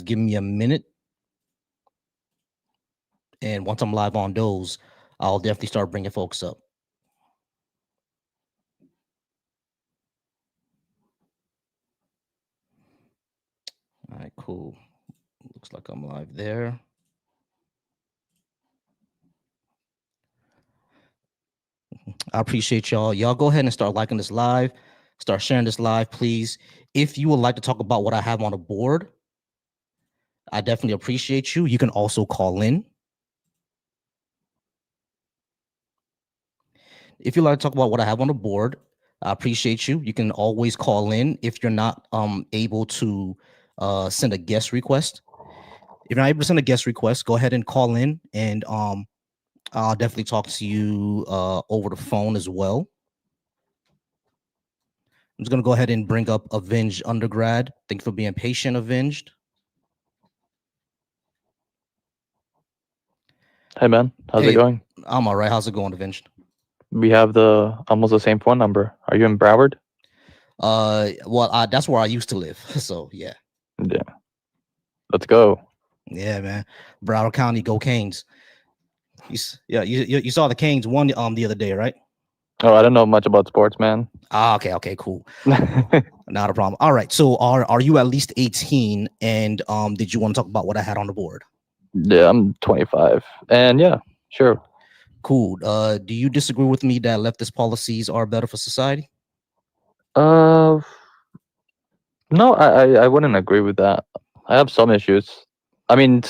give me a minute. And once I'm live on those, I'll definitely start bringing folks up. All right, cool. Looks like I'm live there. I appreciate y'all. Y'all go ahead and start liking this live. Start sharing this live, please. If you would like to talk about what I have on the board, I definitely appreciate you. You can also call in. If you'd like to talk about what I have on the board, I appreciate you. You can always call in if you're not able to send a guest request. If you're not able to send a guest request, go ahead and call in, and I'll definitely talk to you over the phone as well. I'm just going to go ahead and bring up Avenged Undergrad. Thank you for being patient, Avenged. Hey, man. How's it going? I'm all right. How's it going, Avenged? We have almost the same phone number. Are you in Broward? Well, that's where I used to live. So, yeah. Yeah. Let's go. Yeah, man. Broward County, go Canes. You saw the Canes won the other day, right? Oh, I don't know much about sports, man. Okay, cool. Not a problem. All right. So are you at least 18? And did you want to talk about what I had on the board? Yeah, I'm 25. And yeah, sure. Cool. Do you disagree with me that leftist policies are better for society? No, I wouldn't agree with that. I have some issues. I mean,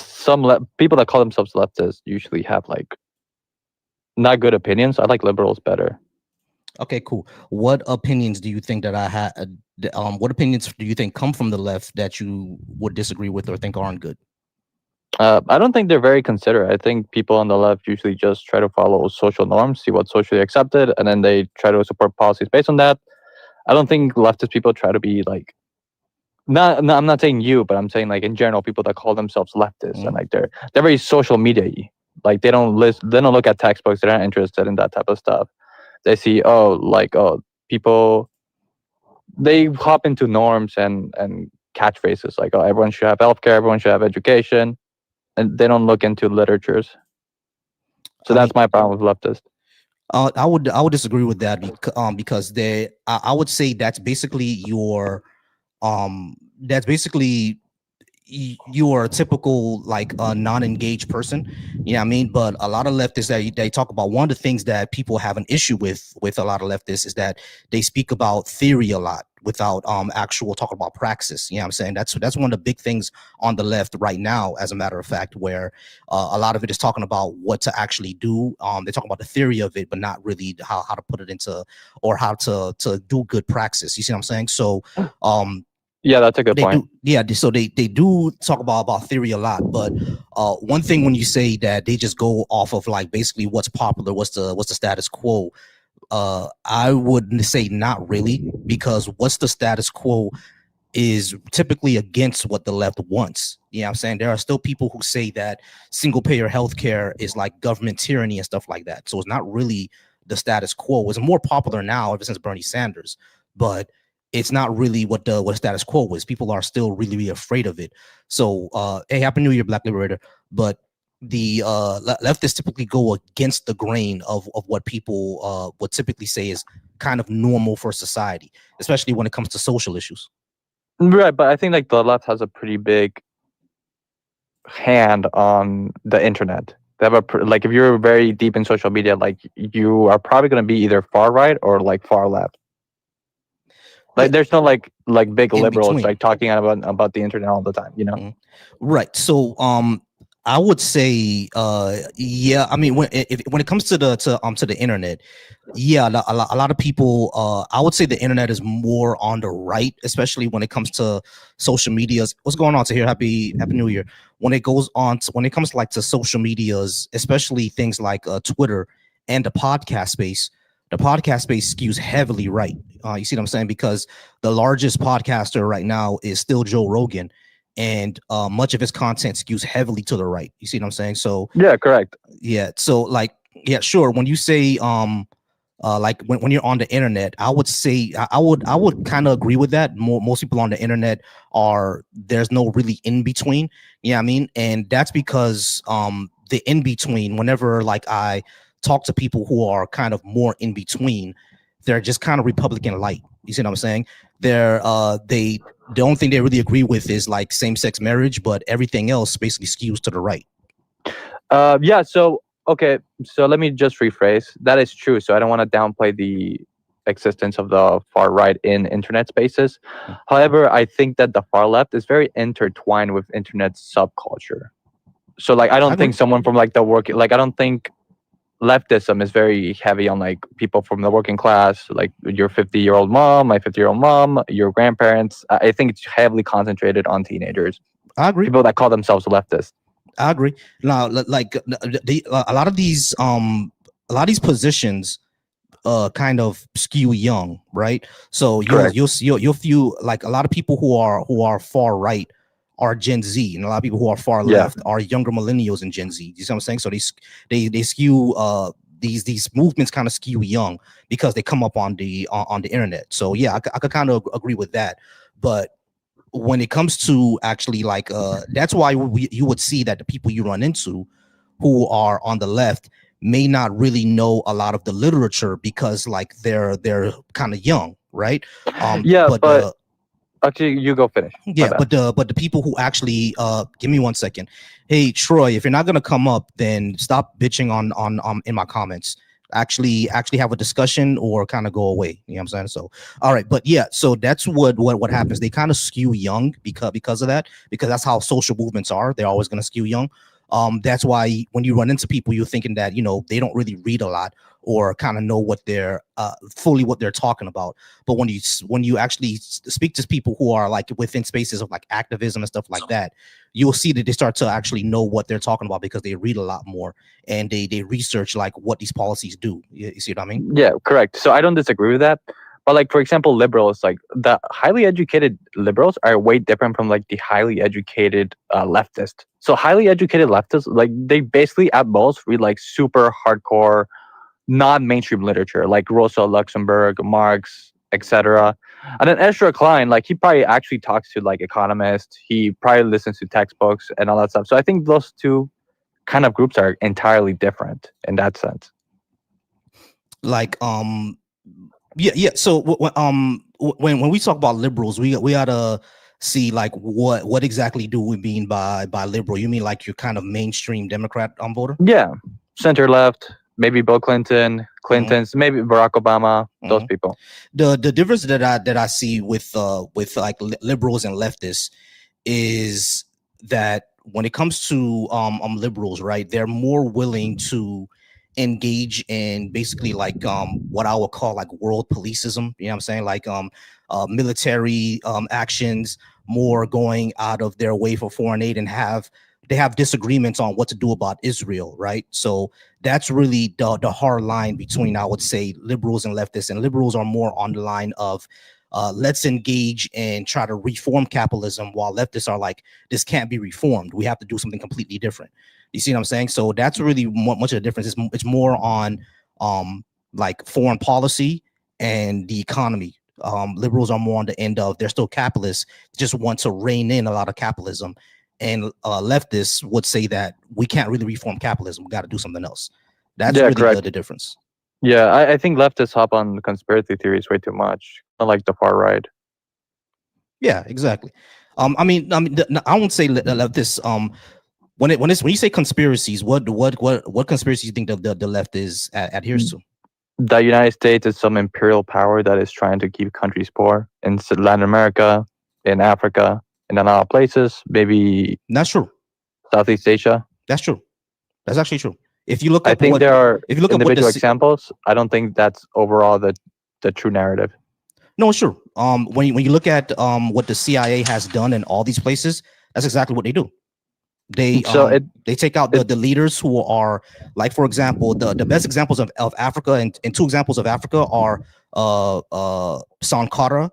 people that call themselves leftists usually have like not good opinions. I like liberals better. Okay, cool. What opinions do you think that I had? What opinions do you think come from the left that you would disagree with or think aren't good? I don't think they're very considerate. I think people on the left usually just try to follow social norms, see what's socially accepted, and then they try to support policies based on that. I don't think leftist people try to be like, no, I'm not saying you, but I'm saying like in general, people that call themselves leftists and like they're very social media-y. Like they don't look at textbooks. They're not interested in that type of stuff. They see people, they hop into norms and catchphrases like, oh, everyone should have healthcare, everyone should have education, and they don't look into literatures. So that's my problem with leftists. I would disagree with that because I would say that's basically you're a typical like non-engaged person, you know what I mean? But a lot of leftists that they talk about, one of the things that people have an issue with a lot of leftists is that they speak about theory a lot without actual talk about praxis. You know what I'm saying? That's one of the big things on the left right now, as a matter of fact, where a lot of it is talking about what to actually do. They talk about the theory of it, but not really how to put it into, or how to do good praxis. You see what I'm saying? So yeah, that's a good point. So they do talk about theory a lot, but one thing when you say that they just go off of like basically what's popular, what's the status quo, I wouldn't say not really, because what's the status quo is typically against what the left wants. You know what I'm saying? There are still people who say that single payer healthcare is like government tyranny and stuff like that. So it's not really the status quo. It's more popular now ever since Bernie Sanders, but it's not really what status quo is. People are still really, really afraid of it. So hey, Happy New Year, Black Liberator. But the leftists typically go against the grain of what people would typically say is kind of normal for society, especially when it comes to social issues. Right, but I think like the left has a pretty big hand on the internet. They have like if you're very deep in social media, like you are probably going to be either far right or like far left. Like there's no like big liberals like talking about the internet all the time, you know? Right. So I would say yeah, I mean when it comes to the internet, yeah, a lot of people I would say the internet is more on the right, especially when it comes to social medias. What's going on to here? Happy New Year. When it comes to like to social medias, especially things like Twitter and the podcast space skews heavily right. You see what I'm saying? Because the largest podcaster right now is still Joe Rogan, and much of his content skews heavily to the right. You see what I'm saying? So yeah, correct. Yeah. So like, yeah, sure. When you say Like when you're on the internet, I would say I would kind of agree with that. Most people on the internet are there's no really in between. Yeah, I mean, and that's because the in between. Whenever like I talk to people who are kind of more in between, they're just kind of Republican light. You see what I'm saying? They the only thing they really agree with is like same sex marriage, but everything else basically skews to the right. Yeah. So okay. So let me just rephrase. That is true. So I don't want to downplay the existence of the far right in internet spaces. However, I think that the far left is very intertwined with internet subculture. So like, I I don't agree. think someone from like the work, like I don't think leftism is very heavy on like people from the working class, like your 50-year-old mom, my 50-year-old mom, your grandparents. I think it's heavily concentrated on teenagers, I agree. people that call themselves leftists. I agree. Now, like a lot of these positions kind of skew young, right? So you'll Correct. you'll see you'll feel like a lot of people who are far right are Gen Z, and a lot of people who are far Yeah. left are younger millennials and Gen Z. You see what I'm saying? So they skew these movements kind of skew young because they come up on the internet. So yeah, I could kind of agree with that, but when it comes to actually like that's why you would see that the people you run into who are on the left may not really know a lot of the literature because like they're kind of young, right? Yeah, But but actually, you go finish. My yeah, bad. but the people who actually give me 1 second. Hey Troy, if you're not gonna come up, then stop bitching on in my comments. Actually have a discussion or kind of go away. You know what I'm saying? So all right, but yeah, so that's what happens. They kind of skew young because of that, because that's how social movements are. They're always gonna skew young. That's why when you run into people, you're thinking that they don't really read a lot or kind of know what they're fully what they're talking about. But when you actually speak to people who are like within spaces of like activism and stuff like that, you'll see that they start to actually know what they're talking about because they read a lot more and they research like what these policies do. You see what I mean? Yeah, correct. So I don't disagree with that. But like, for example, liberals, like the highly educated liberals are way different from like the highly educated leftist. So highly educated leftists, like they basically at most read like super hardcore, non-mainstream literature, like Rosa Luxemburg, Marx, etc. And then Ezra Klein, like he probably actually talks to like economists. He probably listens to textbooks and all that stuff. So I think those two kind of groups are entirely different in that sense. Like yeah. So when we talk about liberals, we gotta see like what exactly do we mean by liberal? You mean like you're kind of mainstream Democrat voter? Yeah, center left, maybe Bill Clinton, Mhm, Clinton's, maybe Barack Obama, those mhm. people. The difference that I see with like liberals and leftists is that when it comes to liberals, right, they're more willing to engage in basically like what I would call like world policeism. You know what I'm saying? Like military actions, more going out of their way for foreign aid, and they have disagreements on what to do about Israel, right? So that's really the hard line between, I would say, liberals and leftists. And liberals are more on the line of let's engage and try to reform capitalism, while leftists are like, this can't be reformed. We have to do something completely different. You see what I'm saying? So that's really much of the difference. It's more on like foreign policy and the economy. Liberals are more on the end of they're still capitalists, just want to rein in a lot of capitalism. And leftists would say that we can't really reform capitalism. We got to do something else. That's Yeah, really the correct. difference. Yeah, I think leftists hop on conspiracy theories way too much, unlike the far right. Yeah, exactly. I won't say leftists. When you say conspiracies, what conspiracy you think the left is adheres to? The United States is some imperial power that is trying to keep countries poor in Latin America, in Africa, and in other places, maybe That's true. Southeast Asia. That's true. That's actually true. If you look I up think there are if you look up what the individual examples. I don't think that's overall the true narrative. no, it's true. When you look at what the CIA has done in all these places, that's exactly what they do. So it They take out it the leaders who are like, for example, the best examples of Africa, and two examples of Africa are Sankara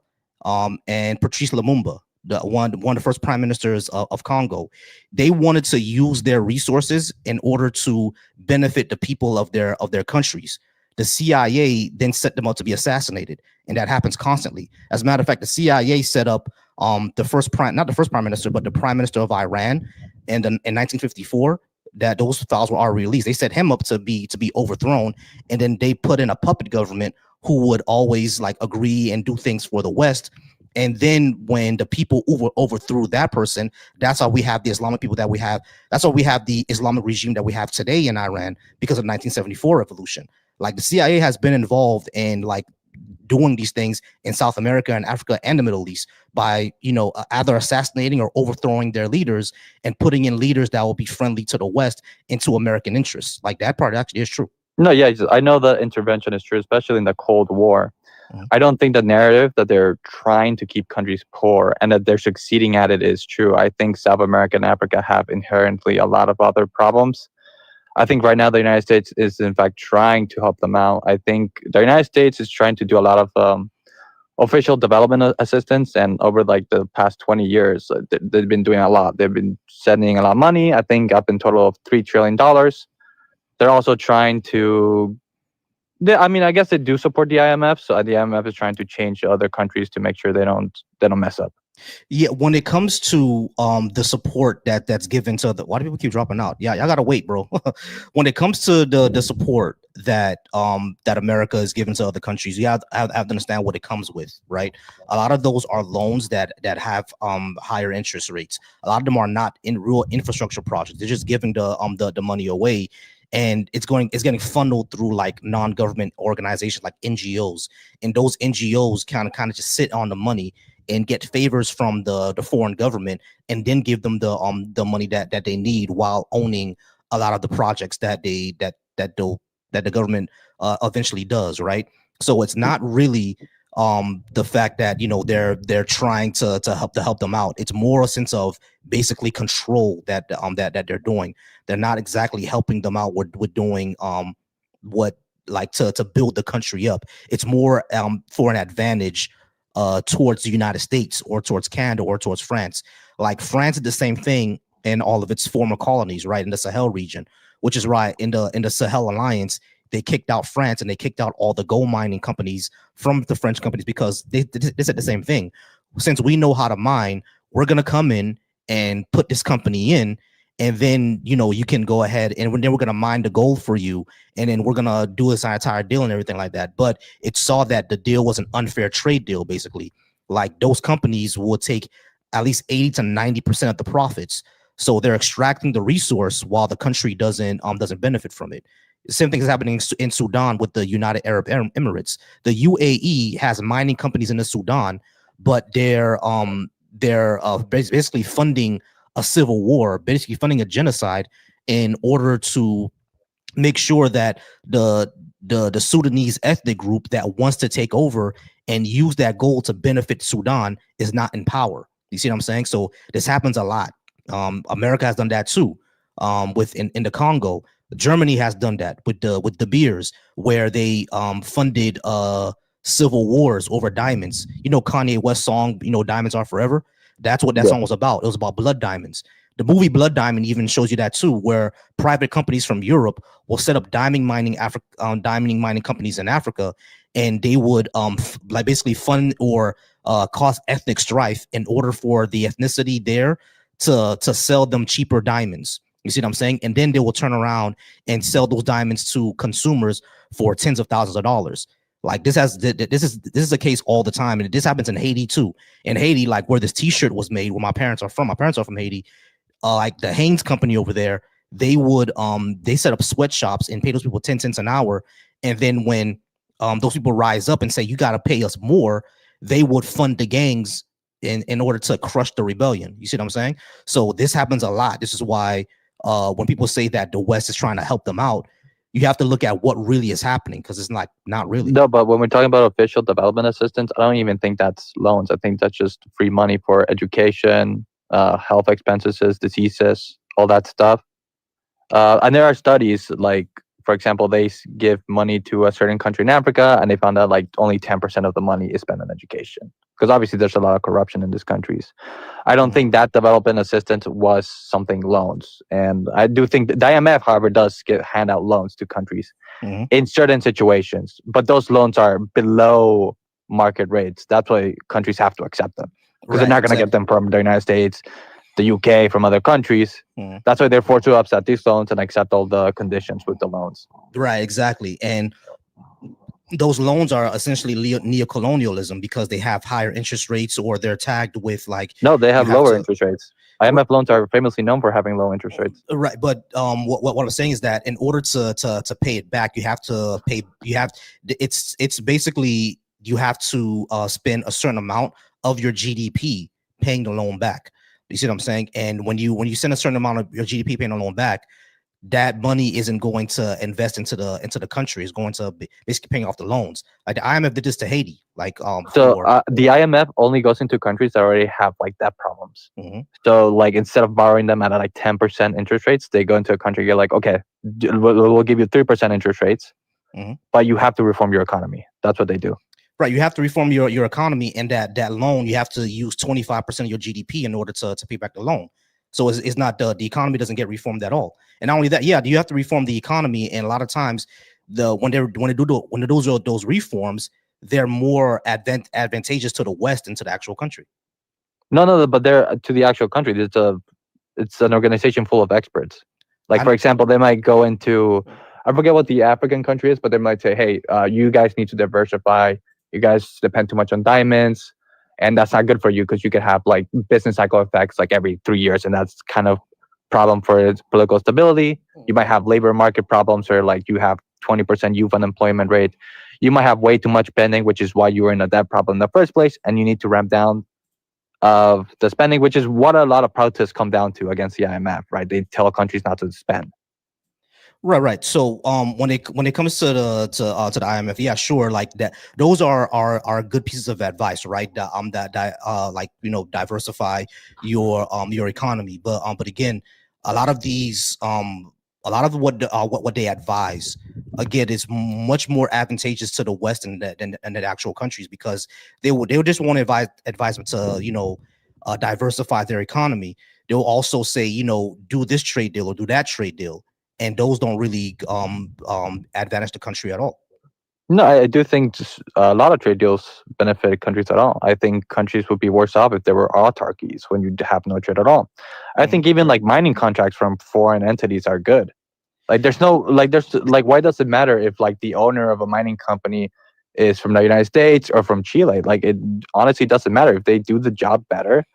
and Patrice Lumumba, the one of the first prime ministers of Congo. They wanted to use their resources in order to benefit the people of their countries. the CIA then set them up to be assassinated, and that happens constantly. As a matter of fact, the CIA set up the first prime, not the first prime minister, but the prime minister of Iran, and in 1954. That those files were already released. They set him up to be overthrown, and then they put in a puppet government who would always like agree and do things for the West. And then when the people overthrew that person, that's how we have the Islamic people that we have. That's why we have the Islamic regime that we have today in Iran because of the 1974 revolution. Like the CIA has been involved in like doing these things in South America and Africa and the Middle East by, either assassinating or overthrowing their leaders and putting in leaders that will be friendly to the West into American interests. Like that part actually is true. No, yeah, I know the intervention is true, especially in the Cold War. Mhm. I don't think the narrative that they're trying to keep countries poor and that they're succeeding at it is true. I think South America and Africa have inherently a lot of other problems. I think right now the United States is in fact trying to help them out. I think the United States is trying to do a lot of official development assistance, and over like the past 20 years, they've been doing a lot. They've been sending a lot of money. I think up in total of $3 trillion. They're also trying to. I mean, I guess they do support the IMF. So the IMF is trying to change other countries to make sure they don't mess up. Yeah, when it comes to the support that's given to the, why do people keep dropping out? Yeah, y'all gotta wait, bro. When it comes to the support that America is giving to other countries, you have to understand what it comes with, right? A lot of those are loans that have higher interest rates. A lot of them are not in real infrastructure projects. They're just giving the money away, and it's getting funneled through like non-government organizations like NGOs, and those NGOs kind of just sit on the money and get favors from the foreign government, and then give them the money that they need while owning a lot of the projects that the government eventually does, right? So it's not really the fact that they're trying to help them out. It's more a sense of basically control that they're doing. They're not exactly helping them out with doing what like to build the country up. It's more for an advantage towards the United States or towards Canada or towards France. Like France did the same thing in all of its former colonies, right, in the Sahel region, which is right in the Sahel Alliance. They kicked out France and they kicked out all the gold mining companies from the French companies because they said the same thing. Since we know how to mine, we're gonna come in and put this company in, and then you can go ahead and then we're gonna mine the gold for you, and then we're gonna do this entire deal and everything like that. But it saw that the deal was an unfair trade deal, basically. Like those companies will take at least 80 to 90% of the profits, so they're extracting the resource while the country doesn't benefit from it. The same thing is happening in Sudan with the United Arab Emirates. The UAE has mining companies in the Sudan, but they're basically funding a civil war, basically funding a genocide in order to make sure that the Sudanese ethnic group that wants to take over and use that gold to benefit Sudan is not in power. You see what I'm saying? So this happens a lot. America has done that too. In the Congo, Germany has done that with the beers, where they funded civil wars over diamonds. Kanye West song, Diamonds Are Forever. That's what that song was about. It was about blood diamonds. The movie Blood Diamond even shows you that too, where private companies from Europe will set up diamond mining companies in Africa, and they would like basically fund or cause ethnic strife in order for the ethnicity there to sell them cheaper diamonds. You see what I'm saying? And then they will turn around and sell those diamonds to consumers for tens of thousands of dollars. Like this is a case all the time, and this happens in Haiti too. In Haiti, like where this T-shirt was made, where my parents are from. My parents are from Haiti. Like the Hanes company over there, they set up sweatshops and pay those people 10 cents an hour. And then when those people rise up and say, you got to pay us more, they would fund the gangs in order to crush the rebellion. You see what I'm saying? So this happens a lot. This is why when people say that the West is trying to help them out, you have to look at what really is happening, because it's not really. No, but when we're talking about official development assistance, I don't even think that's loans. I think that's just free money for education, health expenses, diseases, all that stuff. And there are studies, like, for example, they give money to a certain country in Africa, and they found out like only 10% of the money is spent on education. because obviously there's a lot of corruption in these countries. I don't think that development assistance was something loans, and I do think the IMF, however, does hand out loans to countries Mhm. in certain situations, but those loans are below market rates. That's why countries have to accept them, because they're Right, not going to get exactly. them from the United States, the UK, from other countries. Mhm. That's why they're forced to accept these loans and accept all the conditions with the loans. Right, exactly. And those loans are essentially neocolonialism because they have higher interest rates, or they're tagged with like No, they you have have lower to. interest rates. IMF loans are famously known for having low interest rates. Right, but what I'm saying is that in order to pay it back, you have to pay. You have it's basically you have to spend a certain amount of your GDP paying the loan back. You see what I'm saying? And when you send a certain amount of your GDP paying the loan back, that money isn't going to invest into the country. It's going to be basically paying off the loans. Like the IMF did this to Haiti, like So for. the IMF only goes into countries that already have like debt problems. Mhm. So like instead of borrowing them at like 10% interest rates, they go into a country. You're like, okay, we'll give you 3% interest rates, Mhm. but you have to reform your economy. That's what they do. Right, you have to reform your economy, and that loan you have to use 25% of your GDP in order to pay back the loan. So it's not the economy doesn't get reformed at all. And not only that, yeah, you have to reform the economy, and a lot of times when they do those reforms, they're more advantageous to the West and to the actual country. No, but they're to the actual country. It's an organization full of experts. Like I for example, they might go into, I forget what the African country is, but they might say, hey, you guys need to diversify. You guys depend too much on diamonds, and that's not good for you because you could have like business cycle effects like every 3 years, and that's kind of problem for its political stability. You might have labor market problems, or like you have 20% youth unemployment rate. You might have way too much spending, which is why you were in a debt problem in the first place, and you need to ramp down of the spending, which is what a lot of protests come down to against the IMF, right? They tell countries not to spend. Right. So when it comes to the IMF, yeah, sure, like that, those are good pieces of advice, right? Like diversify your economy, but again, a lot of these a lot of what they advise again is much more advantageous to the West than the actual countries, because they would just want to advise them to diversify their economy. They'll also say do this trade deal or do that trade deal, and those don't really advantage the country at all. No, I do think just a lot of trade deals benefit countries at all. I think countries would be worse off if there were autarkies when you have no trade at all. I Mhm. think even like mining contracts from foreign entities are good. Like there's like why does it matter if like the owner of a mining company is from the United States or from Chile? Like it honestly doesn't matter if they do the job better.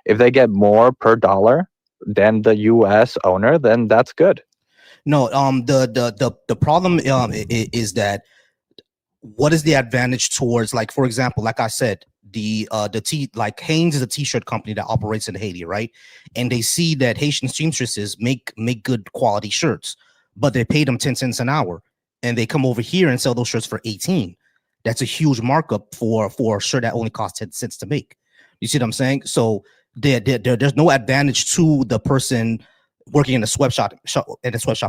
If they get more per dollar than the US owner, then that's good. No, the problem is that what is the advantage towards, like, for example, like I said, the t like Hanes is a t-shirt company that operates in Haiti, right? And they see that Haitian seamstresses make good quality shirts, but they pay them 10 cents an hour, and they come over here and sell those shirts for 18. That's a huge markup for a shirt that only costs 10 cents to make. You see what I'm saying? So there's no advantage to the person working in a sweatshop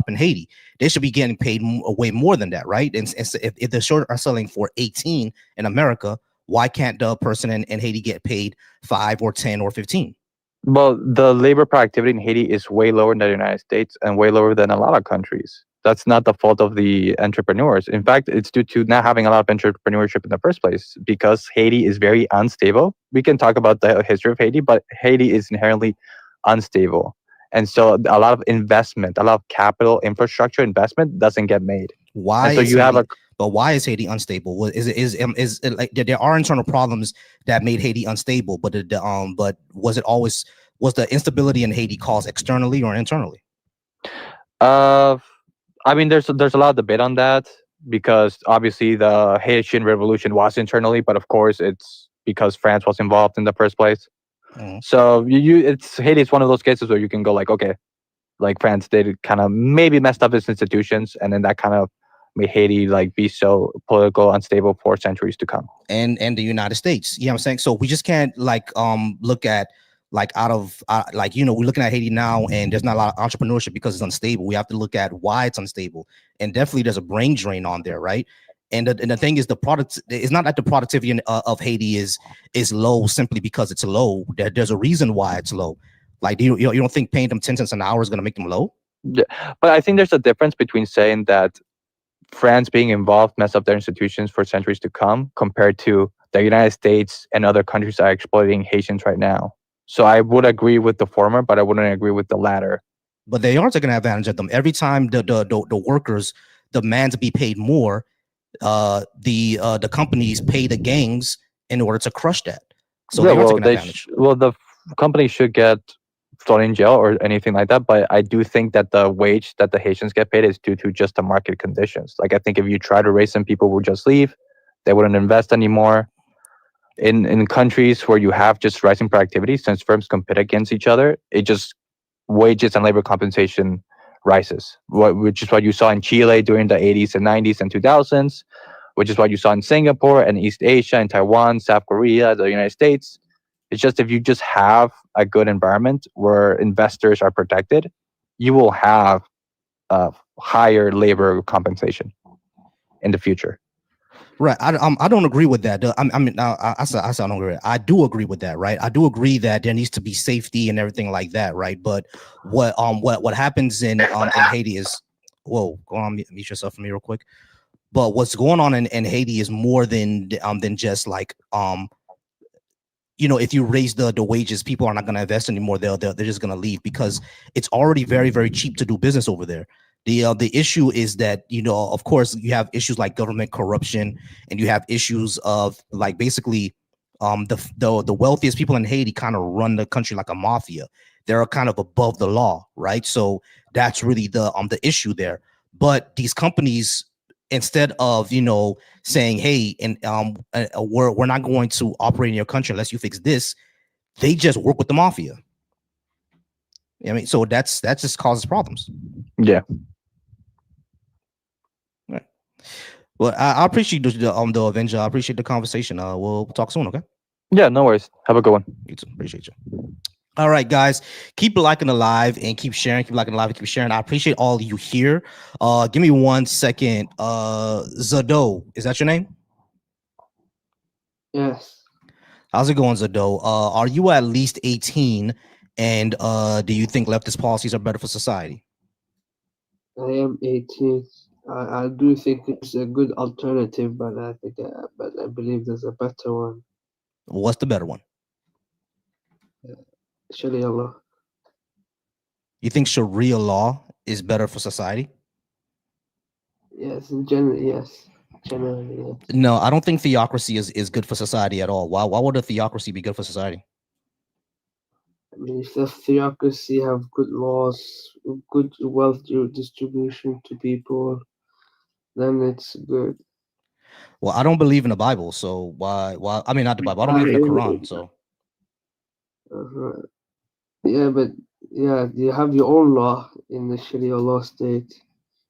in Haiti. They should be getting paid way more than that, right? And so if the shirts are selling for 18 in America, why can't the person in Haiti get paid 5 or 10 or 15? Well, the labor productivity in Haiti is way lower than the United States and way lower than a lot of countries. That's not the fault of the entrepreneurs. In fact, it's due to not having a lot of entrepreneurship in the first place because Haiti is very unstable. We can talk about the history of Haiti, but Haiti is inherently unstable. And so a lot of investment, a lot of capital infrastructure investment doesn't get made. Why And so is you have Haiti? a But why is Haiti unstable? Is it like there are internal problems that made Haiti unstable? But was the instability in Haiti caused externally or internally? uh I mean, there's a lot of debate on that because obviously the Haitian Revolution was internally, but of course it's because France was involved in the first place. Mhm. So it's Haiti is one of those cases where you can go like, okay, like France did kind of maybe messed up its institutions, and then that kind of made Haiti like be so political unstable for centuries to come. And the United States. You know what I'm saying? So we just can't look at like out of like we're looking at Haiti now, and there's not a lot of entrepreneurship because it's unstable. We have to look at why it's unstable, and definitely there's a brain drain on there, right? And the thing is, the product is not that the productivity of Haiti is low simply because it's low. There's a reason why it's low. Like, you don't think paying them 10 cents an hour is going to make them low? Yeah, but I think there's a difference between saying that France being involved messed up their institutions for centuries to come compared to the United States and other countries that are exploiting Haitians right now. So I would agree with the former, but I wouldn't agree with the latter. But they are taking advantage of them every time the workers demand to be paid more. The companies pay the gangs in order to crush that. So Yeah, they are well, taking advantage. the company should get thrown in jail or anything like that. But I do think that the wage that the Haitians get paid is due to just the market conditions. Like I think if you try to raise them, people will just leave. They wouldn't invest anymore. In countries where you have just rising productivity, since firms compete against each other, it just wages and labor compensation rises. Which is what you saw in Chile during the 80s and 90s and 2000s, which is what you saw in Singapore and East Asia and Taiwan, South Korea, the United States. It's just if you just have a good environment where investors are protected, you will have higher labor compensation in the future. Right. I don't agree with that. I mean, I don't agree. I do agree with that. Right. I do agree that there needs to be safety and everything like that. Right. But what happens in Haiti is, whoa, go on, mute yourself for me real quick. But what's going on in Haiti is more than just like if you raise the wages, people are not going to invest anymore. They're just going to leave because it's already very, very cheap to do business over there. The issue is that, of course, you have issues like government corruption, and you have issues of like basically the wealthiest people in Haiti kind of run the country like a mafia. They're kind of above the law, right? So that's really the issue there. But these companies, instead of saying, hey, and we're not going to operate in your country unless you fix this, they just work with the mafia. I mean, so that just causes problems. Yeah. Right. Well, I appreciate the Avenger. I appreciate the conversation. We'll talk soon, okay? Yeah, no worries. Have a good one. You too. Appreciate you. All right, guys, keep liking the live and keep sharing. Keep liking the live and keep sharing. I appreciate all of you here. Give me 1 second. Zado, is that your name? Yes. How's it going, Zado? Are you at least 18? And do you think leftist policies are better for society? I am 18. I do think it's a good alternative, but I believe there's a better one. What's the better one? Sharia law. You think Sharia law is better for society? Yes, in general, yes. Generally, yes. No, I don't think theocracy is good for society at all. Why would a theocracy be good for society? I mean, if the theocracy have good laws, good wealth distribution to people, then it's good. Well, I don't believe in the Bible, so why? I mean, not the Bible. I don't believe in the Quran, so. Yeah, but yeah, you have your own law in the Sharia law state.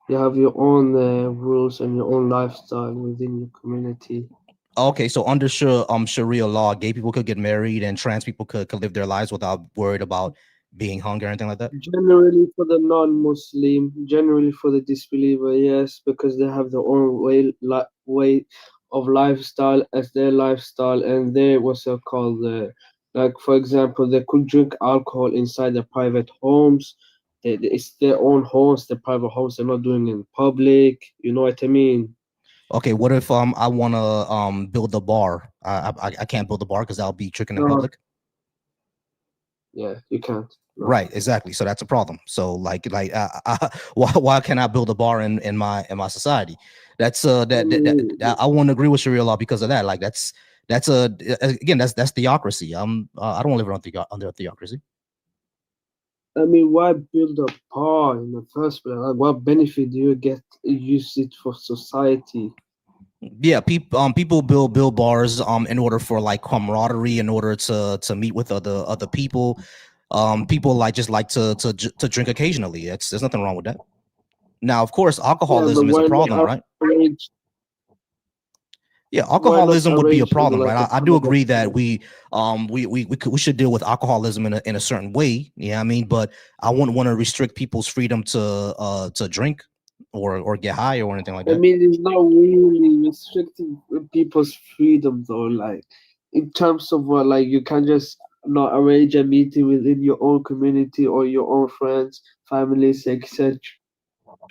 You have your own rules and your own lifestyle within your community. Okay, so under Sharia law, gay people could get married and trans people could live their lives without worried about being hung or anything like that? Generally for the non-Muslim, generally for the disbeliever, yes, because they have their own way of lifestyle as their lifestyle, and they what's it called, like for example, they could drink alcohol inside their private homes. It's their own homes, their private homes. They're not doing it in public. You know what I mean? Okay, what if I want to build a bar? I can't build a bar because I'll be tricking in No. public. Yeah, you can't. No. Right, exactly. So that's a problem. So why can't I build a bar in my society? That's that I won't agree with Sharia law because of that. Like that's again that's theocracy. I don't live under theocracy. I mean, why build a bar in the first place? Like, what benefit do you get? Use it for society? Yeah, people build bars in order for like camaraderie, in order to meet with other people. People like to drink occasionally. There's nothing wrong with that. Now, of course, alcoholism is a problem, right? Yeah, alcoholism would be a problem, right? I do agree that we should deal with alcoholism in a certain way. Yeah, I mean, but I wouldn't want to restrict people's freedom to drink or get high or anything like I that. mean, it's not really restricting people's freedom though. Like, in terms of what, like, you can just not arrange a meeting within your own community or your own friends, families, etc.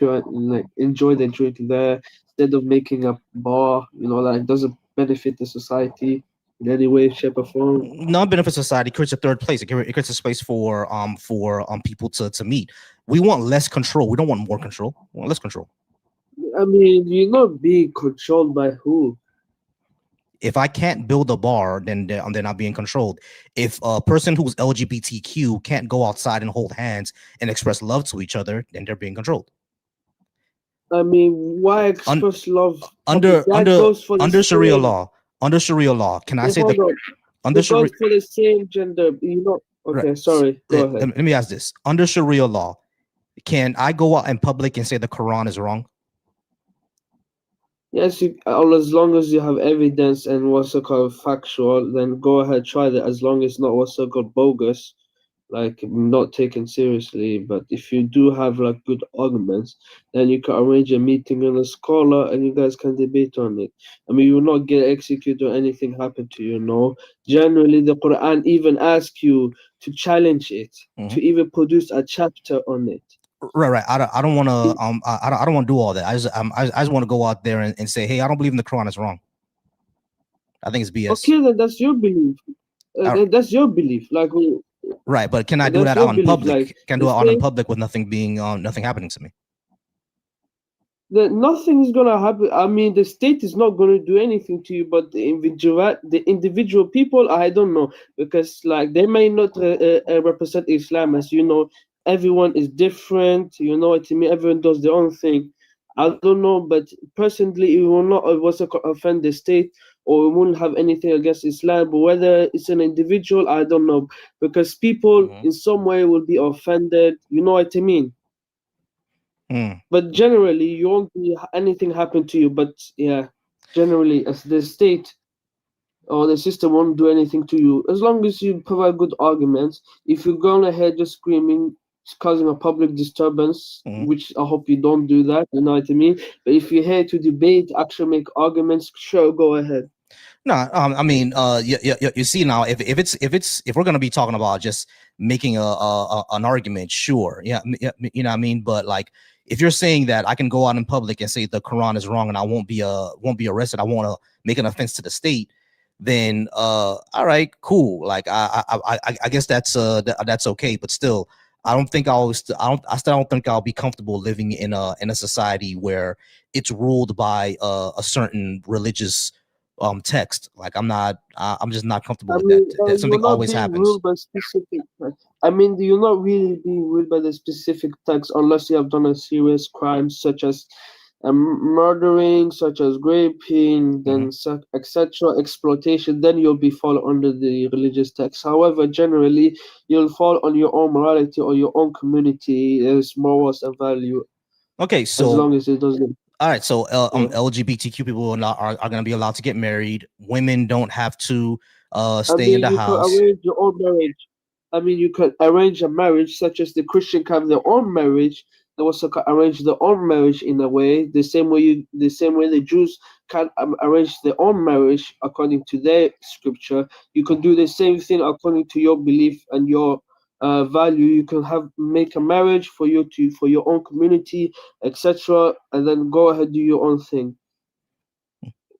And like enjoy the drink there instead of making a bar. Like doesn't benefit the society in any way, shape, or form. Non-benefit society creates a third place. It creates a space for people to meet. We want less control. We don't want more control. We want less control. I mean, you're not being controlled by who? If I can't build a bar, then they're not being controlled. If a person who's LGBTQ can't go outside and hold hands and express love to each other, then they're being controlled. I mean, why Un- express love public? under That under goes for the under Sharia same. law, can I say Hold that on. under It goes Sharia? for the same gender. Right, Okay, sorry. Go ahead. let me ask this: under Sharia law, can I go out in public and say the Quran is wrong? Yes, as long as you have evidence and what's it called factual, then go ahead, try that. As long as it's not what's it called bogus, like not taken seriously. But if you do have like good arguments, then you can arrange a meeting with a scholar and you guys can debate on it. I mean, you will not get executed or anything happen to you. No, generally the Quran even asks you to challenge it, Mhm. to even produce a chapter on it. Right. I don't want to I don't want to do all that. I just want to go out there and say, hey, I don't believe in the Quran. It's wrong. I think it's BS. Okay, then that's your belief. Uh, That's your belief. Like, right, but can I do that's that your out in belief. Like public? Can I do the it out in state, public with nothing happening to me? that nothing is gonna happen. I mean, the state is not gonna do anything to you, but the individual people, I don't know, because like they may not represent Islam, as you know. Everyone is different. You know what I mean? Everyone does their own thing. I don't know, but personally, it will not offend the state, or it won't have anything against Islam. But whether it's an individual, I don't know, because people Mhm. in some way will be offended. You know what I mean? Mm. But generally you won't be anything happen to you. But yeah, generally, as the state or the system won't do anything to you as long as you provide good arguments. If you're going ahead just screaming, causing a public disturbance, Mhm. which I hope you don't do that, you know what I mean. But if you're here to debate, actually make arguments, sure, go ahead. No, I mean, you see now, if we're gonna be talking about just making an argument, sure, yeah, you know what I mean. But like, if you're saying that I can go out in public and say the Quran is wrong and I won't be arrested, I want to make an offense to the state, then all right, cool. Like I guess that's okay. But still, I still don't think I'll be comfortable living in a society where it's ruled by a certain religious text. Like I'm just not comfortable I with that. mean, That you're something not always being happens. ruled by specific text. I mean, you're not really being ruled by the specific text unless you have done a serious crime such as murdering, such as raping, Hmm. then etc. exploitation. Then you'll be fall under the religious text. However, generally, you'll fall on your own morality or your own community's morals and value, Okay, as so long as it doesn't. all right, so Yeah. LGBTQ people are going to be allowed to get married. Women don't have to I stay in mean, the you could house. arrange your own marriage. I mean, you could arrange a marriage such as the Christian can have their own marriage. They also can arrange their own marriage in a way, the same way the Jews can arrange their own marriage according to their scripture. You can do the same thing according to your belief and your value. You can make a marriage for your own community, etc., and then go ahead do your own thing.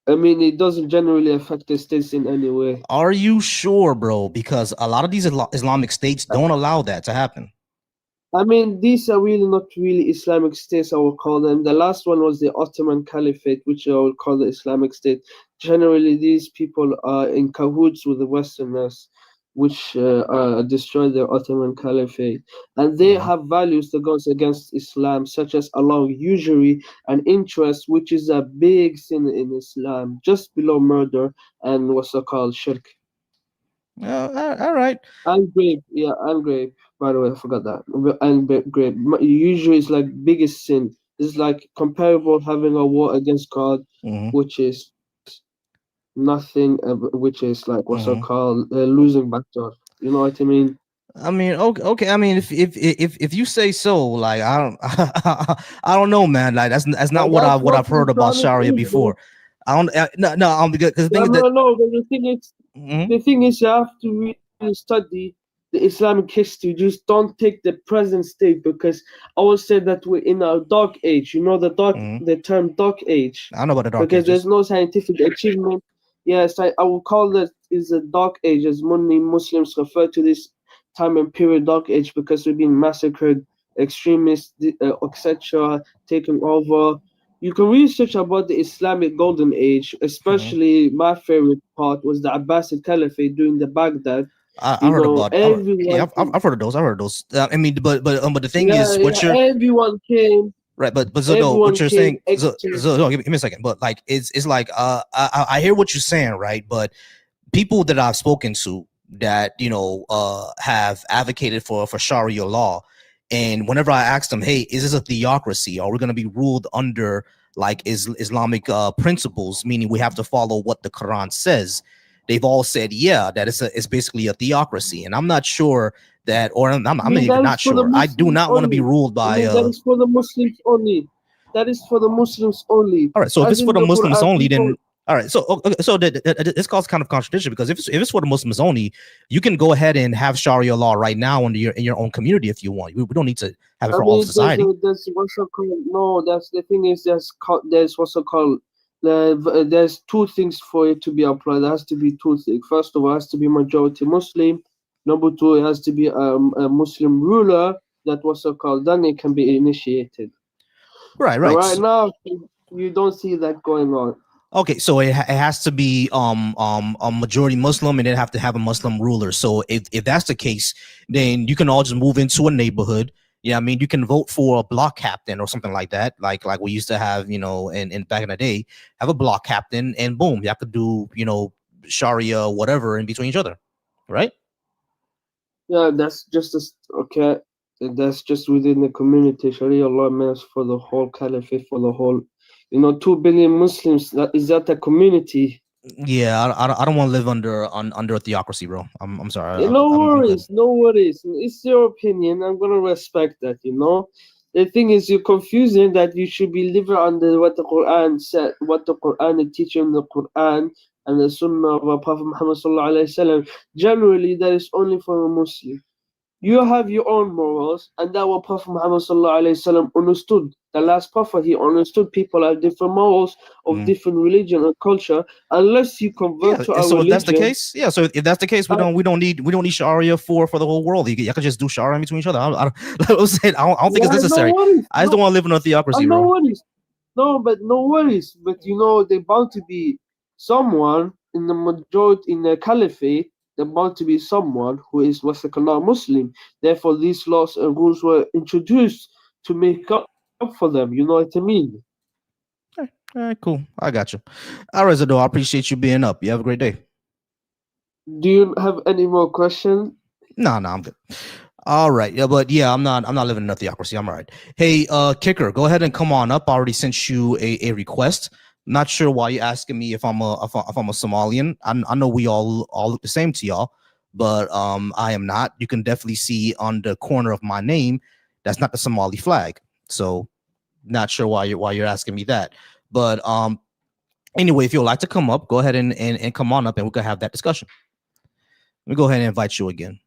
I mean, it doesn't generally affect the states in any way. Are you sure, bro? Because a lot of these Islamic states don't allow that to happen. I mean, these are really not really Islamic states, I would call them. The last one was the Ottoman Caliphate, which I would call the Islamic State. Generally, these people are in cahoots with the Westerners, which destroyed the Ottoman Caliphate. And they Mhm. have values that goes against Islam, such as allowing usury and interest, which is a big sin in Islam, just below murder and what's it called, shirk. All right. And grape, yeah, and grape. By the way, I forgot that. And grape. Usually, it's like biggest sin. It's like comparable having a war against God, Hmm. which is nothing. Which is like what's it Hmm. called? Losing battle. You know what I mean? I mean, okay. I mean, if you say so, like I don't, I don't know, man. Like that's But not that's what what I've heard about Islamic Sharia is, bro. before. I don't, no, because the thing Yeah, is that, no. But mhm, the thing is, you have to really study the Islamic history. Just don't take the present state because I would say that we're in a dark age. You know mhm. the term dark age I know about the Dark because there's Ages. no scientific achievement. Yes, I will call that is a dark age as many Muslims refer to this time and period dark age because we've been massacred, extremists, etc., taken over. You can research about the Islamic Golden Age, Mhm. especially my favorite part was the Abbasid Caliphate during the Baghdad. I You heard know, about. Yeah, everyone, I've heard of those. I've heard of those. I mean, but the thing yeah, is, what yeah, you're everyone came, right, but so no, what everyone you're came saying, extra. no, give me a second. But like, it's like, I hear what you're saying, right? But people that I've spoken to that have advocated for Sharia law, and whenever I ask them, hey, is this a theocracy? Are we going to be ruled under like Islamic principles, meaning we have to follow what the Quran says? They've all said, yeah, that it's basically a theocracy, and I'm not sure that, or I I'm mean, even that not is for the sure. I do Muslims not want to be only. ruled I by mean, that is for the Muslims only. That is for the Muslims only. all right, so if As it's for in the the Muslims Quran, only, people. then all right. So okay, so this causes kind of contradiction because if it's for the Muslims only, you can go ahead and have Sharia law right now in your own community if you want. We don't need to have it I for all of mean, society. there's what's it called? No, that's the thing is there's what's it called? There's two things for it to be applied. There has to be two things. First of all, it has to be majority Muslim. Number two, it has to be a Muslim ruler that what's it called? Then it can be initiated. Right, But right. right now, you don't see that going on. Okay, so it has to be a majority Muslim, and it have to have a Muslim ruler. So if that's the case, then you can all just move into a neighborhood. Yeah, I mean, you can vote for a block captain or something like that, like we used to have, in back in the day, have a block captain, and boom, you have to do, Sharia whatever in between each other, right? Yeah, that's just okay. That's just within the community. Sharia law means for the whole caliphate, for the whole, 2 billion Muslims. That is that a community? Yeah, I don't want to live under a theocracy, bro. I'm sorry, Yeah, no I'm good. worries, no worries. It's your opinion. I'm gonna respect that. The thing is, you're confusing that you should be living under what the Quran said, what the Quran is teaching the Quran and the Sunnah of our Prophet Muhammad sallallahu alaihi wasallam. Generally, that is only for a Muslim. You have your own morals, and that what Prophet Muhammad sallallahu alaihi wasallam understood. The last prophet, he understood people have different morals of Mhm. different religion and culture. Unless you convert Yeah, to and our so if that's the religion, case, yeah. So if that's the case, uh, we don't need Sharia for the whole world. You can just do Sharia in between each other. Like I was saying, I don't think it's yeah, no necessary. worries, I just don't want to live in a theocracy, no bro. worries. No, but no worries. But they're bound to be someone in the majority in the caliphate. They're bound to be someone who is what's called Muslim. Therefore, these laws and rules were introduced to make up for them. You know what I mean? All right, cool. I got you. All right, Zado, I appreciate you being up. You have a great day. Do you have any more questions? No, I'm good. All right, yeah, but yeah, I'm not living in a theocracy. I'm all right. Hey, Kicker, go ahead and come on up. I already sent you a request. Not sure why you're asking me if if I'm a Somalian. I know we all look the same to y'all, but I am not. You can definitely see on the corner of my name that's not the Somali flag. So not sure why you're asking me that. But anyway, if you'd like to come up, go ahead and come on up and we can have that discussion. Let me go ahead and invite you again.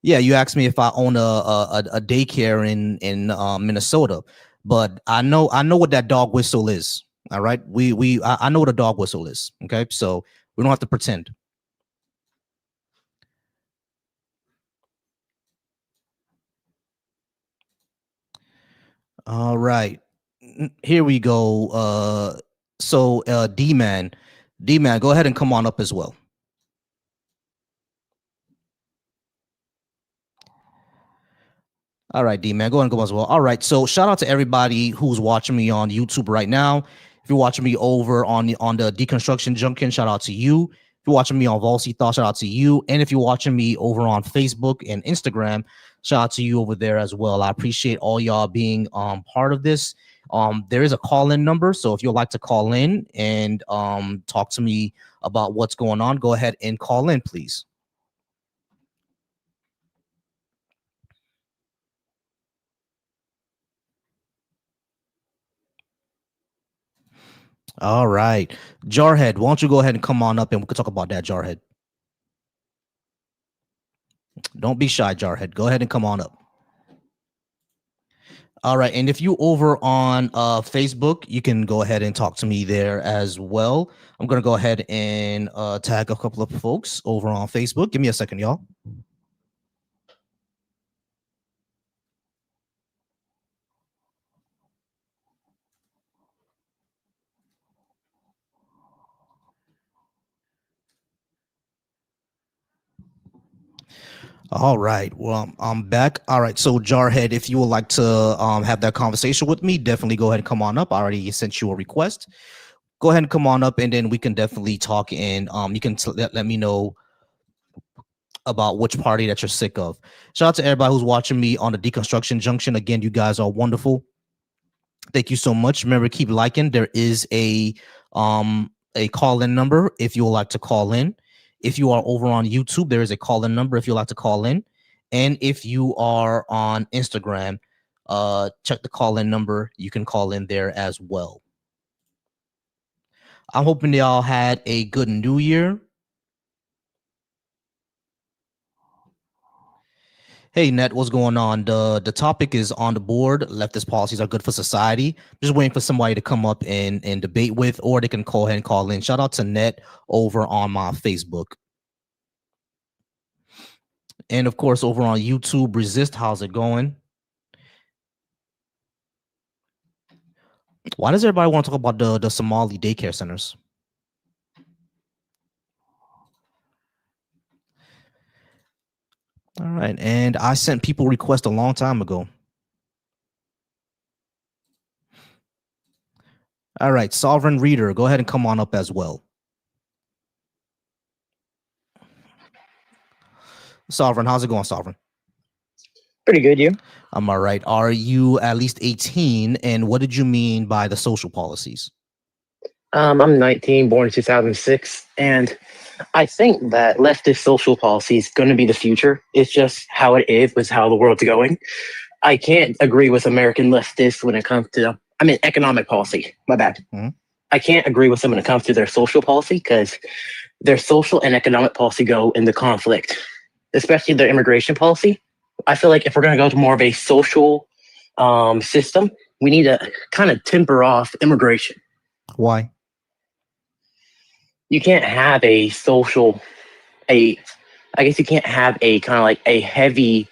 Yeah, you asked me if I own a daycare in Minnesota, but I know what that dog whistle is. All right, I know what a dog whistle is. Okay, so we don't have to pretend. All right, here we go. D man, go ahead and come on up as well. All right, D man, go ahead and go as well. All right, so shout out to everybody who's watching me on YouTube right now. If you're watching me over on the Deconstruction Junction, shout out to you. If you're watching me on Volcy Thought, shout out to you. And if you're watching me over on Facebook and Instagram, shout out to you over there as well. I appreciate all y'all being part of this. There is a call-in number, so if you'd like to call in and talk to me about what's going on, go ahead and call in, please. All right. Jarhead, why don't you go ahead and come on up and we could talk about that, Jarhead. Don't be shy, Jarhead. Go ahead and come on up. All right. And if you over on Facebook, you can go ahead and talk to me there as well. I'm going to go ahead and tag a couple of folks over on Facebook. Give me a second, y'all. All right. Well, I'm back. All right. So, Jarhead, if you would like to have that conversation with me, definitely go ahead and come on up. I already sent you a request. Go ahead and come on up, and then we can definitely talk. And you can let me know about which party that you're sick of. Shout out to everybody who's watching me on the Deconstruction Junction. Again, you guys are wonderful. Thank you so much. Remember, keep liking. There is a call-in number if you would like to call in. If you are over on YouTube, there is a call-in number if you'd like to call in. And if you are on Instagram, check the call-in number. You can call in there as well. I'm hoping y'all had a good New Year. Hey, Net, what's going on? The topic is on the board. Leftist policies are good for society. Just waiting for somebody to come up and debate with, or they can call ahead and call in. Shout out to Net over on my Facebook. And of course, over on YouTube, Resist, how's it going? Why does everybody want to talk about the Somali daycare centers? All right, and I sent people requests a long time ago. All right, Sovereign Reader, go ahead and come on up as well. Sovereign, how's it going, Sovereign? Pretty good, you? I'm all right. Are you at least 18? And what did you mean by the social policies? I'm 19, born in 2006, and I think that leftist social policy is going to be the future. It's just how it is with how the world's going. I can't agree with American leftists when it comes to, economic policy. My bad. Mm-hmm. I can't agree with them when it comes to their social policy because their social and economic policy go into conflict, especially their immigration policy. I feel like if we're going to go to more of a social system, we need to kind of temper off immigration. Why? You can't have I guess you can't have a kind of like a heavy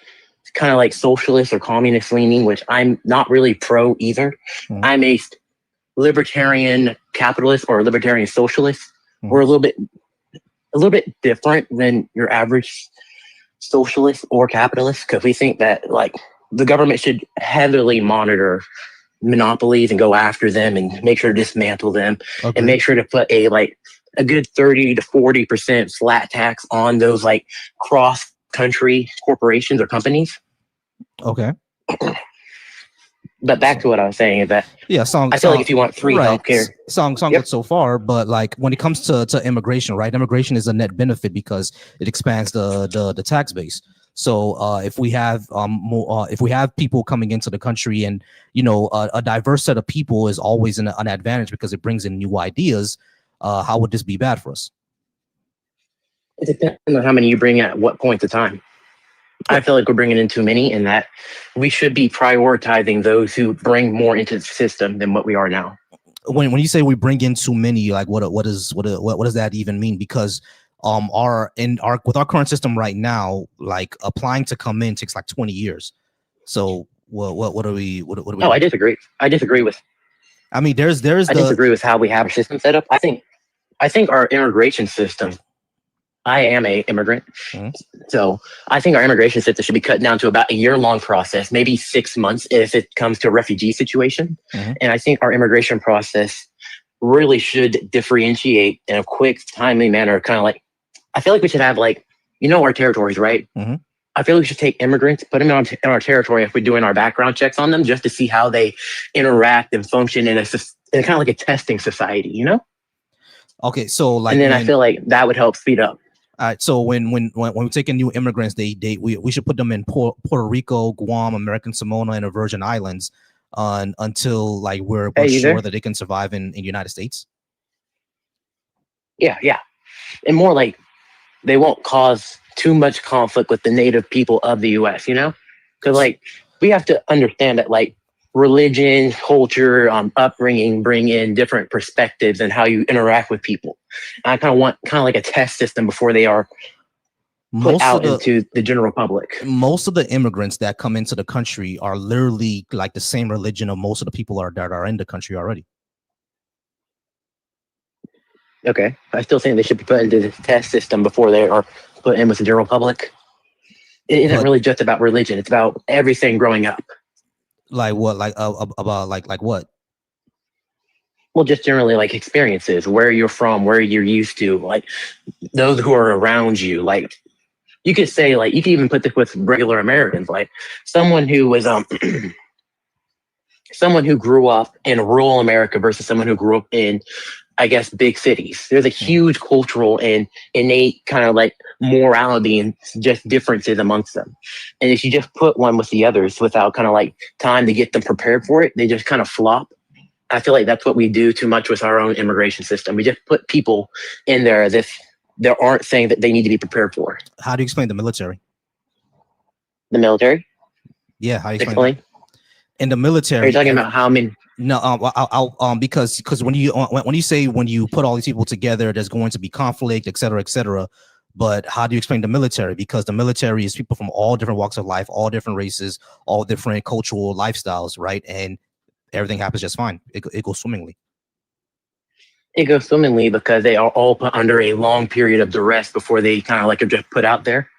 kind of like socialist or communist leaning, which I'm not really pro either. Mm-hmm. I'm a libertarian capitalist or libertarian socialist. Mm-hmm. We're a little bit different than your average socialist or capitalist because we think that like the government should heavily monitor monopolies and go after them and make sure to dismantle them. Okay. And make sure to put a good 30 to 40% flat tax on those like cross country corporations or companies. Okay. But back to what I was saying is that I feel like if you want free healthcare, good so far, but like when it comes to immigration, right? Immigration is a net benefit because it expands the tax base. So if we have people coming into the country, and a diverse set of people is always an advantage because it brings in new ideas. How would this be bad for us? It depends on how many you bring at what point in time. I feel like we're bringing in too many, and that we should be prioritizing those who bring more into the system than what we are now. When you say we bring in too many, like what does that even mean? Because with our current system right now, like applying to come in takes like 20 years. So what are we? No, I disagree. I disagree with. I mean, I disagree with how we have our system set up. I think our immigration system. I am an immigrant, so I think our immigration system should be cut down to about a year-long process, maybe 6 months if it comes to a refugee situation. And I think our immigration process really should differentiate in a quick, timely manner. Kind of like, I feel like we should have our territories, right? I feel like we should take immigrants, put them in our territory if we're doing our background checks on them, just to see how they interact and function in kind of like a testing society, Okay, so and then I feel like that would help speed up. All right, so when we take in new immigrants, we should put them in Puerto Rico, Guam, American Samoa, and the Virgin Islands until we're sure that they can survive in the United States. Yeah. And more like they won't cause too much conflict with the native people of the US, Because like we have to understand that like religion, culture, upbringing bring in different perspectives and how you interact with people. And I kind of want like a test system before they are put out into the general public. Most of the immigrants that come into the country are literally like the same religion of most of the people that are in the country already. Okay, I still think they should be put into the test system before they are put in with the general public. It isn't really just about religion; it's about everything growing up. Like what? Like about like what? Well, just generally like experiences, where you're from, where you're used to, like those who are around you. Like you could say, like you could even put this with regular Americans, like someone who was someone who grew up in rural America versus someone who grew up in, I guess, big cities. There's a huge cultural and innate kind of like morality and just differences amongst them. And if you just put one with the others without kind of like time to get them prepared for it, they just kind of flop. I feel like that's what we do too much with our own immigration system. We just put people in there as if there aren't things that they need to be prepared for. How do you explain the military? The military? Yeah, how do you explain? In the military, are you talking about how many? No, because when you put all these people together, there's going to be conflict, et cetera. But how do you explain the military? Because the military is people from all different walks of life, all different races, all different cultural lifestyles, right? And everything happens just fine. It goes swimmingly. It goes swimmingly because they are all put under a long period of duress before they kind of like are just put out there,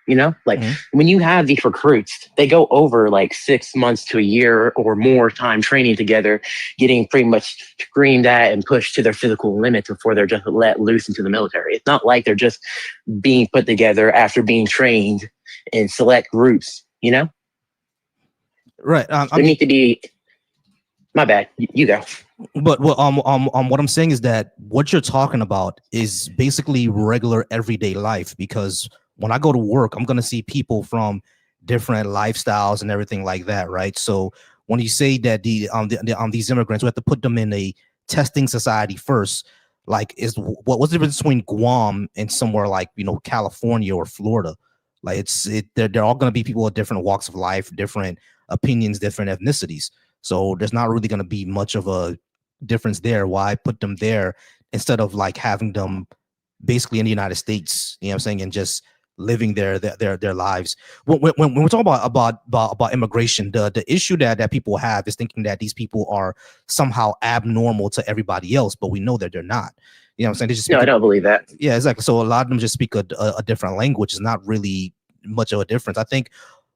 Like when you have these recruits, they go over like 6 months to a year or more time training together, getting pretty much screamed at and pushed to their physical limits before they're just let loose into the military. It's not like they're just being put together after being trained in select groups, Right. They need to be. My bad. You go. But what I'm saying is that what you're talking about is basically regular everyday life, because when I go to work, I'm going to see people from different lifestyles and everything like that. Right. So when you say that these immigrants, we have to put them in a testing society first, like what's the difference between Guam and somewhere like, California or Florida? Like they're all going to be people with different walks of life, different opinions, different ethnicities. So there's not really going to be much of a difference there. Why put them there instead of like having them basically in the United States, you know what I'm saying, and just living their lives. When we're talking about immigration, the issue that people have is thinking that these people are somehow abnormal to everybody else, but we know that they're not. You know what I'm saying? They just no, I don't believe that. Yeah, exactly. So a lot of them just speak a different language. It's not really much of a difference. I think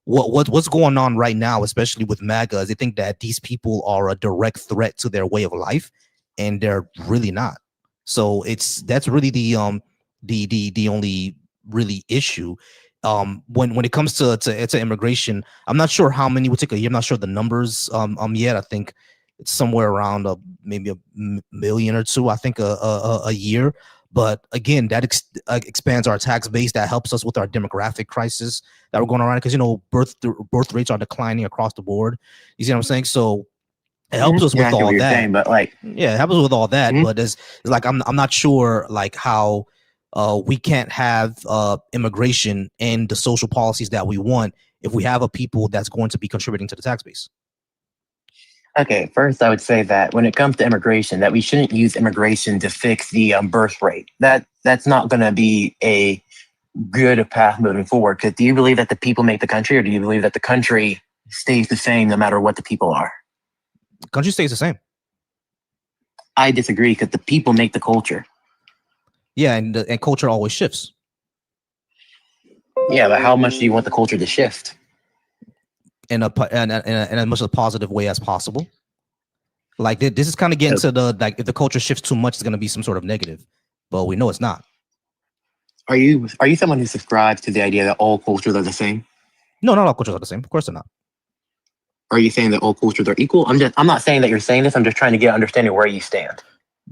what's going on right now, especially with MAGA, is they think that these people are a direct threat to their way of life, and they're really not. So that's really the only really issue. When it comes to immigration, I'm not sure how many would take a year. I'm not sure the numbers yet. I think it's somewhere around maybe a million or two, I think, a year. But again, that expands our tax base. That helps us with our demographic crisis that we're going around, because birth rates are declining across the board. You see what I'm saying? So it helps us with all that. Saying, but like, yeah, it helps us with all that. But it's like I'm not sure like how we can't have immigration and the social policies that we want if we have a people that's going to be contributing to the tax base. Okay, first I would say that when it comes to immigration, that we shouldn't use immigration to fix the birth rate. That's not going to be a good path moving forward. Because do you believe that the people make the country, or do you believe that the country stays the same no matter what the people are? The country stays the same. I disagree, because the people make the culture. Yeah, and culture always shifts. Yeah, but how much do you want the culture to shift? In as much of a positive way as possible. Like this is kind of getting to the, like, if the culture shifts too much, it's going to be some sort of negative, but we know it's not. Are you someone who subscribes to the idea that all cultures are the same? No, not all cultures are the same. Of course they're not. Are you saying that all cultures are equal? I'm not saying that you're saying this. I'm just trying to get understanding where you stand.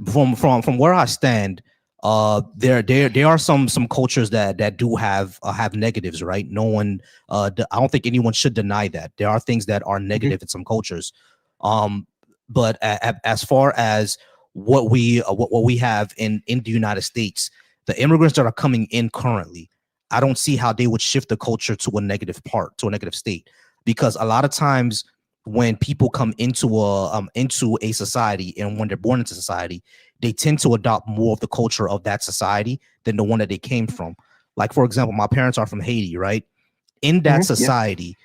From where I stand, there are some cultures that do have negatives, right? No one, I don't think anyone should deny that there are things that are negative in some cultures. But as far as what we have in the United States, the immigrants that are coming in currently, I don't see how they would shift the culture to a negative state, because a lot of times when people come into a society, and when they're born into society, they tend to adopt more of the culture of that society than the one that they came from. Like, for example, my parents are from Haiti, right? In that society,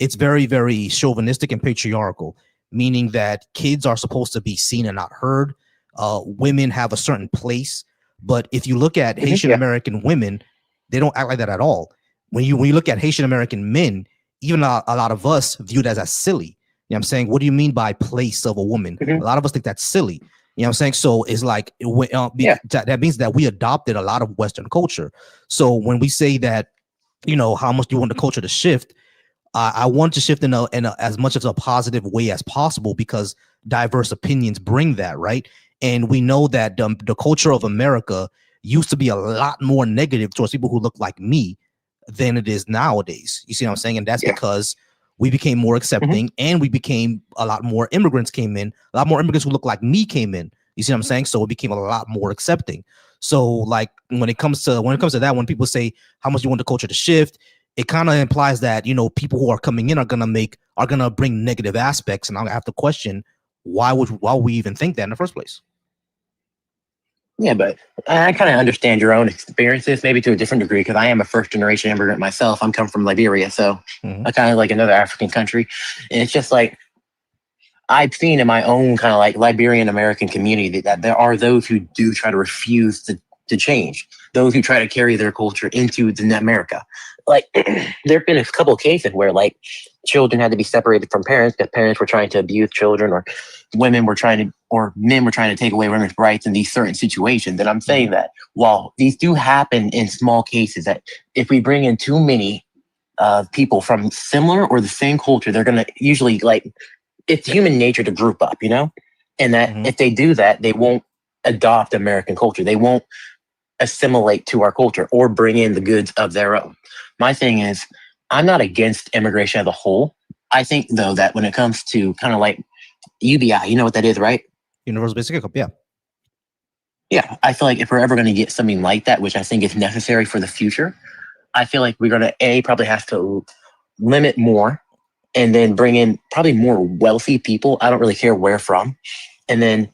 it's very, very chauvinistic and patriarchal, meaning that kids are supposed to be seen and not heard. Women have a certain place, but if you look at Haitian American women, they don't act like that at all. When you look at Haitian American men, even a lot of us viewed as silly. You know what I'm saying? What do you mean by place of a woman? A lot of us think that's silly. You know what I'm saying? So it's like, that means that we adopted a lot of Western culture. So when we say that, how much do you want the culture to shift? I want to shift in a as much of a positive way as possible, because diverse opinions bring that, right? And we know that the culture of America used to be a lot more negative towards people who look like me than it is nowadays. You see what I'm saying? And that's because we became more accepting, and we became a lot more immigrants came in, a lot more immigrants who look like me came in. You see what I'm saying? So it became a lot more accepting. So like when it comes to that, when people say how much you want the culture to shift, it kind of implies that, people who are coming in are gonna bring negative aspects, and I have to question why would we even think that in the first place? Yeah, but I kind of understand your own experiences, maybe to a different degree, because I am a first-generation immigrant myself. I'm come from Liberia, so I kind of like another African country. And it's just like, I've seen in my own kind of like Liberian American community that there are those who do try to refuse to change, those who try to carry their culture into America. Like, there have been a couple of cases where like children had to be separated from parents because parents were trying to abuse children, or men were trying to take away women's rights in these certain situations. And I'm saying that while these do happen in small cases, that if we bring in too many people from similar or the same culture, they're going to usually, like, it's human nature to group up, and that if they do that, they won't adopt American culture. They won't assimilate to our culture or bring in the goods of their own. My thing is, I'm not against immigration as a whole. I think, though, that when it comes to kind of like UBI, you know what that is, right? Universal Basic Income, yeah. Yeah, I feel like if we're ever going to get something like that, which I think is necessary for the future, I feel like we're going to, probably have to limit more, and then bring in probably more wealthy people. I don't really care where from. And then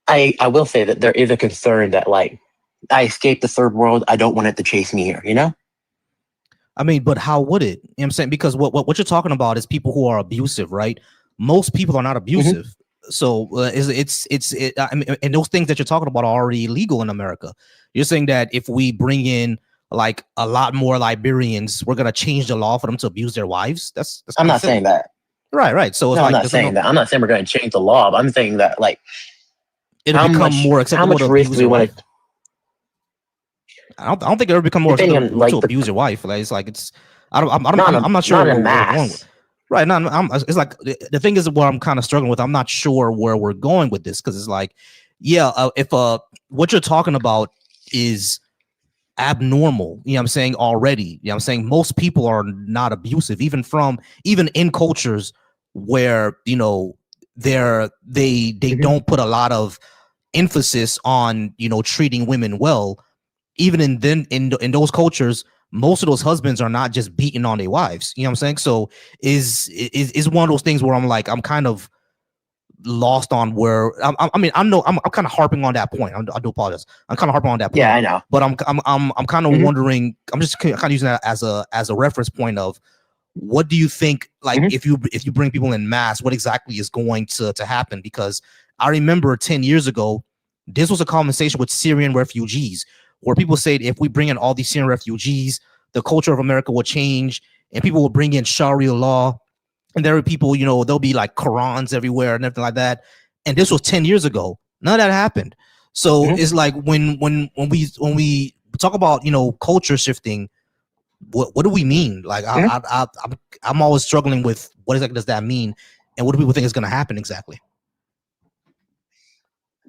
I will say that there is a concern that, like, I escaped the third world. I don't want it to chase me here, I mean, but how would it? You know what I'm saying? Because what you're talking about is people who are abusive, right? Most people are not abusive. So I mean, and those things that you're talking about are already illegal in America. You're saying that if we bring in like a lot more Liberians, we're gonna change the law for them to abuse their wives. That's I'm not saying that. Right. So it's no, like, I'm not saying that. I'm not saying we're going to change the law, but I'm saying that, like, it'll become more acceptable. How much risk do we want to? I don't think it'll become more acceptable to abuse your wife. Like, it's like I'm not sure where we're going with. Right. No, it's like the thing is what I'm kind of struggling with. I'm not sure where we're going with this, because it's like, if what you're talking about is abnormal, you know what I'm saying, already, you know what I'm saying, most people are not abusive, even in cultures where, they don't put a lot of emphasis on, treating women well. Even in those cultures, most of those husbands are not just beating on their wives. You know what I'm saying? So is one of those things where I'm like, I'm kind of lost on where I'm kind of harping on that point. I do apologize. I'm kind of harping on that point. Yeah, I know. But I'm kind of wondering. I'm just kind of using that as a reference point of what do you think? Like, if you bring people in mass, what exactly is going to happen? Because I remember 10 years ago, this was a conversation with Syrian refugees, where people said if we bring in all these Syrian refugees, the culture of America will change, and people will bring in Sharia law. And there are people, there'll be like Qurans everywhere and everything like that. And this was 10 years ago. None of that happened. So it's like when we talk about, culture shifting, what do we mean? Like, I'm always struggling with what exactly does that mean, and what do people think is going to happen exactly?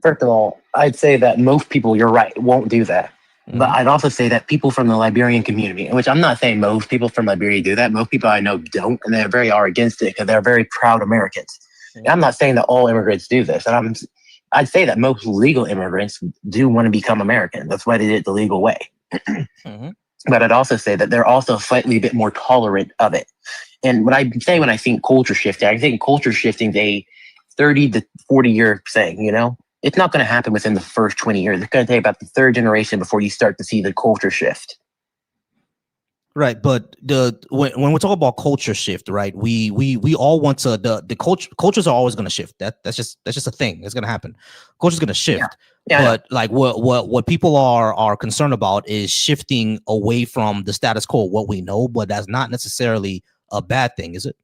First of all, I'd say that most people, you're right, won't do that. But I'd also say that people from the Liberian community, which I'm not saying most people from Liberia do that. Most people I know don't, and they are against it because they're very proud Americans. And I'm not saying that all immigrants do this. And I'd say that most legal immigrants do want to become American. That's why they did it the legal way. But I'd also say that they're also slightly a bit more tolerant of it. And what I say when I think culture shifting, I think culture shifting is a 30 to 40-year thing, you know? It's not going to happen within the first 20 years. It's going to take about the third generation before you start to see the culture shift. Right, but when we talk about culture shift, right? We all want to the cultures are always going to shift. That's just a thing. It's going to happen. Culture's going to shift. Yeah, but like what people are concerned about is shifting away from the status quo, what we know, but that's not necessarily a bad thing, is it?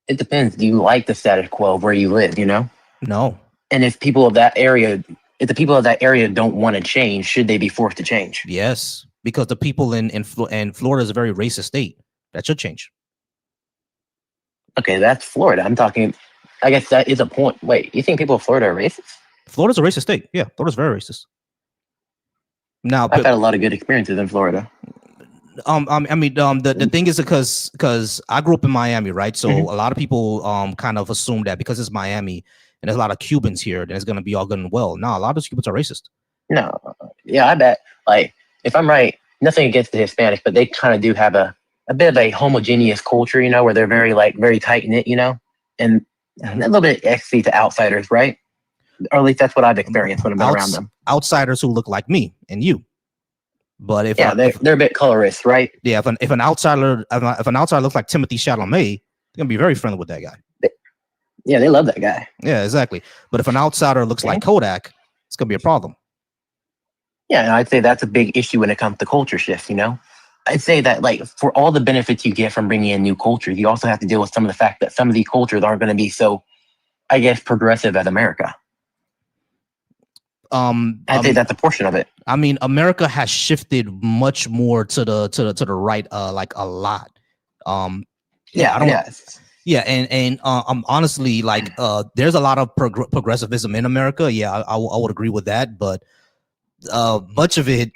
It depends. Do you like the status quo of where you live, you know? No. And if people of that area, if the people of that area don't want to change, should they be forced to change? Yes, because the people in Florida is a very racist state. That should change. Okay, that's Florida. I'm talking, I guess that is a point. Wait, you think people of Florida are racist? Florida's a racist state. Yeah, Florida's very racist. Now, I've had a lot of good experiences in Florida. The thing is because I grew up in Miami, right? So a lot of people kind of assume that because it's Miami and there's a lot of Cubans here, then it's gonna be all good and well. No, a lot of those Cubans are racist. No, yeah, I bet. Like, if I'm right, nothing against the Hispanics, but they kind of do have a bit of a homogeneous culture, you know, where they're very tight knit, you know, and a little bit XC to outsiders, right? Or at least that's what I've experienced when I've been around them. Outsiders who look like me and you. But if they're a bit colorist, right? Yeah, if an outsider looks like Timothy Chalamet, they're gonna be very friendly with that guy. Yeah, they love that guy. Yeah, exactly. But if an outsider looks like Kodak, it's gonna be a problem. Yeah, and I'd say that's a big issue when it comes to culture shift, you know? I'd say that, like, for all the benefits you get from bringing in new cultures, you also have to deal with some of the fact that some of these cultures aren't going to be so, I guess, progressive as America. I'd say that's a portion of it. I mean, America has shifted much more to the right, like a lot. Honestly, like, there's a lot of progressivism in America. Yeah, I would agree with that, but much of it,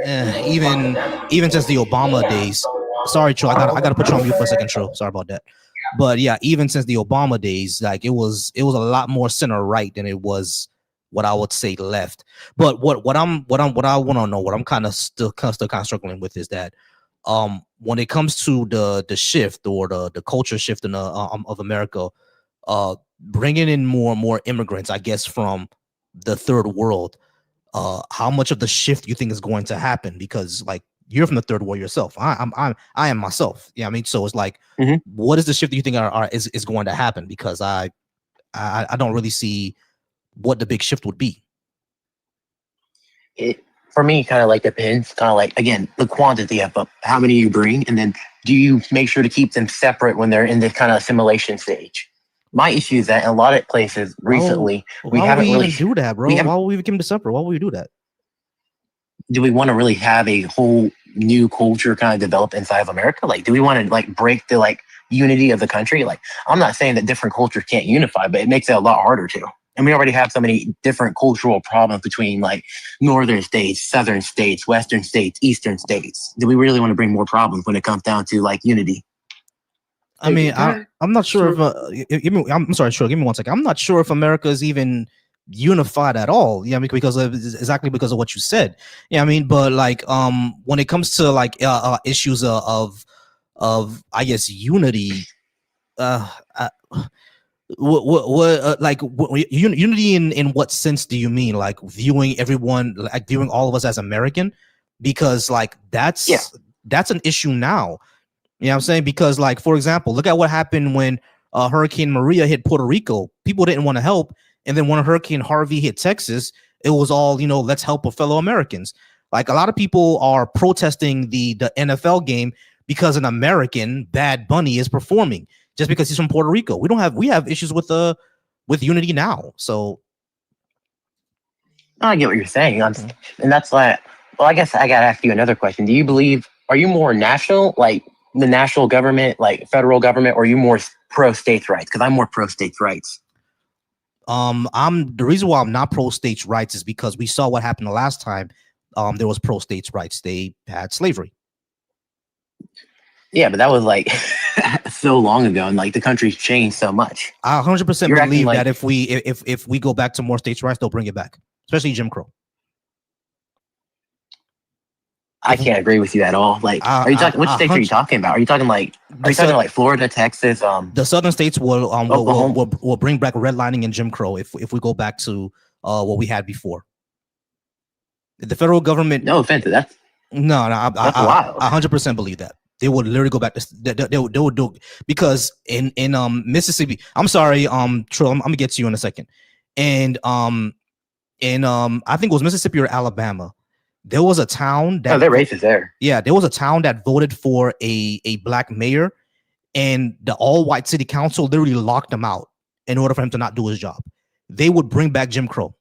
even since the Obama days. Sorry, Tro, I gotta put you on mute for a second, Tro. Sorry about that. But yeah, even since the Obama days, like it was a lot more center right than it was what I would say left. But what I want to know, what I'm kind of still struggling with is that when it comes to the shift or the culture shift of America, bringing in more and more immigrants, I guess, from the third world, how much of the shift you think is going to happen? Because like you're from the third world yourself, I am myself. Yeah, I mean, so it's like, what is the shift that you think is going to happen? Because I don't really see what the big shift would be. It, for me, kind of like depends. Kind of like, again, the quantity of how many you bring, and then do you make sure to keep them separate when they're in this kind of assimilation stage? My issue is that in a lot of places recently, we haven't really do that, bro. Why would we keep them separate? Why would we do that? Do we want to really have a whole new culture kind of develop inside of America? Like, do we want to like break the like unity of the country? Like, I'm not saying that different cultures can't unify, but it makes it a lot harder to. And we already have so many different cultural problems between like northern states, southern states, western states, eastern states. Do we really want to bring more problems when it comes down to like unity? I mean, I'm not sure if I'm sorry, sure. Give me 1 second. I'm not sure if America is even unified at all. Yeah, because of what you said. Yeah, I mean, but like when it comes to like issues of I guess unity, unity in what sense do you mean? Like viewing everyone, like viewing all of us as American? Because like that's an issue now. You know what I'm saying? Because like, for example, look at what happened when Hurricane Maria hit Puerto Rico. People didn't want to help. And then when Hurricane Harvey hit Texas, it was all, let's help our fellow Americans. Like a lot of people are protesting the NFL game because an American, Bad Bunny, is performing just because he's from Puerto Rico. We have issues with unity now. So I get what you're saying. And that's like, well, I guess I got to ask you another question. Are you more national, like the national government, like federal government, or are you more pro states' rights? Because I'm more pro states' rights. The reason why I'm not pro states' rights is because we saw what happened the last time there was pro states' rights. They had slavery. Yeah, but that was like so long ago, and like the country's changed so much. I 100% You're acting believe like- that if we go back to more states' rights, they'll bring it back, especially Jim Crow. I can't agree with you at all. Like, are you talking? Which states are you talking about? Are you talking like? Are you talking like Florida, Texas? The southern states will Oklahoma? will bring back redlining and Jim Crow if we go back to what we had before. The federal government. No offense, that's wild. I 100% believe that they would literally go back to they would do, because in Mississippi. I'm sorry, Trill. I'm gonna get to you in a second. And I think it was Mississippi or Alabama. There was a town that they're racist there. Yeah, there was a town that voted for a black mayor, and the all-white city council literally locked him out in order for him to not do his job. They would bring back Jim Crow.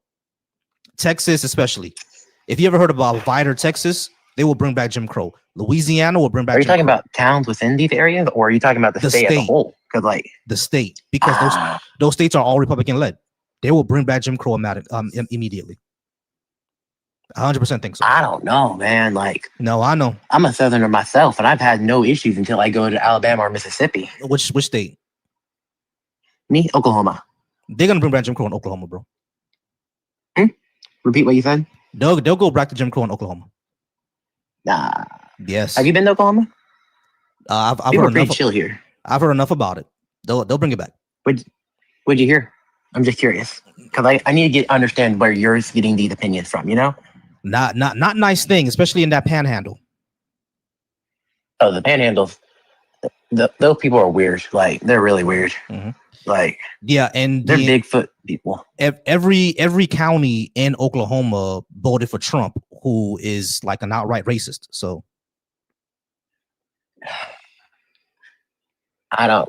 Texas, especially. If you ever heard about Vidor, Texas, they will bring back Jim Crow. Louisiana will bring back. Are you Jim talking Crow. about towns within these areas, or are you talking about the state as a whole? Because like the state, because those states are all Republican led. They will bring back Jim Crow immediately. 100% think so. I don't know, man. Like, no, I know. I'm a Southerner myself, and I've had no issues until I go to Alabama or Mississippi. Which state? Me, Oklahoma. They're gonna bring back Jim Crow in Oklahoma, bro. Repeat what you said. They'll go back to Jim Crow in Oklahoma. Nah. Yes. Have you been to Oklahoma? I've People heard are pretty enough. chill here. I've heard enough about it. They'll bring it back. What'd you hear? I'm just curious because I need to understand where you're getting these opinions from. You know. Not nice thing, especially in that panhandle. Oh, the panhandles. Those people are weird. Like, they're really weird. Mm-hmm. Like, yeah, and they're Bigfoot people. Every county in Oklahoma voted for Trump, who is like an outright racist. So I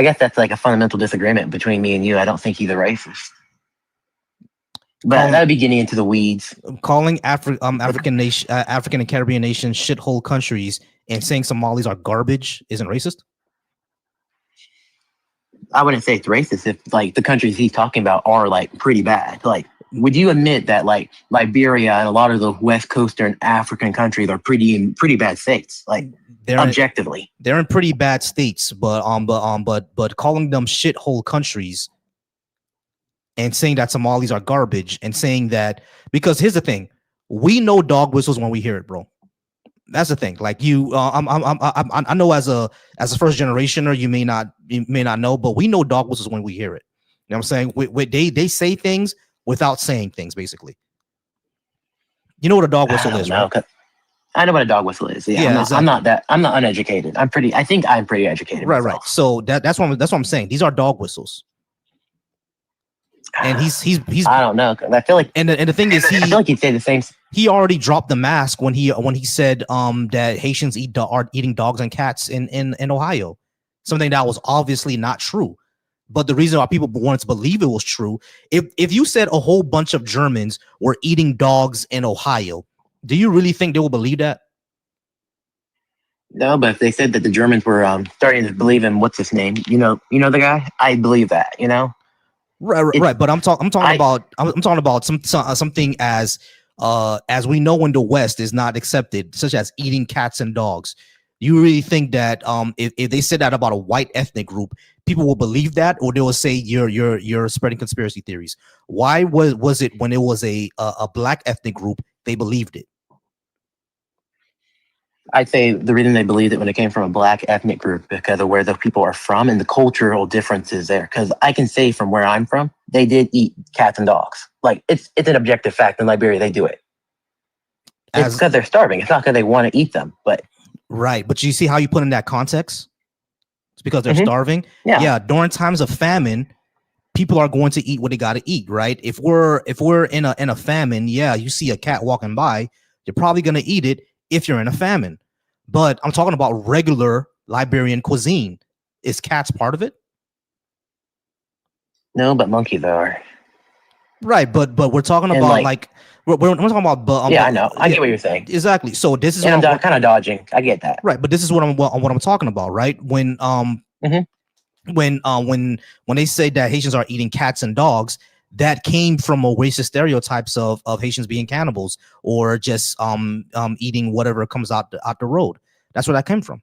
guess that's like a fundamental disagreement between me and you. I don't think he's a racist. But that'd be getting into the weeds. Calling African and Caribbean nations shithole countries and saying Somalis are garbage isn't racist? I wouldn't say it's racist if like the countries he's talking about are like pretty bad. Like, would you admit that like Liberia and a lot of the West Coastern African countries are pretty bad states? Like, objectively, they're in pretty bad states, but calling them shithole countries and saying that Somalis are garbage and saying that, because here's the thing, we know dog whistles when we hear it, bro. That's the thing. Like you, I know as a first generationer, you may not know, but we know dog whistles when we hear it. You know what I'm saying? They say things without saying things, basically. You know what a dog whistle is, right? I know what a dog whistle is. Yeah, I'm not uneducated. I think I'm pretty educated. Right, myself. Right. So that's what I'm saying. These are dog whistles. And he's I don't know. I feel like and the thing is, I feel like he'd say the same. He already dropped the mask when he said that Haitians are eating dogs and cats in Ohio, something that was obviously not true. But the reason why people wanted to believe it was true, if you said a whole bunch of Germans were eating dogs in Ohio, do you really think they will believe that? No, but if they said that the Germans were starting to believe in what's his name, you know the guy, I believe that, you know. Right. But I'm talking about something as we know in the West is not accepted, such as eating cats and dogs. You really think that if they said that about a white ethnic group, people will believe that, or they will say you're spreading conspiracy theories? Why was it when it was a black ethnic group they believed it? I'd say the reason they believed it when it came from a black ethnic group because of where the people are from and the cultural differences there. Because I can say from where I'm from, they did eat cats and dogs. Like it's an objective fact in Liberia they do it. It's because they're starving. It's not because they want to eat them. But right. But you see how you put in that context? It's because they're starving. Yeah. During times of famine, people are going to eat what they got to eat. Right. If we're in a famine, yeah, you see a cat walking by, you're probably going to eat it. If you're in a famine, but I'm talking about regular Liberian cuisine. Is cats part of it? No, but monkeys are. Right, but we're talking about we're talking about. I know. I get what you're saying. Exactly. So this is. And I'm kind of dodging. I get that. Right, but this is what I'm talking about. Right, when they say that Haitians are eating cats and dogs, that came from a racist stereotypes of Haitians being cannibals or just eating whatever comes out the road. That's where that came from.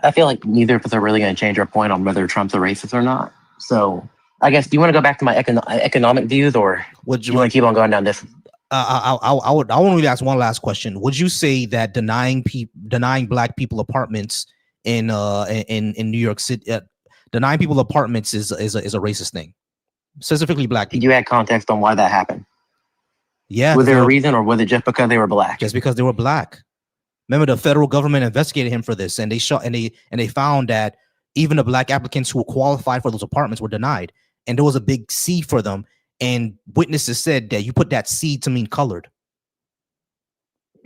I feel like neither of us are really going to change our point on whether Trump's a racist or not. So I guess, do you want to go back to my economic views, or do you want to keep on going down this? I want to ask one last question. Would you say that denying black people apartments in New York City, denying people apartments is a racist thing, specifically black people? Did you add context on why that happened? Yeah. Was there a reason, or was it just because they were black? Just because they were black. Remember, the federal government investigated him for this, and they found that even the black applicants who were qualified for those apartments were denied, and there was a big C for them. And witnesses said that you put that C to mean colored.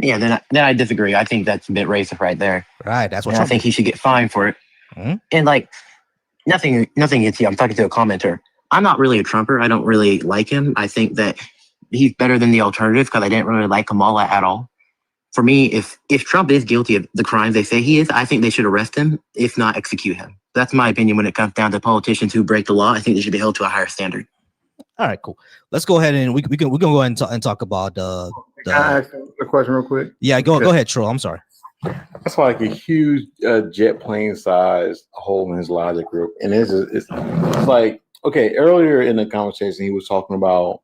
Yeah, then I disagree. I think that's a bit racist right there. Right, that's what I think he should get fined for it. Mm-hmm. And like nothing against you. I'm talking to a commenter. I'm not really a Trumper. I don't really like him. I think that he's better than the alternative because I didn't really like Kamala at all. For me, if Trump is guilty of the crimes they say he is, I think they should arrest him, if not execute him. That's my opinion when it comes down to politicians who break the law. I think they should be held to a higher standard. All right, cool. Let's go ahead and we can go ahead and talk about Can I ask a question real quick? Yeah, go ahead, Troll. I'm sorry. That's like a huge jet plane sized hole in his logic group, and it's like, okay, earlier in the conversation he was talking about,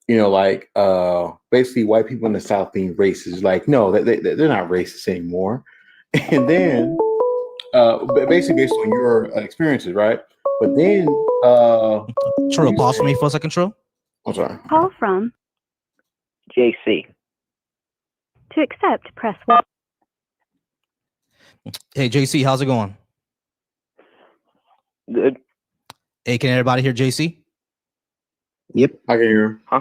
like basically white people in the South being racist. Like, no, they're not racist anymore. And then basically based on your experiences, right? But then Trill, pause for me for a second, Trill. I'm sorry. Call from JC. To accept, press 1. Hey, JC, how's it going? Good. Hey, can everybody hear JC? Yep, I can hear him. Huh?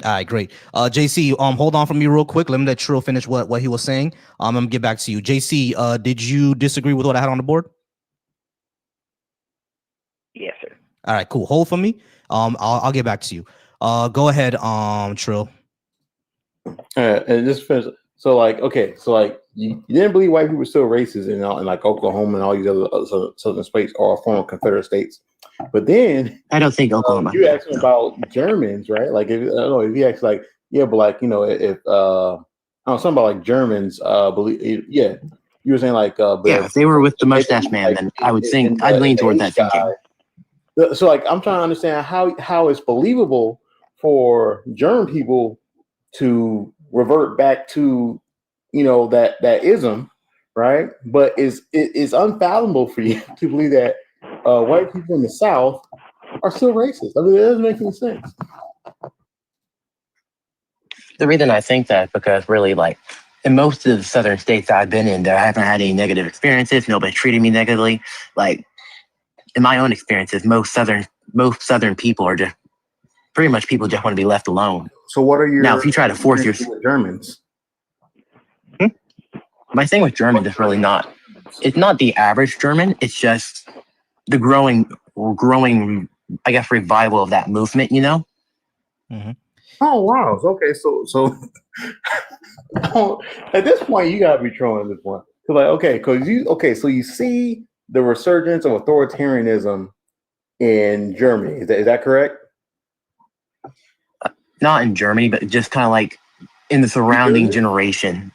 All right, great. JC, hold on for me real quick. Let me let Trill finish what he was saying. I'm gonna get back to you. JC, did you disagree with what I had on the board? Yes, sir. All right, cool. Hold for me. I'll get back to you. Go ahead, Trill. And just finish. So like, okay, so like you didn't believe white people were still racist in like Oklahoma and all these other southern states or former Confederate states, but then I don't think Oklahoma. You asked him about Germans, right? Like, I don't know if you asked like, yeah, but like, if I don't know, something about like Germans, believe, yeah, you were saying like, yeah, if they were with the mustache man, then I would think I'd lean toward that thinking. So like, I'm trying to understand how it's believable for German people to revert back to, that ism, right? But it's unfathomable for you to believe that white people in the South are still racist. I mean, it doesn't make any sense. The reason I think that, because really, like, in most of the southern states I've been in, there I haven't had any negative experiences. Nobody treated me negatively. Like, in my own experiences, most southern people are just pretty much people just want to be left alone. So what are your now? If you try to force your Germans, my thing with German is really not. It's not the average German. It's just the growing, I guess, revival of that movement. Mm-hmm. Oh wow! Okay, so at this point, you gotta be trolling at this point. So you see the resurgence of authoritarianism in Germany. Is that correct? Not in Germany, but just kind of like in the surrounding generation.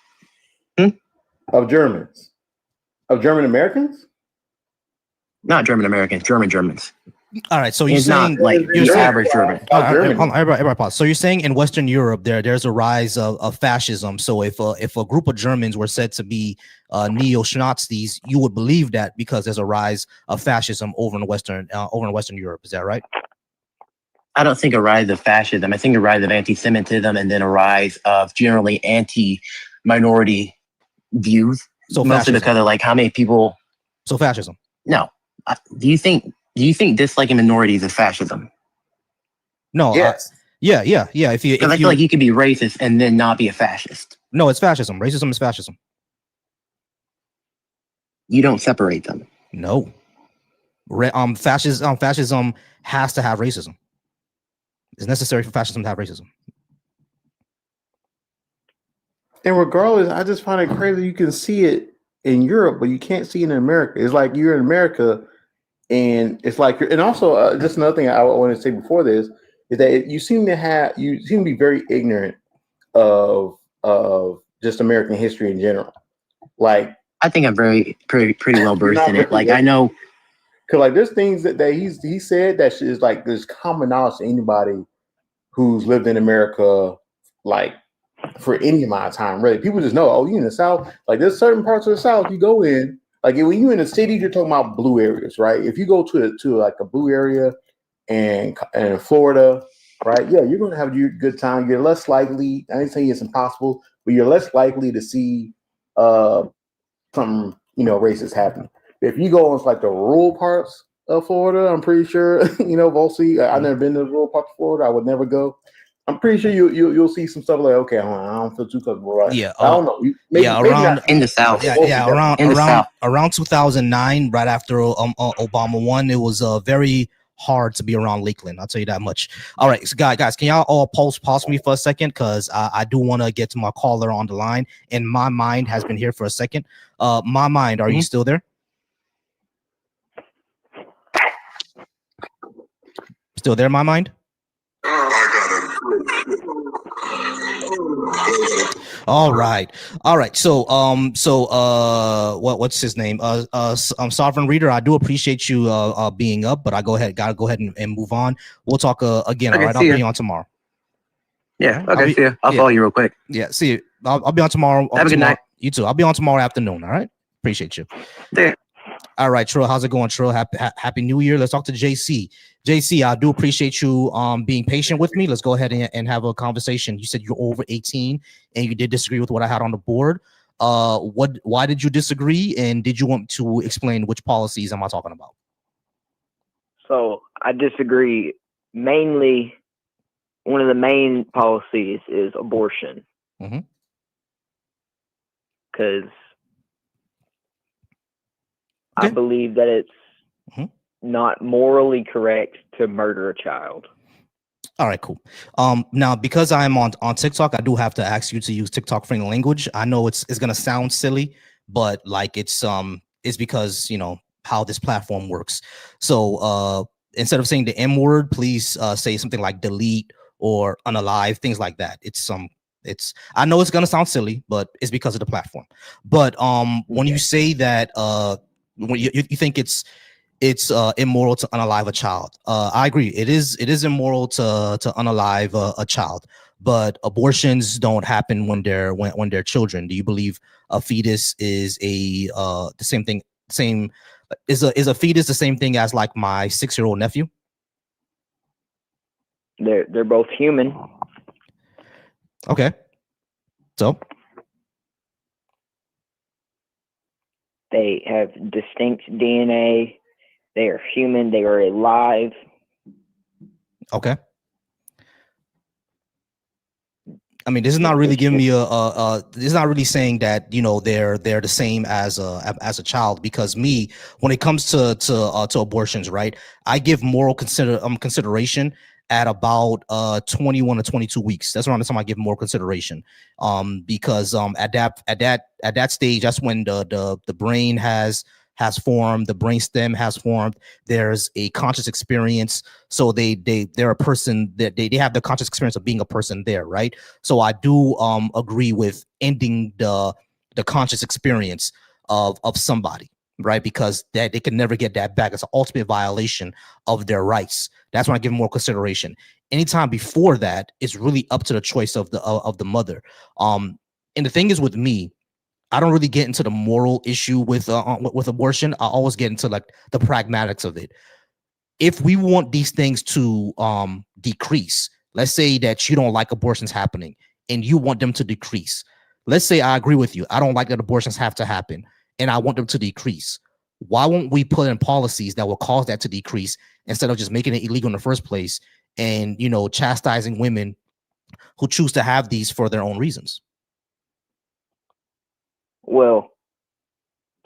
Of Germans? Of German Americans? Not German Americans, Germans. All right, so you're saying not like the average German. Everybody pause. So you're saying in Western Europe there's a rise of fascism. So if a group of Germans were said to be neo-Nazis, you would believe that because there's a rise of fascism over in Western Europe. Is that right? I don't think a rise of fascism. I think a rise of anti-Semitism, and then a rise of generally anti-minority views. So mostly because of like how many people. So fascism. No. Do you think disliking minorities is fascism? No. Yes. Yeah. If I feel like you could be racist and then not be a fascist. No, it's fascism. Racism is fascism. You don't separate them. No. Fascism has to have racism. It's necessary for fascism to have racism. And regardless, I just find it crazy you can see it in Europe, but you can't see it in America. It's like you're in America, and it's like and also just another thing I want to say before this is that you seem to be very ignorant of just American history in general. Like I think I'm pretty well versed not in it. Like very- I know. Cause like there's things that he said that is like there's common knowledge to anybody who's lived in America like for any amount of time. Really, people just know. Oh, you in the South? Like there's certain parts of the South you go in. Like when you in the city, you're talking about blue areas, right? If you go to like a blue area and Florida, right? Yeah, you're gonna have a good time. You're less likely. I ain't saying it's impossible, but you're less likely to see some racist happening. If you go into like the rural parts of Florida, I'm pretty sure Volcy. I've never been to the rural parts of Florida. I would never go. I'm pretty sure you'll see some stuff like, okay, I don't feel too comfortable, right? Yeah, I don't know. Maybe around not in the South. around 2009, right after Obama won, it was very hard to be around Lakeland. I'll tell you that much. All right, so guys, can y'all all pause me for a second, because I do want to get to my caller on the line, and my mind has been here for a second. My mind, are you still there? Still there, my mind? All right. So, what's his name? Sovereign Reader, I do appreciate you being up, but gotta go ahead and move on. We'll talk again. Okay, all right, I'll be on tomorrow. Yeah. Okay. See ya. I'll follow you real quick. Yeah. See you. I'll be on tomorrow. Have a good night. You too. I'll be on tomorrow afternoon. All right. Appreciate you. Yeah. All right, Trill. How's it going, Trill? Happy New Year. Let's talk to JC. JC, I do appreciate you being patient with me. Let's go ahead and have a conversation. You said you're over 18 and you did disagree with what I had on the board. Why did you disagree? And did you want to explain which policies am I talking about? So I disagree. Mainly, one of the main policies is abortion. Mhm. Because Okay. I believe that it's not morally correct to murder a child. All right, cool. Now, because I'm on TikTok, I do have to ask you to use TikTok friendly language. I know it's gonna sound silly, but like it's because how this platform works. So instead of saying the M word, please say something like delete or unalive, things like that. I know it's gonna sound silly, but it's because of the platform. But when you say that when you think it's immoral to unalive a child, I agree. It is immoral to unalive a child, but abortions don't happen when they're children. Do you believe a fetus is the same thing? Is a fetus the same thing as like my 6-year-old nephew? They're both human. Okay, so they have distinct DNA. They are human. They are alive. okay. I mean, this is not really giving me this is not really saying that they're the same as a child, because when it comes to abortions, right, I give moral consideration at about 21 to 22 weeks. That's around the time I give more consideration, because at that stage, that's when the brain has formed, the brainstem has formed. There's a conscious experience, so they're a person, that they have the conscious experience of being a person there, right? So I do agree with ending the conscious experience of somebody, right? Because that they can never get that back. It's an ultimate violation of their rights. That's when I give more consideration. Anytime before that, it's really up to the choice of the mother. And the thing is with me, I don't really get into the moral issue with abortion. I always get into like the pragmatics of it. If we want these things to decrease, let's say that you don't like abortions happening and you want them to decrease. Let's say I agree with you. I don't like that abortions have to happen and I want them to decrease. Why won't we put in policies that will cause that to decrease instead of just making it illegal in the first place and chastising women who choose to have these for their own reasons? Well,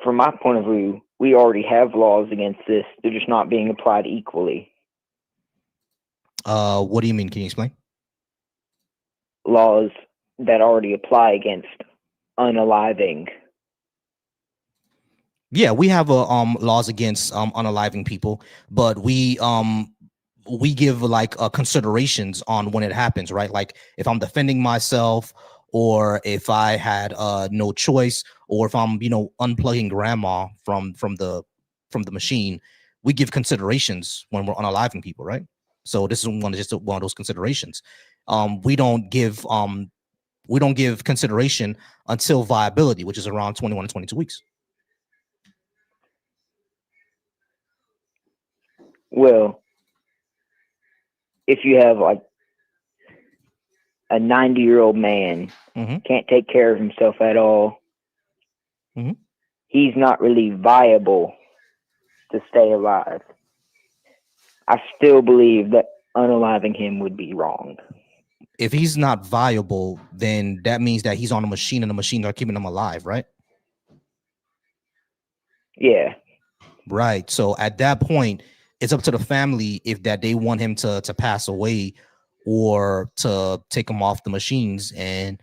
from my point of view, we already have laws against this. They're just not being applied equally. What do you mean? Can you explain? Laws that already apply against unaliving. Yeah, we have laws against unaliving people, but we give like considerations on when it happens, right? Like if I'm defending myself, or if I had no choice, or if I'm unplugging grandma from the machine, we give considerations when we're unaliving people, right? So this is just one of those considerations. We don't give consideration until viability, which is around 21 to 22 weeks. Well, if you have like a 90-year-old man can't take care of himself at all, he's not really viable to stay alive. I still believe that unaliving him would be wrong. If he's not viable, then that means that he's on a machine, and the machines are keeping him alive, right? Yeah. Right. So at that point, it's up to the family if that they want him to pass away or to take him off the machines and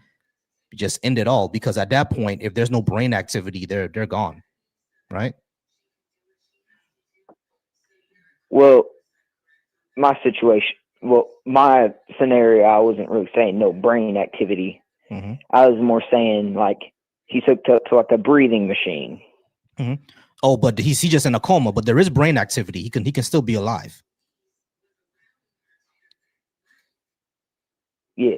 just end it all. Because at that point, if there's no brain activity, they're gone, right? Well, my scenario, I wasn't really saying no brain activity. I was more saying like he's hooked up to like a breathing machine. Oh, but he's just in a coma, but there is brain activity. He can still be alive. Yeah.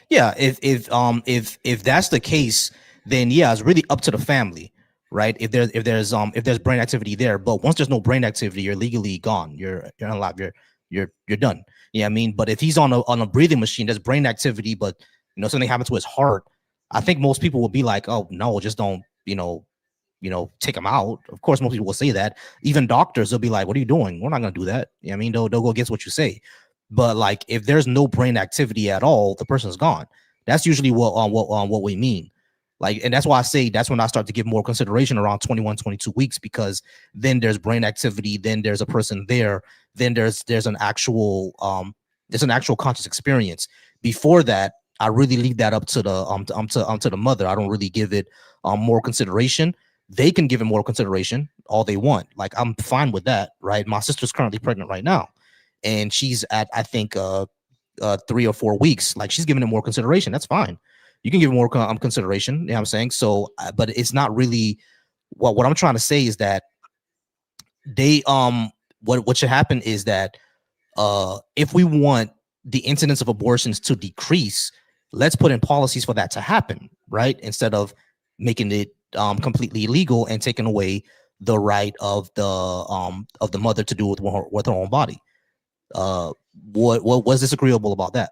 Yeah. If that's the case, then yeah, it's really up to the family, right? If there's brain activity there, but once there's no brain activity, you're legally gone. You're alive. You're done. Yeah, I mean, but if he's on a breathing machine, there's brain activity, but something happens to his heart, I think most people will be like, oh no, just don't take him out. Of course, most people will say that. Even doctors will be like, what are you doing? We're not gonna do that. I mean, they'll go against what you say. But like, if there's no brain activity at all, the person's gone. That's usually what we mean. Like, and that's why I say that's when I start to give more consideration around 21, 22 weeks, because then there's brain activity, then there's a person there, then there's an actual conscious experience. Before that, I really leave that up to the mother. I don't really give it more consideration. They can give it more consideration all they want. Like, I'm fine with that, right? My sister's currently pregnant right now, and she's at, I think, 3 or 4 weeks. Like, she's giving it more consideration. That's fine. You can give it more consideration. You know what I'm saying? So, but it's not really what I'm trying to say is that they what should happen is that if we want the incidence of abortions to decrease, let's put in policies for that to happen, right? Instead of making it completely illegal and taking away the right of the mother to do with her own body. What was disagreeable about that?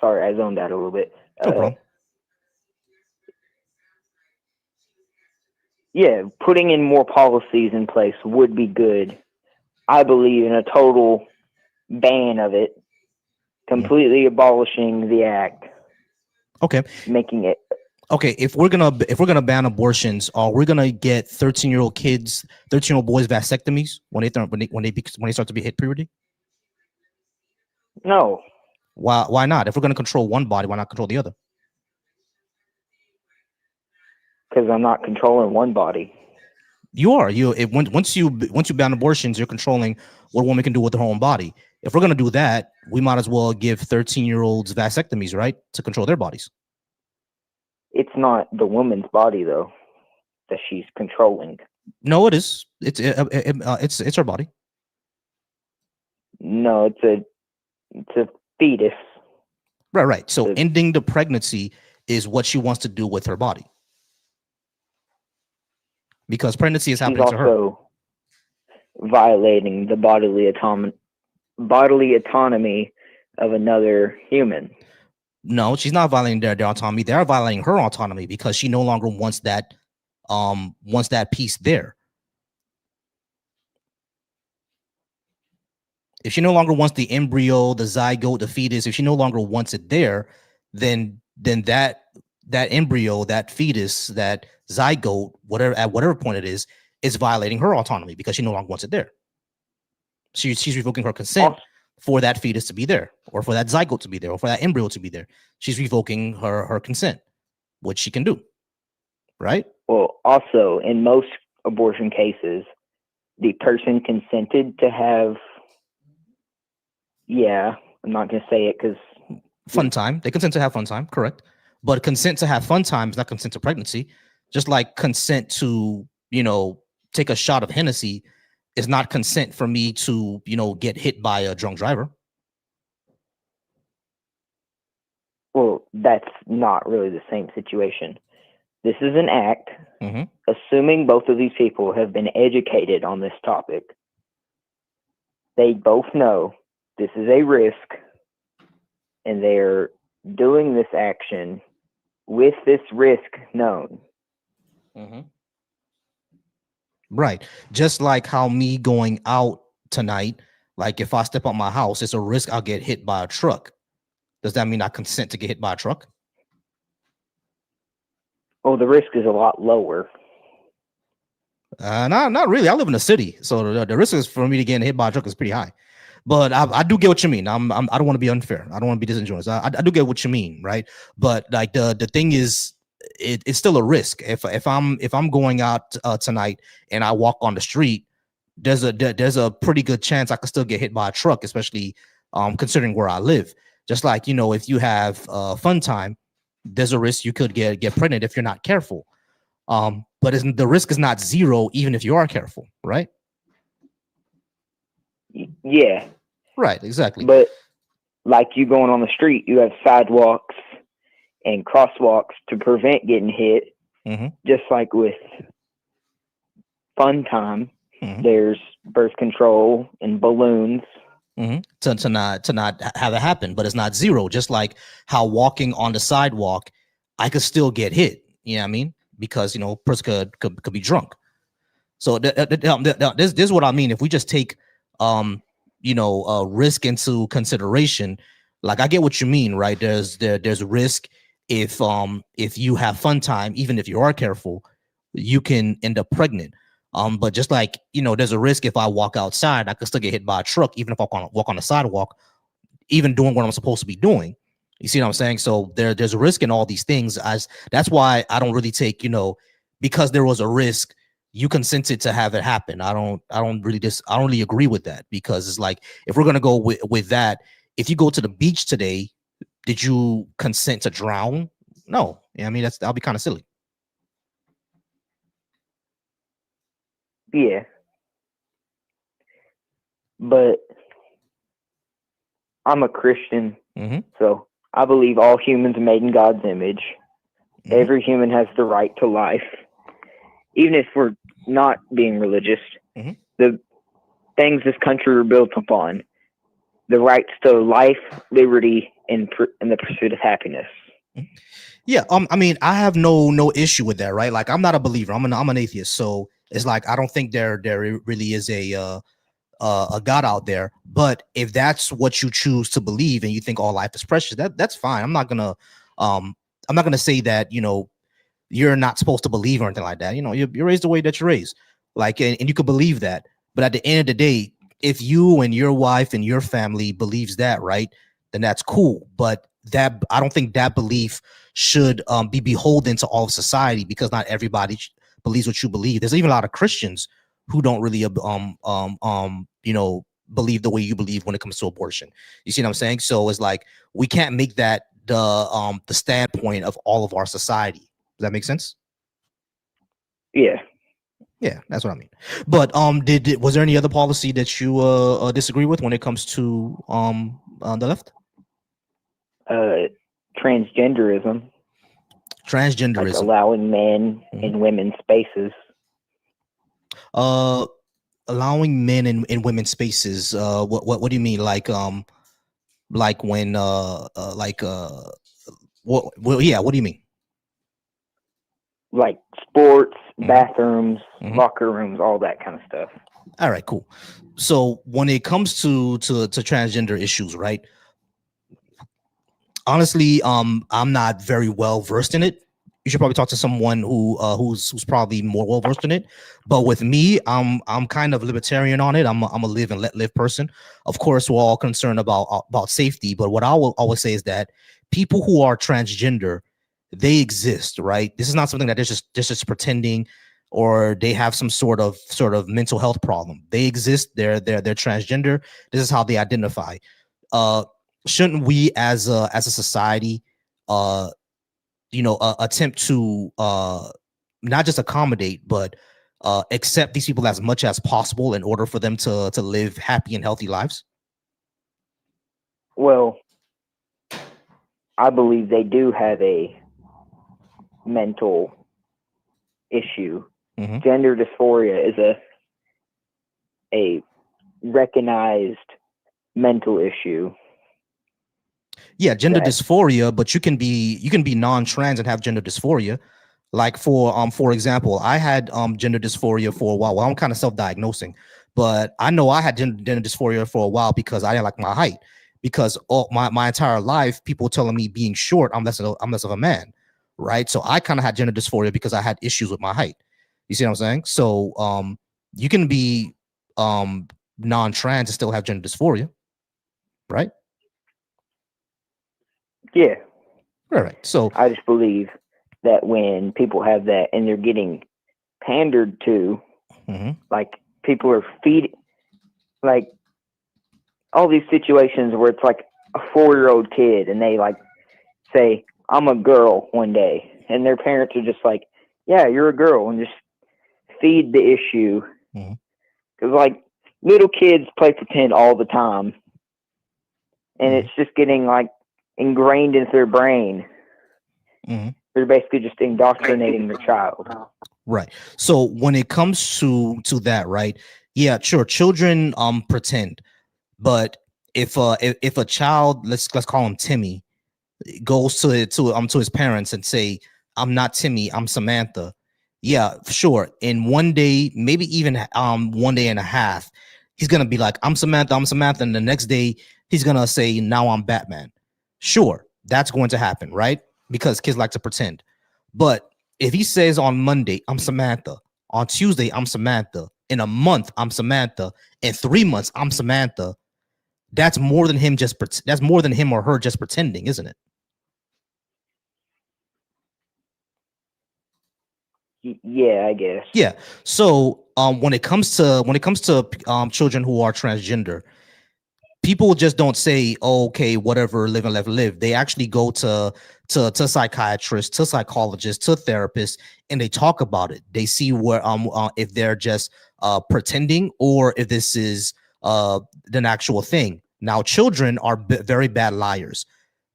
Sorry, I zoned out a little bit. No problem. Yeah, putting in more policies in place would be good. I believe in a total ban of it, completely abolishing the act. Okay. Making it. Okay, if we're gonna ban abortions, are we gonna get 13-year-old kids, 13-year-old boys vasectomies when they start to be hit puberty? No. Why not? If we're gonna control one body, why not control the other? Because I'm not controlling one body. You are. Once you ban abortions, you're controlling what a woman can do with her own body. If we're gonna do that, we might as well give 13-year-olds vasectomies, right, to control their bodies. It's not the woman's body though that she's controlling. No, it is. It's her body. No, it's a fetus. Right. So ending the pregnancy is what she wants to do with her body, because pregnancy is happening to her. She's also violating the bodily autonomy of another human. No, she's not violating their autonomy. They're violating her autonomy because she no longer wants that piece there. If she no longer wants the embryo, the zygote, the fetus, if she no longer wants it there, then that embryo, that fetus, that zygote, at whatever point it is violating her autonomy because she no longer wants it there. She's revoking her consent for that fetus to be there, or for that zygote to be there, or for that embryo to be there. She's revoking her consent, which she can do, right? Well, also in most abortion cases, the person consented to have, I'm not going to say it because fun time. They consent to have fun time, correct? But consent to have fun time is not consent to pregnancy. Just like consent to, take a shot of Hennessy is not consent for me to, get hit by a drunk driver. Well, that's not really the same situation. This is an act, assuming both of these people have been educated on this topic. They both know this is a risk, and they're doing this action with this risk known. Right. Just like how me going out tonight, like if I step out my house, it's a risk I'll get hit by a truck. Does that mean I consent to get hit by a truck? Oh, the risk is a lot lower. Not really. I live in a city, so the risk is for me to get hit by a truck is pretty high. But I do get what you mean. I don't want to be unfair. I don't want to be disingenuous. I do get what you mean, right? But like the thing is, it's still a risk. If I'm going out tonight and I walk on the street, there's a pretty good chance I could still get hit by a truck, especially considering where I live. Just like, if you have fun time, there's a risk you could get pregnant if you're not careful. But the risk is not zero, even if you are careful, right? Yeah. Right, exactly. But like you going on the street, you have sidewalks and crosswalks to prevent getting hit. Just like with fun time, there's birth control and balloons. To not have it happen, but it's not zero. Just like how walking on the sidewalk, I could still get hit. You know what I mean? Because person could be drunk. So this is what I mean. If we just take risk into consideration, like I get what you mean, right? There's risk if you have fun time, even if you are careful, you can end up pregnant. But just like, there's a risk if I walk outside, I could still get hit by a truck, even if I walk on the sidewalk, even doing what I'm supposed to be doing. You see what I'm saying? So there's a risk in all these things. That's why I don't really take, because there was a risk, you consented to have it happen. I don't really agree with that, because it's like, if we're gonna go with that, if you go to the beach today, did you consent to drown? No. I mean, that'll be kind of silly. Yeah. But I'm a Christian, so I believe all humans are made in God's image. Every human has the right to life. Even if we're not being religious, the things this country were built upon, the rights to life, liberty, and the pursuit of happiness. Yeah, I mean, I have no issue with that, right? Like, I'm not a believer. I'm an atheist, so it's like I don't think there really is a God out there. But if that's what you choose to believe and you think all life is precious, that's fine. I'm not gonna say that you're not supposed to believe or anything like that. You're raised the way that you're raised, like, and you could believe that. But at the end of the day, if you and your wife and your family believes that, right, then that's cool. But that, I don't think that belief should be beholden to all of society, because not everybody believes what you believe. There's even a lot of Christians who don't really believe the way you believe when it comes to abortion. You see what I'm saying? So it's like, we can't make that the standpoint of all of our society. Does that make sense? Yeah. Yeah, that's what I mean. But was there any other policy that you disagree with when it comes to the left? Transgenderism. Transgenderism. Like allowing men in women's spaces. Allowing men in women's spaces. What do you mean? Like when what do you mean? Like sports, bathrooms, locker rooms, all that kind of stuff. All right, cool. So when it comes to transgender issues, right? Honestly, I'm not very well versed in it. You should probably talk to someone who's probably more well versed in it. But with me, I'm kind of libertarian on it. I'm a live and let live person. Of course, we're all concerned about safety. But what I will always say is that people who are transgender, they exist, right? This is not something that they're just pretending or they have some sort of mental health problem. They exist. They're transgender. This is how they identify. Shouldn't we as a society, attempt to not just accommodate, but accept these people as much as possible in order for them to live happy and healthy lives? Well, I believe they do have a mental issue. Mm-hmm. Gender dysphoria is a recognized mental issue. Yeah, gender dysphoria, but you can be non-trans and have gender dysphoria. Like for example, I had gender dysphoria for a while. Well, I'm kind of self-diagnosing, but I know I had gender dysphoria for a while because I didn't like my height. Because all my entire life, people telling me being short, I'm less of a man, right? So I kind of had gender dysphoria because I had issues with my height. You see what I'm saying? So you can be non-trans and still have gender dysphoria, right? Yeah. Right. So I just believe that when people have that and they're getting pandered to, like people are like all these situations where it's like a 4-year-old kid and they like say, I'm a girl one day, and their parents are just like, yeah, you're a girl, and just feed the issue. Because like little kids play pretend all the time, and it's just getting like ingrained into their brain. They're basically just indoctrinating their child. Right. So when it comes to that, right? Yeah, sure. Children pretend, but if a child, let's call him Timmy, goes to his parents and say, I'm not Timmy, I'm Samantha. Yeah, sure. In one day, maybe even 1 day and a half, he's gonna be like, I'm Samantha, and the next day he's gonna say, now I'm Batman. Sure, that's going to happen, right? Because kids like to pretend. But if he says on Monday, I'm Samantha, on Tuesday, I'm Samantha, in a month, I'm Samantha, in 3 months, I'm Samantha, that's more than him or her just pretending, isn't it? Yeah, I guess. Yeah. So when it comes to children who are transgender, people just don't say, oh, okay, whatever, live and let live. They actually go to psychiatrists, to psychologists, to therapists, and they talk about it. They see where if they're just pretending or if this is an actual thing. Now, children are very bad liars.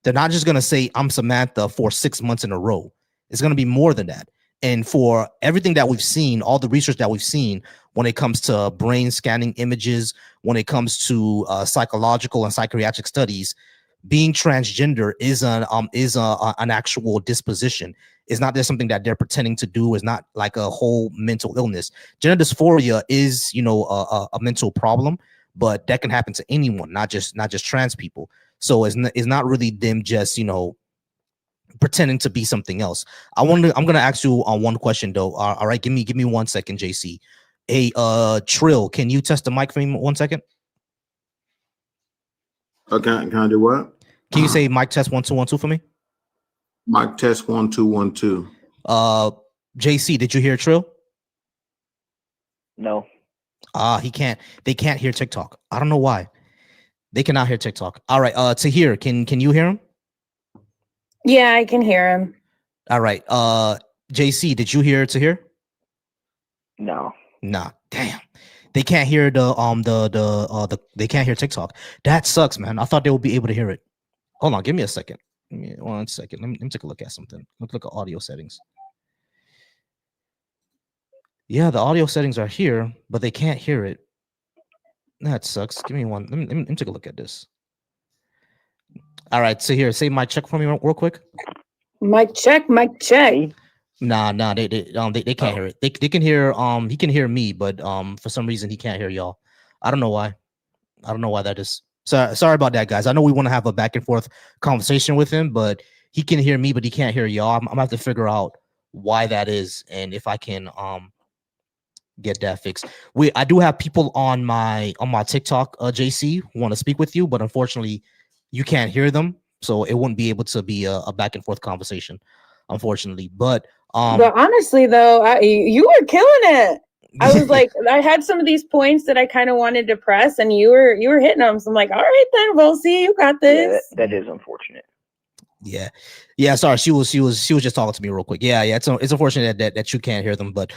They're not just gonna say I'm Samantha for 6 months in a row. It's gonna be more than that. And for everything that we've seen, all the research that we've seen when it comes to brain scanning images, when it comes to psychological and psychiatric studies, being transgender is an actual disposition. It's not just something that they're pretending to do. It's not like a whole mental illness. Gender dysphoria is, a mental problem, but that can happen to anyone, not just trans people. So it's not really them just, pretending to be something else. I'm gonna ask you on one question though. All right, give me 1 second, JC. Hey, Trill, can you test the mic for me 1 second? Okay, can I do what? Can you say mic test 1 2 1 2 for me? Mic test 1 2 1 2. JC, did you hear Trill? No. He can't. They can't hear TikTok. I don't know why. They cannot hear TikTok. All right, Tahir, can you hear him? Yeah, I can hear him. All right. JC, did you hear Tahir? No. Nah, damn. They can't hear they can't hear TikTok. That sucks, man. I thought they would be able to hear it. Hold on, give me a second. Give me 1 second. Let me take a look at something. Look at audio settings. Yeah, the audio settings are here, but they can't hear it. That sucks. Give me one. Let me take a look at this. All right, so here, say mic check for me real quick. Mic check, mic check. Nah, they can't hear it. They can hear he can hear me, but for some reason he can't hear y'all. I don't know why. That is. Sorry about that, guys. I know we want to have a back and forth conversation with him, but he can hear me, but he can't hear y'all. I'm gonna have to figure out why that is and if I can get that fixed. I do have people on my TikTok, JC, who want to speak with you, but unfortunately you can't hear them, so it wouldn't be able to be a back and forth conversation. unfortunately. But honestly, though, you were killing it. I was like, I had some of these points that I kind of wanted to press, and you were hitting them. So I'm like, all right then, Volcy, you got this. Yeah, that is unfortunate. Yeah. Sorry, she was just talking to me real quick. Yeah. It's unfortunate that you can't hear them, but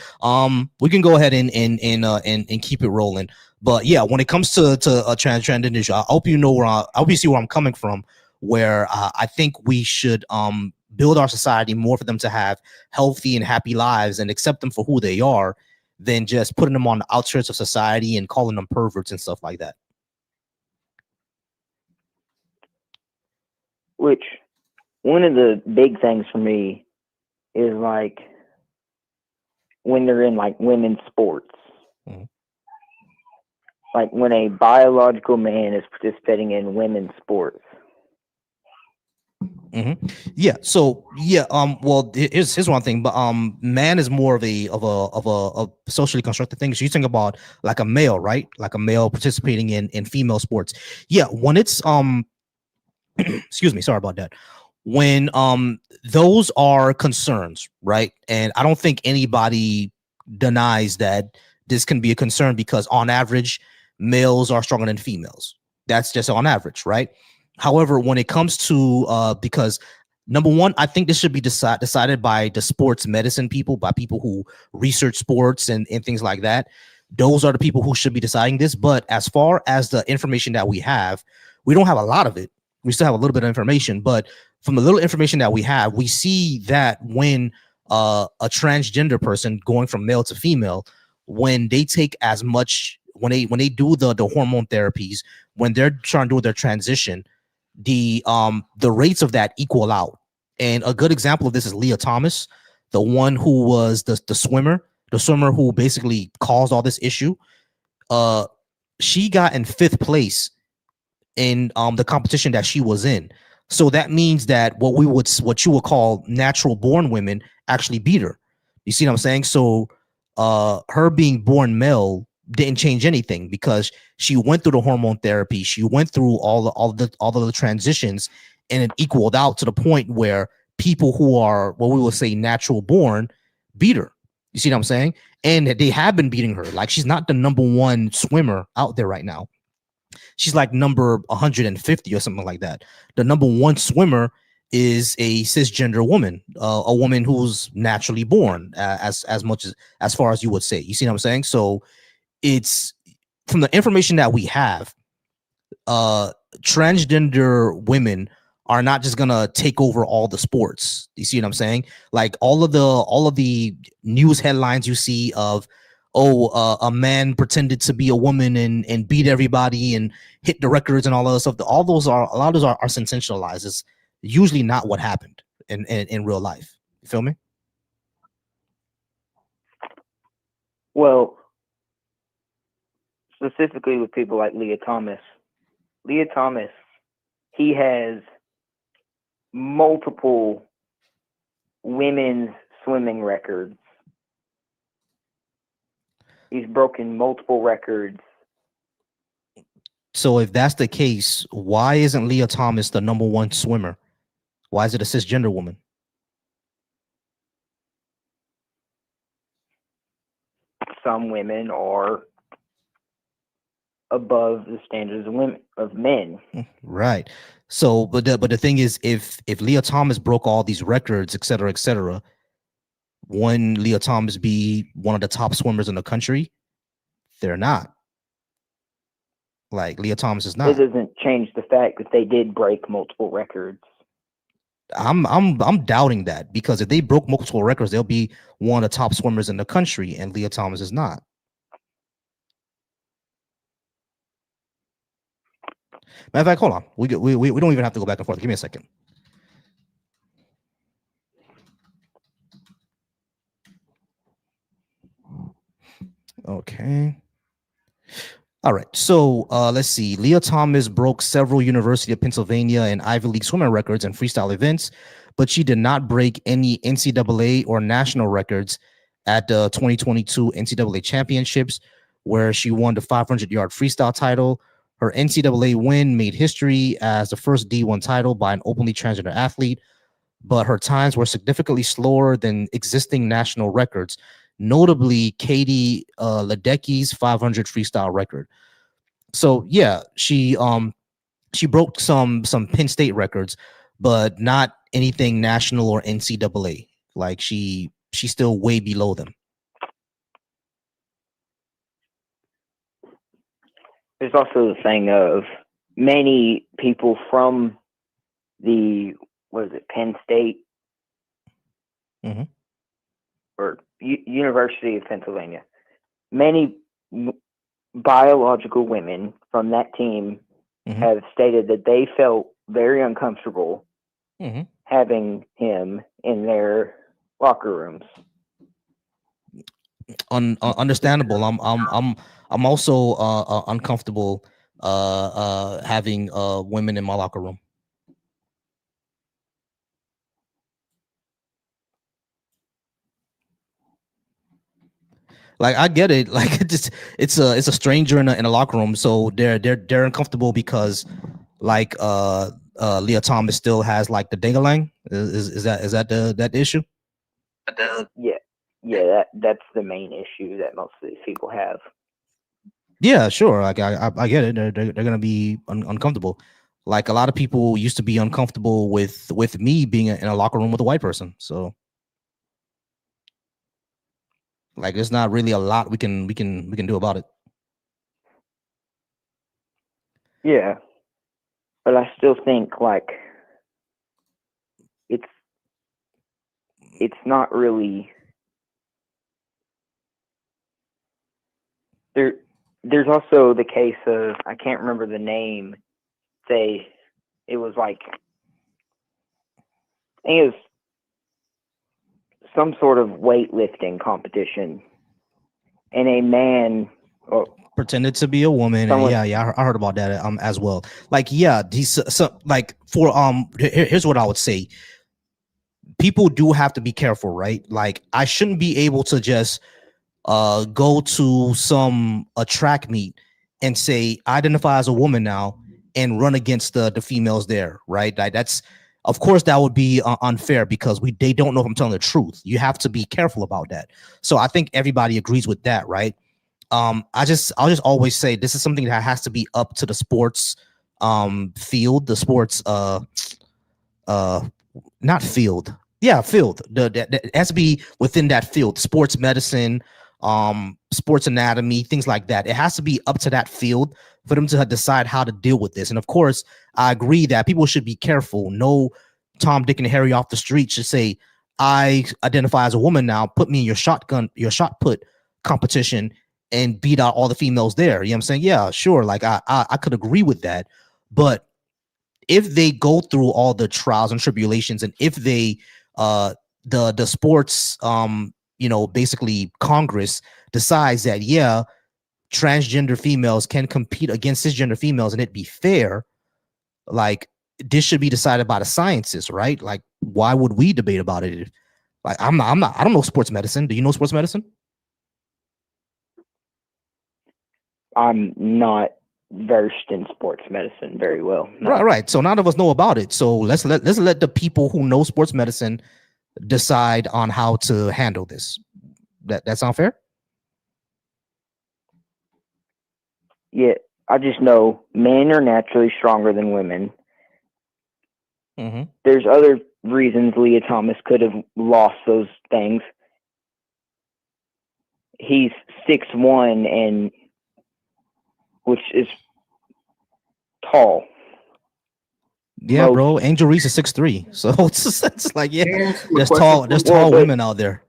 we can go ahead and keep it rolling. But yeah, when it comes to a transgender issue, I hope you know I hope you see where I'm coming from. Where I think we should build our society more for them to have healthy and happy lives and accept them for who they are, than just putting them on the outskirts of society and calling them perverts and stuff like that. Which, one of the big things for me is like when they're in like women's sports. Mm-hmm. Like when a biological man is participating in women's sports. Mm-hmm. Yeah. So yeah. Well, here's one thing, but man is more of a socially constructed thing. So you think about like a male, right? Like a male participating in female sports. Yeah. When it's excuse me, sorry about that. When those are concerns, right? And I don't think anybody denies that this can be a concern, because on average, males are stronger than females. That's just on average, right? However, when it comes to because number one, I think this should be decided by the sports medicine people, by people who research sports and things like that. Those are the people who should be deciding this. But as far as the information that we have, we don't have a lot of it. We still have a little bit of information, but from the little information that we have, we see that when a transgender person going from male to female, when they take as much, when they do the hormone therapies, when they're trying to do their transition, the rates of that equal out. And a good example of this is Leah Thomas, the one who was the swimmer who basically caused all this issue. She got in 5th place in the competition that she was in. So that means that what you would call natural born women actually beat her. You see what I'm saying? So her being born male didn't change anything, because she went through the hormone therapy, she went through all the transitions, and it equaled out to the point where people who are what we will say natural born beat her. You see what I'm saying? And they have been beating her. Like, she's not the number 1 swimmer out there right now. She's like number 150 or something like that. The number 1 swimmer is a cisgender woman, a woman who's naturally born, as far as you would say. You see what I'm saying? So it's from the information that we have, transgender women are not just gonna take over all the sports. You see what I'm saying? Like all of the news headlines you see of, a man pretended to be a woman and beat everybody and hit the records and all of that stuff. A lot of those are sensationalized. It's usually not what happened in real life. You feel me? Well, specifically with people like Leah Thomas, he has multiple women's swimming records. He's broken multiple records. So if that's the case, why isn't Leah Thomas the number 1 swimmer? Why is it a cisgender woman? Some women are above the standards of men. Right. So, but the thing is, if Leah Thomas broke all these records, et cetera, wouldn't Leah Thomas be one of the top swimmers in the country? They're not. Like, Leah Thomas is not. It doesn't change the fact that they did break multiple records. I'm doubting that, because if they broke multiple records, they'll be one of the top swimmers in the country, and Leah Thomas is not. Matter of fact, hold on. We don't even have to go back and forth. Give me a second. Okay. All right. So let's see. Leah Thomas broke several University of Pennsylvania and Ivy League swimming records and freestyle events, but she did not break any NCAA or national records at the 2022 NCAA championships, where she won the 500-yard freestyle title. Her NCAA win made history as the first D1 title by an openly transgender athlete. but her times were significantly slower than existing national records, notably Katie Ledecky's 500 freestyle record. So yeah, she broke some Penn State records, but not anything national or NCAA. Like she's still way below them. There's also the thing of many people from the, Penn State or University of Pennsylvania. Many biological women from that team have stated that they felt very uncomfortable having him in their locker rooms. Understandable. I'm also uncomfortable having women in my locker room. Like I get it. Like it's a stranger in a locker room, so they're uncomfortable because like Leah Thomas still has like the ding-a-lang. Is that the issue? Yeah, that's the main issue that most of these people have. Yeah, sure. Like I get it. They're gonna be uncomfortable. Like a lot of people used to be uncomfortable with me being in a locker room with a white person. So like there's not really a lot we can do about it. Yeah, but I still think like it's not really there. There's also the case of, I can't remember the name. It was like, I think it was some sort of weightlifting competition, and a man pretended to be a woman. And yeah, I heard about that as well. Like yeah, these like for here's what I would say. People do have to be careful, right? Like I shouldn't be able to just go to a track meet and say identify as a woman now and run against the females there, right? Like that's, of course, that would be unfair because they don't know if I'm telling the truth. You have to be careful about that. So I think everybody agrees with that, right? I'll just always say this is something that has to be up to the sports field, the sports not field. Yeah, field. It has to be within that field. Sports medicine, sports anatomy, things like that. It has to be up to that field for them to decide how to deal with this. And of course, I agree that people should be careful. No Tom, Dick, and Harry off the street should say, I identify as a woman now, put me in your shot put competition and beat out all the females there. You know what I'm saying? Yeah, sure. Like I could agree with that. But if they go through all the trials and tribulations, and if they the sports basically Congress decides that yeah, transgender females can compete against cisgender females and it be fair, like this should be decided by the scientists, right? Like why would we debate about it? Like I don't know sports medicine. Do you know sports medicine? I'm not versed in sports medicine very well. No. Right. So none of us know about it. So let's let the people who know sports medicine decide on how to handle this. That sound fair? Yeah, I just know men are naturally stronger than women. There's other reasons Leah Thomas could have lost those things. He's 6'1", and which is tall. Yeah, bro. Angel Reese is 6'3", so it's like yeah, there's tall women out there.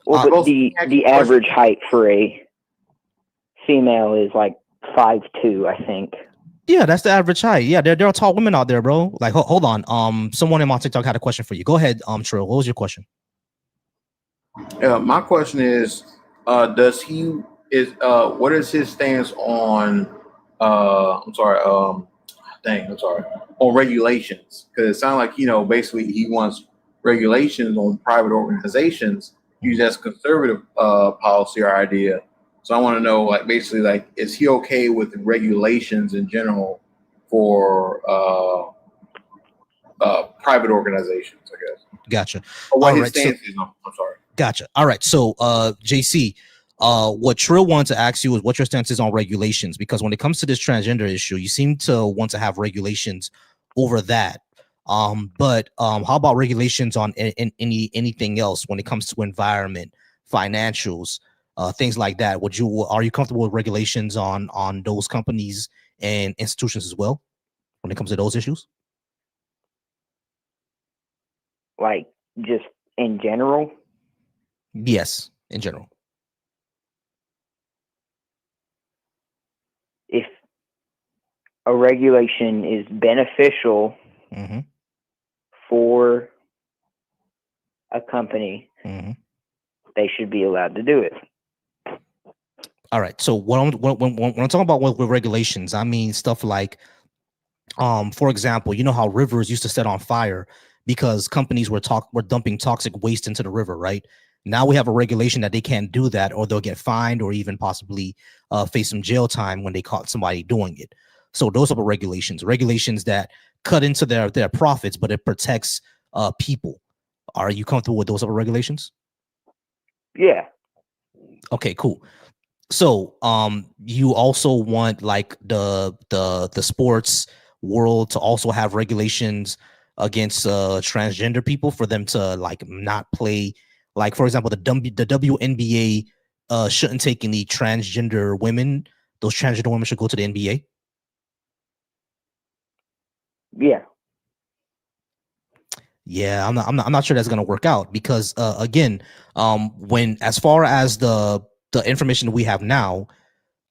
Well, but the average height for a female is like 5'2", I think. Yeah, that's the average height. Yeah, there are tall women out there, bro. Like, hold on. Someone in my TikTok had a question for you. Go ahead, Trill. What was your question? My question is, what is his stance on? On regulations? Because it sounds like basically he wants regulations on private organizations used as conservative policy or idea. So I want to know, is he okay with regulations in general for private organizations, I guess. Gotcha. Or what All his right, stance is. I'm sorry. Gotcha. All right. So, JC, what Trill wanted to ask you is what your stance is on regulations, because when it comes to this transgender issue, you seem to want to have regulations over that. But how about regulations on anything else when it comes to environment, financials, things like that? Are you comfortable with regulations on those companies and institutions as well when it comes to those issues? Like just in general? Yes, in general. If a regulation is beneficial for a company, they should be allowed to do it. All right. So when I'm talking about with regulations, I mean stuff like, for example, you know how rivers used to set on fire because companies were dumping toxic waste into the river, right? Now we have a regulation that they can't do that, or they'll get fined, or even possibly face some jail time when they caught somebody doing it. So those are regulations that cut into their profits, but it protects people. Are you comfortable with those other regulations? Yeah. Okay, cool. So you also want like the sports world to also have regulations against transgender people, for them to like not play. Like, for example, the WNBA shouldn't take any transgender women. Those transgender women should go to the NBA. Yeah. Yeah, I'm not sure that's gonna work out, because again, when, as far as the information we have now,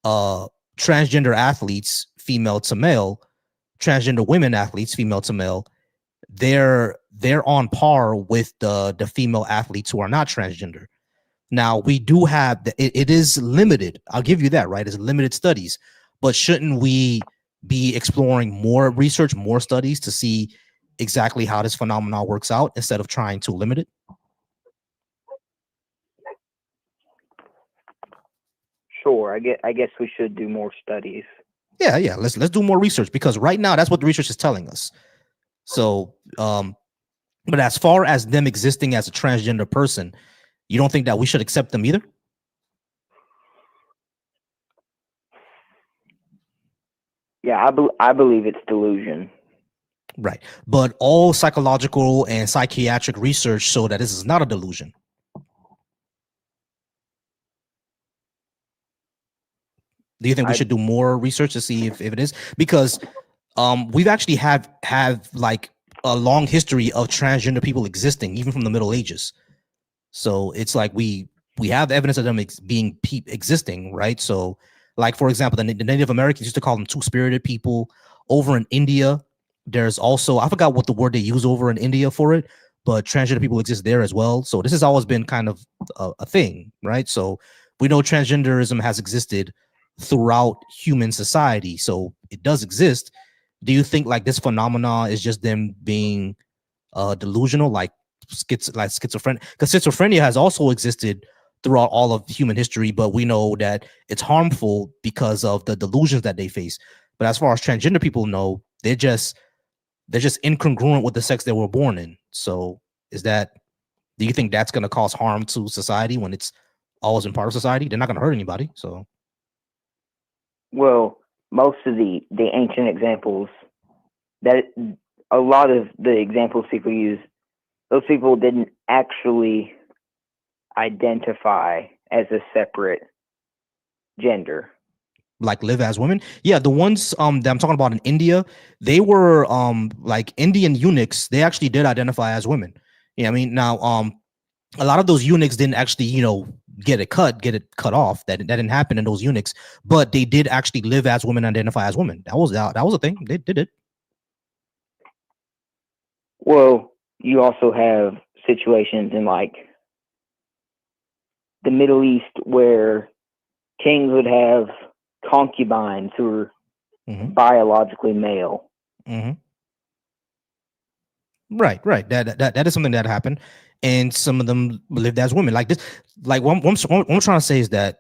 transgender athletes, female to male, transgender women athletes, female to male, they're on par with the female athletes who are not transgender. Now we do have it is limited. I'll give you that, right? It's limited studies, but shouldn't we be exploring more research, more studies to see exactly how this phenomenon works out instead of trying to limit it? Sure. I guess we should do more studies. Yeah. Let's do more research, because right now that's what the research is telling us. So, but as far as them existing as a transgender person, you don't think that we should accept them either? Yeah, I believe it's delusion. Right. But all psychological and psychiatric research show that this is not a delusion. Do you think we should do more research to see if it is? Because we've actually have like a long history of transgender people existing, even from the Middle Ages. So it's like we have evidence of them existing, right? So, like, for example, the Native Americans used to call them two-spirited people. Over in India, there's also, I forgot what the word they use over in India for it, but transgender people exist there as well. So this has always been kind of a thing, right? So we know transgenderism has existed throughout human society, so it does exist. Do you think like this phenomena is just them being delusional, like schizophrenia? Because schizophrenia has also existed throughout all of human history, but we know that it's harmful because of the delusions that they face. But as far as transgender people know, they're just incongruent with the sex they were born in. So do you think that's going to cause harm to society when it's always been part of society? They're not going to hurt anybody. So, well, most of the ancient examples, that a lot of the examples people use, those people didn't actually identify as a separate gender. Like live as women. Yeah, the ones that I'm talking about in India, they were like Indian eunuchs. They actually did identify as women. Yeah, I mean, now a lot of those eunuchs didn't actually, get it cut off. That didn't happen in those eunuchs, but they did actually live as women, identify as women. That was a thing. They did it. Well, you also have situations in like the Middle East where kings would have concubines who were biologically male. Right. That is something that happened, and some of them lived as women. Like this, like what I'm trying to say is that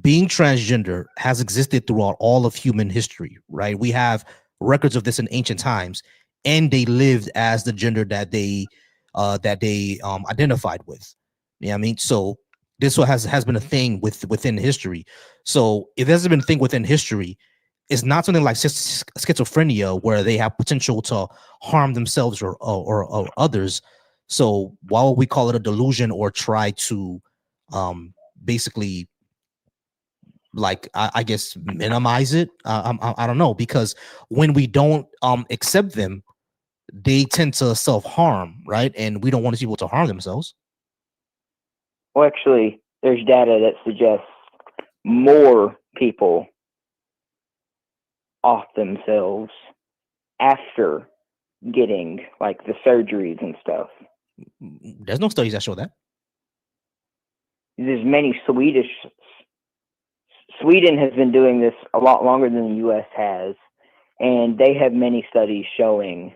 being transgender has existed throughout all of human history. Right? We have records of this in ancient times, and they lived as the gender that they identified with. You know what I mean? So this has been a thing within history. So if there's been a thing within history, it's not something like schizophrenia where they have potential to harm themselves or others. So why would we call it a delusion or try to basically, like, I guess, minimize it? I don't know, because when we don't accept them, they tend to self-harm, right? And we don't want people to harm themselves. Well, actually, there's data that suggests more people off themselves after getting like the surgeries and stuff. There's no studies that show that. There's many Sweden has been doing this a lot longer than the US has, and they have many studies showing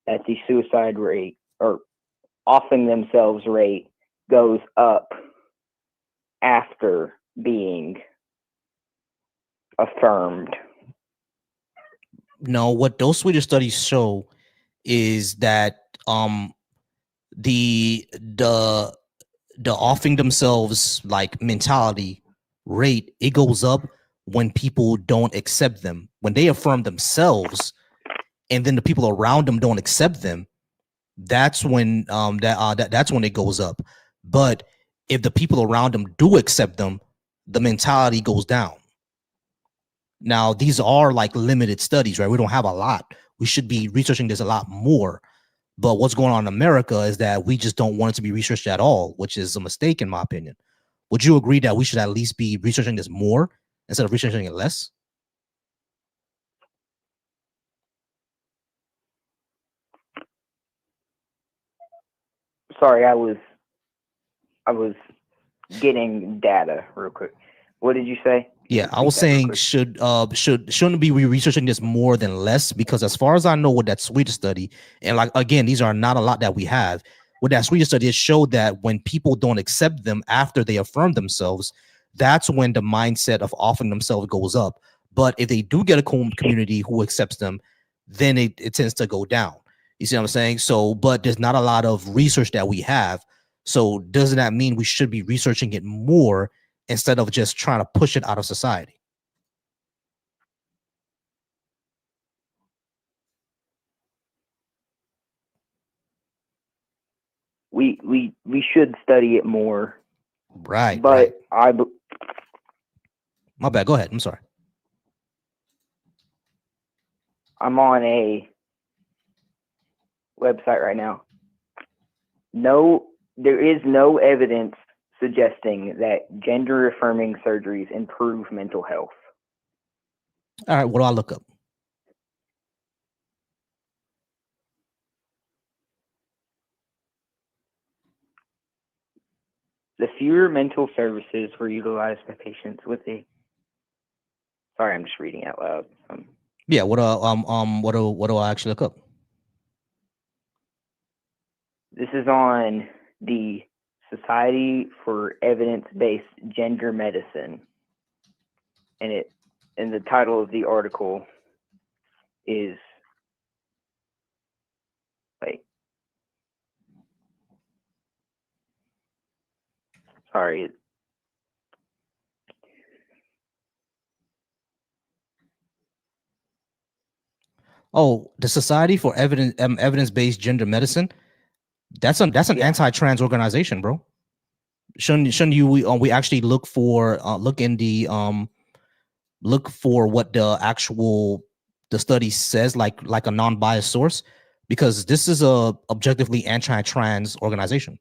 that the suicide rate or offing themselves rate goes up after being affirmed. No, what those Swedish studies show is that the offing themselves like mentality rate, it goes up when people don't accept them. When they affirm themselves and then the people around them don't accept them, that's when that's when it goes up. But if the people around them do accept them, the mentality goes down. Now, these are like limited studies, right? We don't have a lot. We should be researching this a lot more. But what's going on in America is that we just don't want it to be researched at all, which is a mistake, in my opinion. Would you agree that we should at least be researching this more instead of researching it less? Sorry, I was getting data real quick. What did you say? Yeah, I was saying shouldn't be researching this more than less, because as far as I know with that Swedish study, and like again, these are not a lot that we have. With that Swedish study, it showed that when people don't accept them after they affirm themselves, that's when the mindset of offering themselves goes up. But if they do get a community who accepts them, then it tends to go down. You see what I'm saying? So, but there's not a lot of research that we have. So doesn't that mean we should be researching it more instead of just trying to push it out of society? We should study it more. Right. But right. My bad. Go ahead. I'm sorry. I'm on a website right now. No, there is no evidence suggesting that gender affirming surgeries improve mental health. All right, what do I look up? The fewer mental services were utilized by patients with a. Sorry, I'm just reading out loud. Yeah, what do I actually look up? This is on the Society for Evidence-Based Gender Medicine, and the title of the article is sorry. Oh, the Society for Evidence-Based Gender Medicine. That's an anti-trans organization, bro. Shouldn't you we actually look for what the study says, like a non-biased source, because this is a objectively anti-trans organization.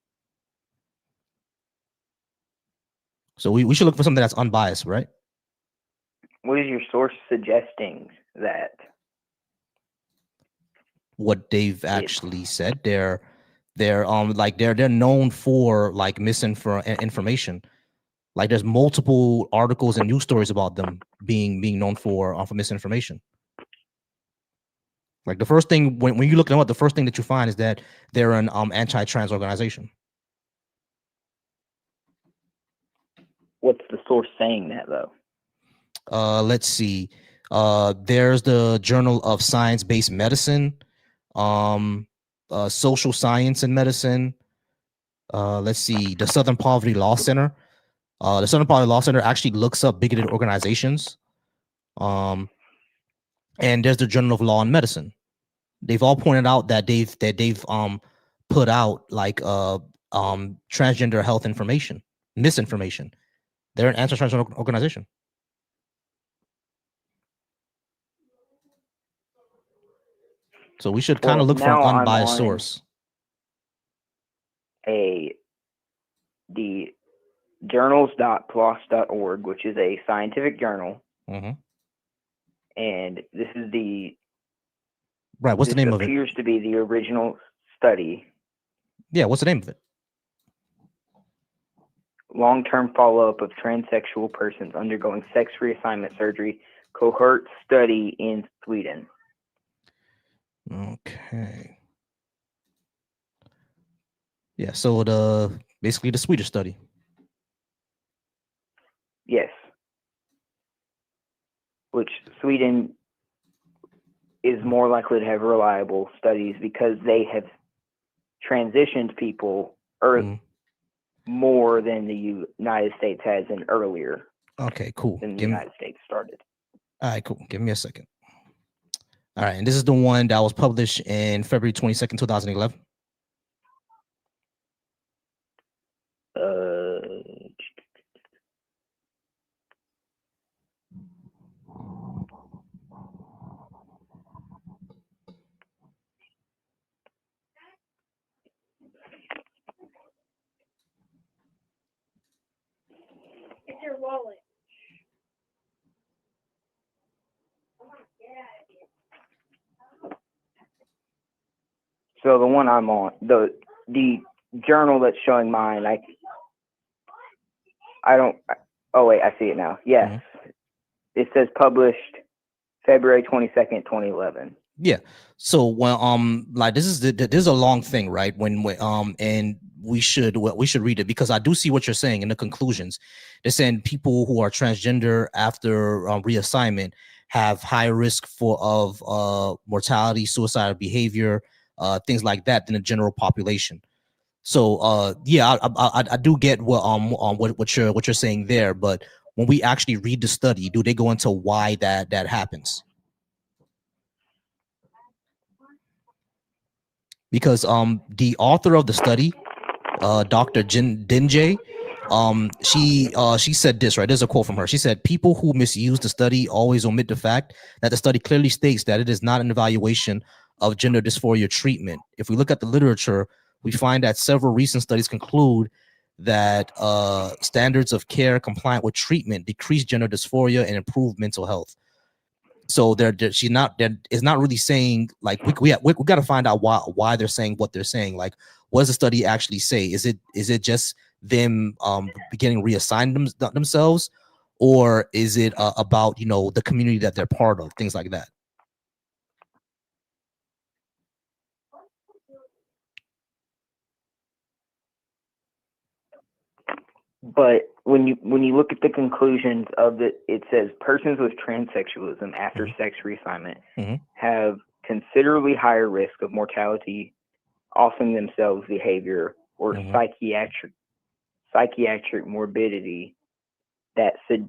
So we should look for something that's unbiased, right? What is your source suggesting that? What they've actually said, they're known for like misinformation. Like there's multiple articles and news stories about them being known for misinformation. Like the first thing when you look them up, the first thing that you find is that they're an anti-trans organization. What's the source saying that though? Let's see. There's the Journal of Science-Based Medicine. Social science and medicine. Let's see, the Southern Poverty Law Center. The Southern Poverty Law Center actually looks up bigoted organizations. And there's the Journal of Law and Medicine. They've all pointed out that they've put out like transgender health information, misinformation. They're an anti-transgender organization. So we should kind of look for an unbiased source. The journals.plos.org, which is a scientific journal. Mm-hmm. And this is what's the name of it? Appears to be the original study. Yeah, what's the name of it? Long-term follow-up of transsexual persons undergoing sex reassignment surgery, cohort study in Sweden. Okay. Yeah, so basically the Swedish study. Yes. Which Sweden is more likely to have reliable studies because they have transitioned people more than the United States has in earlier. Okay, cool. Than the United States started. All right, cool. Give me a second. All right, and this is the one that was published in February 22nd, 2011. It's your wallet. So the one I'm on, the journal that's showing mine, oh wait, I see it now. Yes. Mm-hmm. It says published February 22nd, 2011. Yeah. So when like this is a long thing, right? And we should read it because I do see what you're saying in the conclusions. They're saying people who are transgender after reassignment have higher risk of mortality, suicidal behavior, things like that than the general population. So yeah, I do get what you're saying there, but when we actually read the study, do they go into why that happens? Because the author of the study, Dr. Dinjay, she said this, right? There's a quote from her. She said, "People who misuse the study always omit the fact that the study clearly states that it is not an evaluation of gender dysphoria treatment. If we look at the literature, we find that several recent studies conclude that standards of care compliant with treatment decrease gender dysphoria and improve mental health." So she's not really saying like we got to find out why they're saying what they're saying. Like, what does the study actually say? Is it just them getting reassigned themselves, or is it about the community that they're part of, things like that? But when you look at the conclusions of it says persons with transsexualism after sex reassignment have considerably higher risk of mortality, offing themselves behavior, or psychiatric morbidity than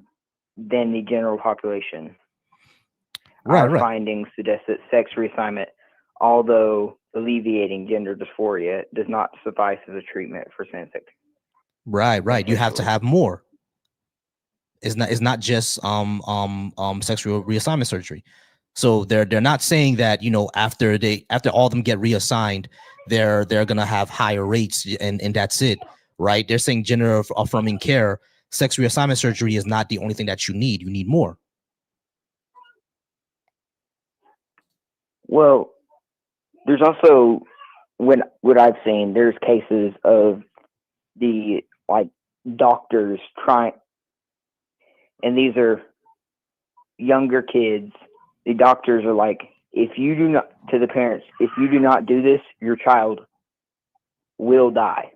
the general population. Our findings suggest that sex reassignment, although alleviating gender dysphoria, does not suffice as a treatment for transsexuality. Right. You have to have more. It's not just sexual reassignment surgery. So they're not saying that after all of them get reassigned, they're gonna have higher rates and that's it, right? They're saying gender affirming care, sex reassignment surgery is not the only thing that you need. You need more. Well, there's also what I've seen. There's cases of the doctors trying, and these are younger kids. The doctors are like, if you do not, to the parents, if you do not do this, your child will die.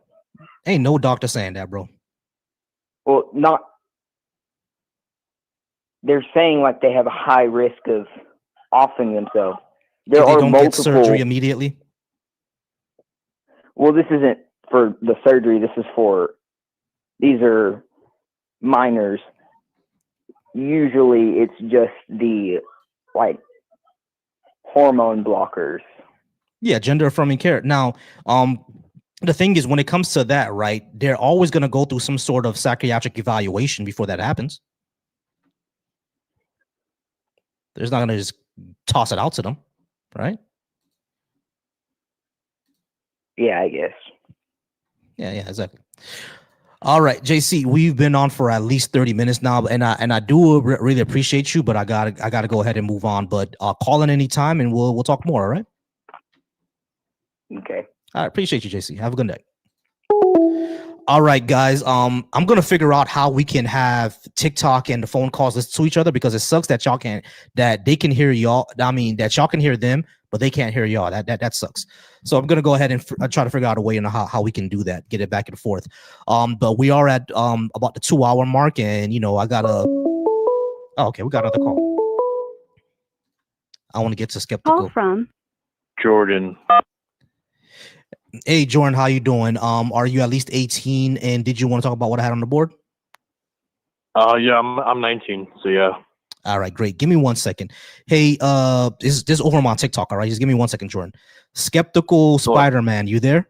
Ain't no doctor saying that, bro. Well, they're saying like they have a high risk of offing themselves. there if they are don't multiple get surgery immediately? Well, this isn't for the surgery. These are minors. Usually, it's just the like hormone blockers. Yeah, gender affirming care. Now, the thing is, when it comes to that, right, they're always going to go through some sort of psychiatric evaluation before that happens. They're not going to just toss it out to them, right? Yeah, I guess. Yeah, exactly. All right, JC, we've been on for at least 30 minutes now, and I do really appreciate you, but I gotta go ahead and move on. But call in any time, and we'll talk more. All right. Okay. I appreciate you, JC. Have a good night. All right, guys. I'm gonna figure out how we can have TikTok and the phone calls listen to each other, because it sucks that they can hear y'all. I mean, that y'all can hear them, but they can't hear y'all. That sucks. So I'm gonna go ahead and try to figure out a way, how we can do that, get it back and forth. But we are at about the 2-hour mark, and I gotta. Oh, okay, we got another call. I want to get to skeptical. Call from Jordan. Hey, Jordan, how you doing? Are you at least 18? And did you want to talk about what I had on the board? Yeah, I'm 19. So yeah. All right, great. Give me 1 second. Hey, this over on TikTok. All right, just give me 1 second, Jordan. Skeptical Spider-Man, you there?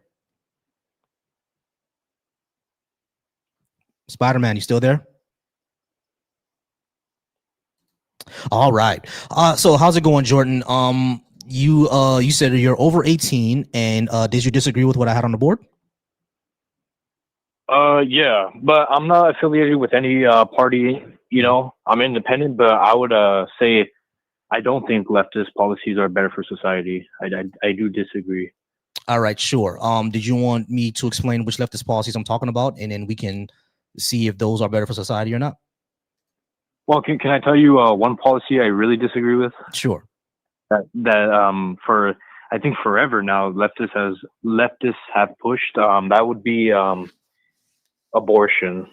Spider-Man, you still there? All right. So how's it going, Jordan? You said you're over 18, and did you disagree with what I had on the board? Yeah, but I'm not affiliated with any party. I'm independent, but I would say I don't think leftist policies are better for society. I do disagree. All right, sure. Did you want me to explain which leftist policies I'm talking about, and then we can see if those are better for society or not? Well, can I tell you one policy I really disagree with? Sure. That for I think forever now leftists have pushed. That would be abortion.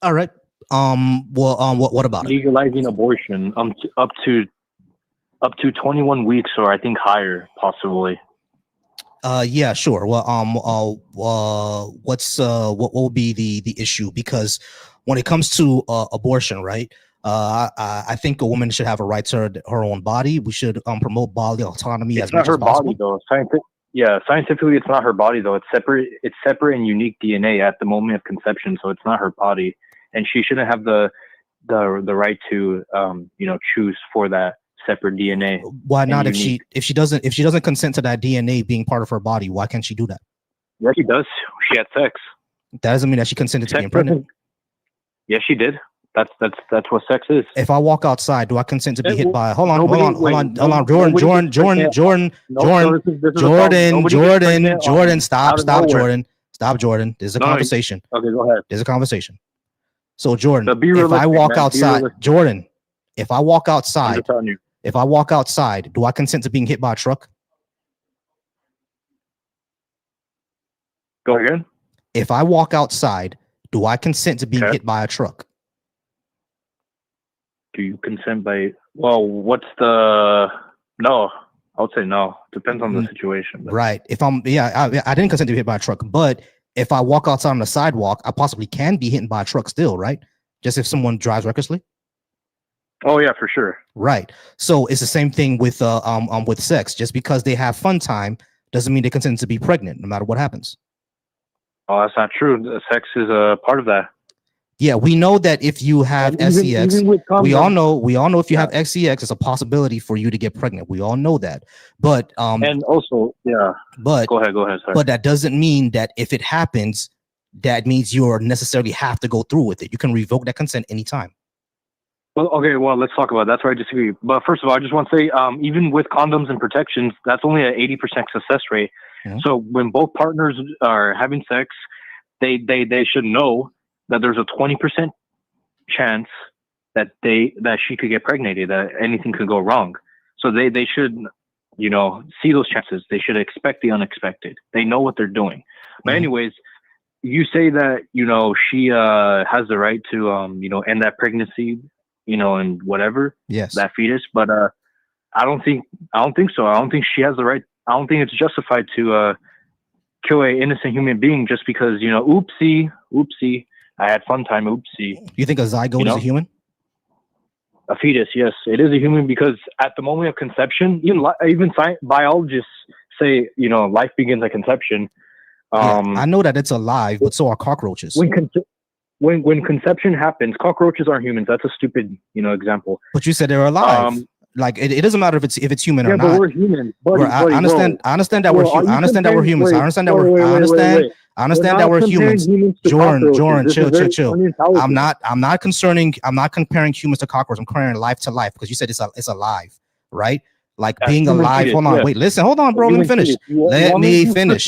All right. What about it? Legalizing abortion up to 21 weeks, or I think higher, possibly. Yeah, sure. Well, what will be the issue? Because when it comes to abortion, right? I think a woman should have a right to her own body. We should promote bodily autonomy as much as possible. It's not her body, though. Scientifically, it's not her body, though. It's separate and unique DNA at the moment of conception, so it's not her body, and she shouldn't have the right to choose for that separate DNA. Why not? If she doesn't consent to that DNA being part of her body, why can't she do that? Yeah, she does. She had sex. That doesn't mean that she consented to being pregnant. Yeah, she did. That's what sex is. If I walk outside, do I consent to be hit by? Hold on, Jordan, stop, Jordan. There's a conversation. Okay, go ahead. There's a conversation. So Jordan, if I walk outside, Jordan, if I walk outside, do I consent to being hit by a truck? Go again. If I walk outside, do I consent to being hit by a truck? Do you consent by? Well, no? I would say no. Depends on the situation. But. Right. If I didn't consent to be hit by a truck, but if I walk outside on the sidewalk, I possibly can be hit by a truck still, right? Just if someone drives recklessly. Oh yeah, for sure. Right. So it's the same thing with sex. Just because they have fun time doesn't mean they consent to be pregnant, no matter what happens. Oh, that's not true. Sex is a part of that. Yeah, we know that if you have SEX, we all know if you have SEX, it's a possibility for you to get pregnant. We all know that. But and also, yeah. But go ahead. Sorry. But that doesn't mean that if it happens, that means you necessarily have to go through with it. You can revoke that consent anytime. Well, okay. Well, let's talk about it. That's where I disagree. But first of all, I just want to say, even with condoms and protections, that's only an 80% success rate. Mm-hmm. So when both partners are having sex, they should know that there's a 20% chance that she could get pregnant, that anything could go wrong. So they should, see those chances. They should expect the unexpected. They know what they're doing. But anyways, you say that, she has the right to, end that pregnancy, and whatever. Yes. That fetus. But I don't think so. I don't think she has the right. I don't think it's justified to kill an innocent human being just because, you know, oopsie, I had fun time, oopsie. You think a zygote is a human? A fetus, yes, it is a human because at the moment of conception, even biologists say, you know, life begins at conception. I know that it's alive, but so are cockroaches. When conception happens, cockroaches aren't humans. That's a stupid, you know, example. But you said they're alive. Like it doesn't matter if it's human or not. But we're human. I understand that we're humans. I understand that we're humans. I understand that we're humans. Jordan, chill. I'm not comparing humans to cockroaches. I'm comparing life to life because you said it's alive, right? Like being alive. Hold on, wait, listen, hold on, bro. Let me finish. Let me finish.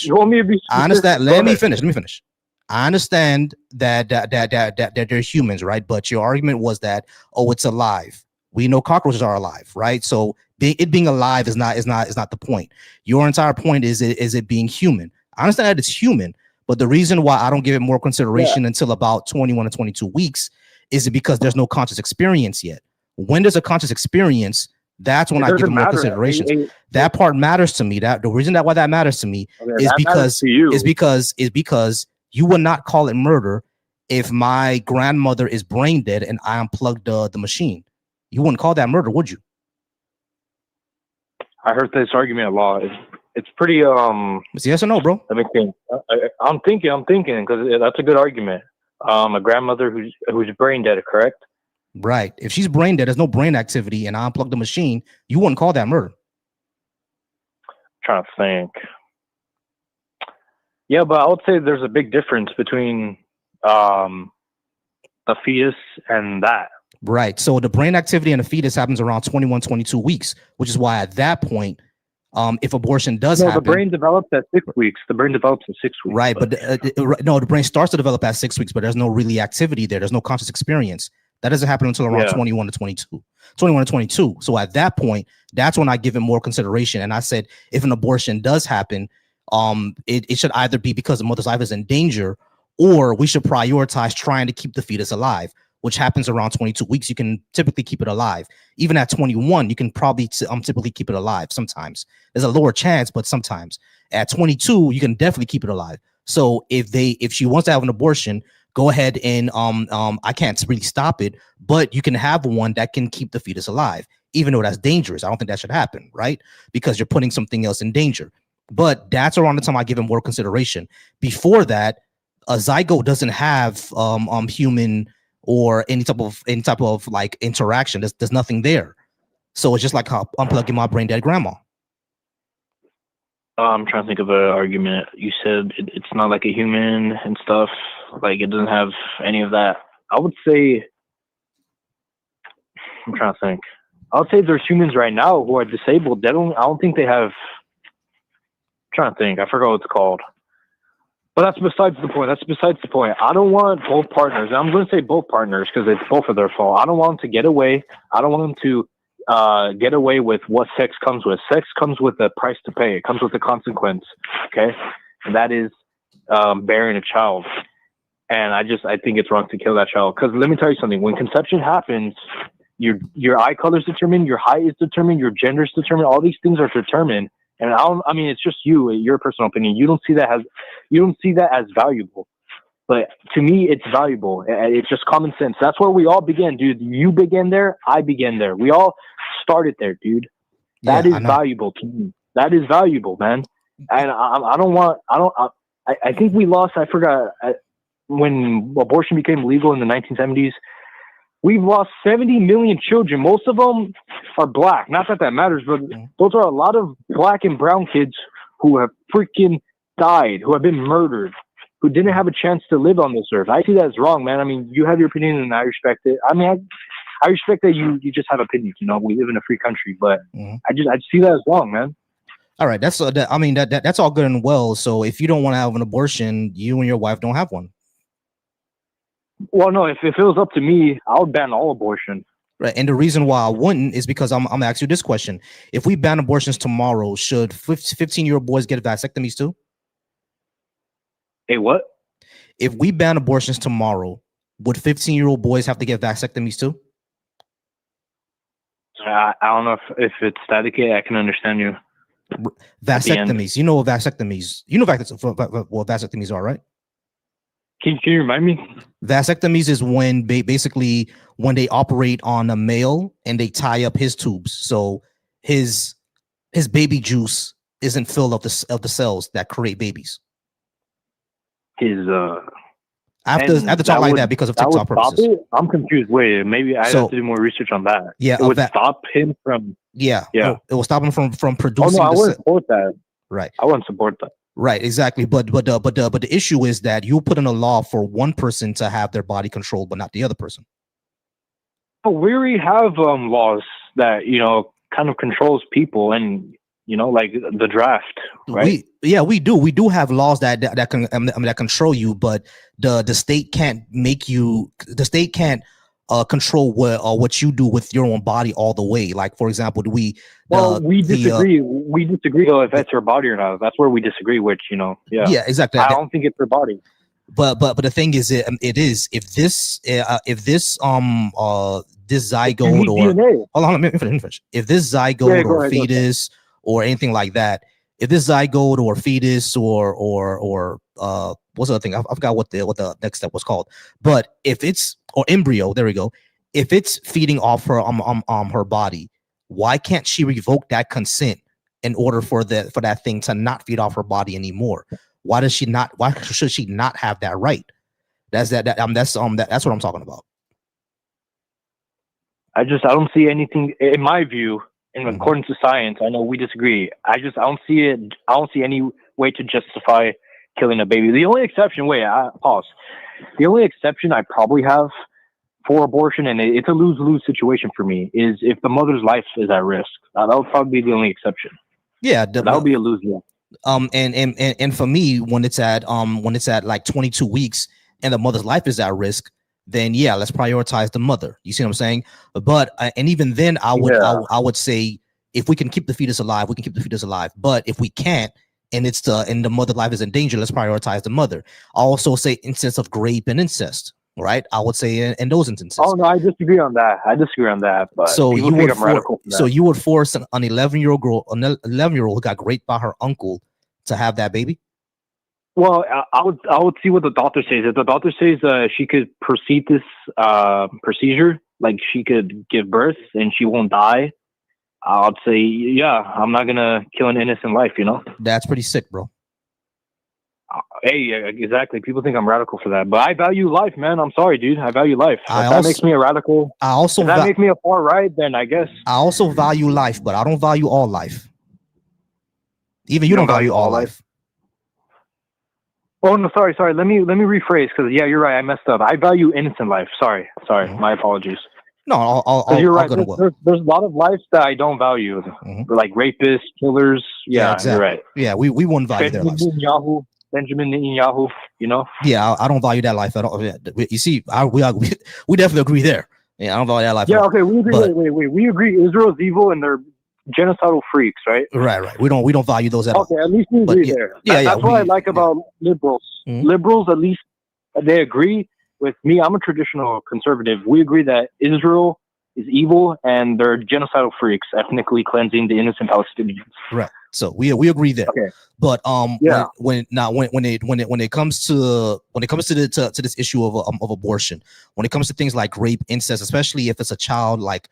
You want me to be specific? I understand. Let me finish. I understand that they're humans, right? But your argument was that, oh, it's alive. We know cockroaches are alive, right? So it being alive is not the point. Your entire point is it being human. I understand that it's human, but the reason why I don't give it more consideration until about 21 to 22 weeks is because there's no conscious experience yet. When there's a conscious experience, that's when I give it more consideration. That part matters to me. That the reason why that matters to me is because you would not call it murder if my grandmother is brain dead and I unplugged the machine. You wouldn't call that murder, would you? I heard this argument a lot. It's pretty It's yes or no, bro? Let me think. I'm thinking because that's a good argument. A grandmother who's brain dead, correct? Right. If she's brain dead, there's no brain activity, and I unplugged the machine, you wouldn't call that murder. I'm trying to think. Yeah, but I would say there's a big difference between a fetus and that. Right. So the brain activity in a fetus happens around 21, 22 weeks, which is why at that point, if abortion does happen, the brain develops at 6 weeks. The brain develops at 6 weeks. Right. But the brain starts to develop at 6 weeks, but there's no really activity there. There's no conscious experience. That doesn't happen until around 21 to 22. So at that point, that's when I give it more consideration. And I said, if an abortion does happen, it should either be because the mother's life is in danger, or we should prioritize trying to keep the fetus alive, which happens around 22 weeks. You can typically keep it alive. Even at 21, you can probably typically keep it alive. Sometimes there's a lower chance, but sometimes at 22, you can definitely keep it alive. So if she wants to have an abortion, go ahead and I can't really stop it, but you can have one that can keep the fetus alive, even though that's dangerous. I don't think that should happen, right? Because you're putting something else in danger. But that's around the time I give it more consideration. Before that, a zygote doesn't have human or any type of like interaction. There's nothing there. So it's just like how unplugging my brain dead grandma. I'm trying to think of an argument. You said it's not like a human and stuff. Like it doesn't have any of that. I would say, I'm trying to think. I would say there's humans right now who are disabled. I don't think they have. I'm trying to think. I forgot what it's called. But that's besides the point. I don't want both partners. I'm going to say both partners because it's both of their fault. I don't want them to get away. I don't want them to get away with what sex comes with. Sex comes with a price to pay. It comes with a consequence. Okay, and that is bearing a child. And I think it's wrong to kill that child. Because let me tell you something. When conception happens, your eye color is determined, your height is determined, your gender is determined. All these things are determined. And I mean, it's just your personal opinion. You don't see that as valuable. But to me, it's valuable. It's just common sense. That's where we all began, dude. You began there. I began there. We all started there, dude. That is valuable to me. That is valuable, man. And I think we lost. I forgot when abortion became legal in the 1970s. We've lost 70 million children. Most of them are black. Not that matters, but those are a lot of black and brown kids who have freaking died, who have been murdered, who didn't have a chance to live on this earth. I see that as wrong, man. I mean, you have your opinion and I respect it. I mean, I respect that you just have opinions. You know, we live in a free country, but I just see that as wrong, man. All right. That's all good and well. So if you don't want to have an abortion, you and your wife don't have one. Well, no, if it was up to me, I would ban all abortion. Right. And the reason why I wouldn't is because I'm gonna ask you this question. If we ban abortions tomorrow, should 15-year-old boys get vasectomies too? Hey, what? If we ban abortions tomorrow, would 15-year-old boys have to get vasectomies too? I don't know if it's staticky. I can understand you. Vasectomies. You know what vasectomies? You know what vasectomies are, right? Can you remind me? Vasectomies is when basically when they operate on a male and they tie up his tubes, so his baby juice isn't filled of the cells that create babies. I have to talk like that because of TikTok purposes. I'm confused. Wait, maybe I have to do more research on that. Yeah, it would stop him from. Yeah. It will stop him from producing. Oh no, I wouldn't support that. Right. I wouldn't support that. Right, exactly. But the issue is that you put in a law for one person to have their body controlled, but not the other person. But we already have laws that kind of controls people, and like the draft, right? We do. We do have laws that can that control you, but the state can't make you. The state can't control what you do with your own body all the way. Like, for example, we disagree. We disagree though if that's your body or not. That's where we disagree. Which yeah, exactly. I don't think it's your body. But the thing is, it is if this this zygote or hold on, let me finish. If this zygote or fetus or anything like that, if this zygote or fetus or what's the other thing? I forgot what the next step was called. But if it's or embryo, there we go. If it's feeding off her her body, why can't she revoke that consent in order for that thing to not feed off her body anymore? Why does she not? Why should she not have that right? That's what I'm talking about. I don't see anything in my view. In accordance to science, I know we disagree. I don't see it. I don't see any way to justify killing a baby. The only exception, the only exception I probably have for abortion, and it's a lose-lose situation for me, is if the mother's life is at risk. That would probably be the only exception. Yeah, that would be a lose-lose. And for me, when it's at like 22 weeks and the mother's life is at risk, then yeah, let's prioritize the mother. You see what I'm saying? But and even then, I would say if we can keep the fetus alive, we can keep the fetus alive. But if we can't, and the mother life is in danger, let's prioritize the mother. I also say instance of rape and incest, right? I would say in those instances. Oh no, I disagree on that. But so you would force an 11-year-old girl, an 11-year-old who got raped by her uncle, to have that baby? Well, I would see what the doctor says. If the doctor says she could proceed this procedure, like she could give birth and she won't die, I'd say, yeah, I'm not gonna kill an innocent life. That's pretty sick, bro. Hey, exactly. People think I'm radical for that, but I value life, man. I'm sorry, dude. I value life. If that makes me a radical. If that makes me a far right, then I guess. I also value life, but I don't value all life. Even you don't value all life. Oh no, sorry. Let me rephrase, because yeah, you're right. I messed up. I value innocent life. Sorry. My apologies. No, you're right. There's a lot of lives that I don't value, like rapists, killers. Yeah, exactly. You're right. Yeah, we wouldn't value their lives. Benjamin Netanyahu. Yeah, I don't value that life at all. You see, we definitely agree there. Yeah, I don't value that life. Yeah, okay, we agree. Wait. We agree. Israel's evil and they're genocidal freaks, right? Right. We don't value those at all. Okay, at least we agree there. That's what I like about liberals. Liberals, at least they agree with me. I'm a traditional conservative. We agree that Israel is evil and they're genocidal freaks, ethnically cleansing the innocent Palestinians. Right. So we agree there. Okay. But when it comes to this issue of abortion, when it comes to things like rape, incest, especially if it's a child like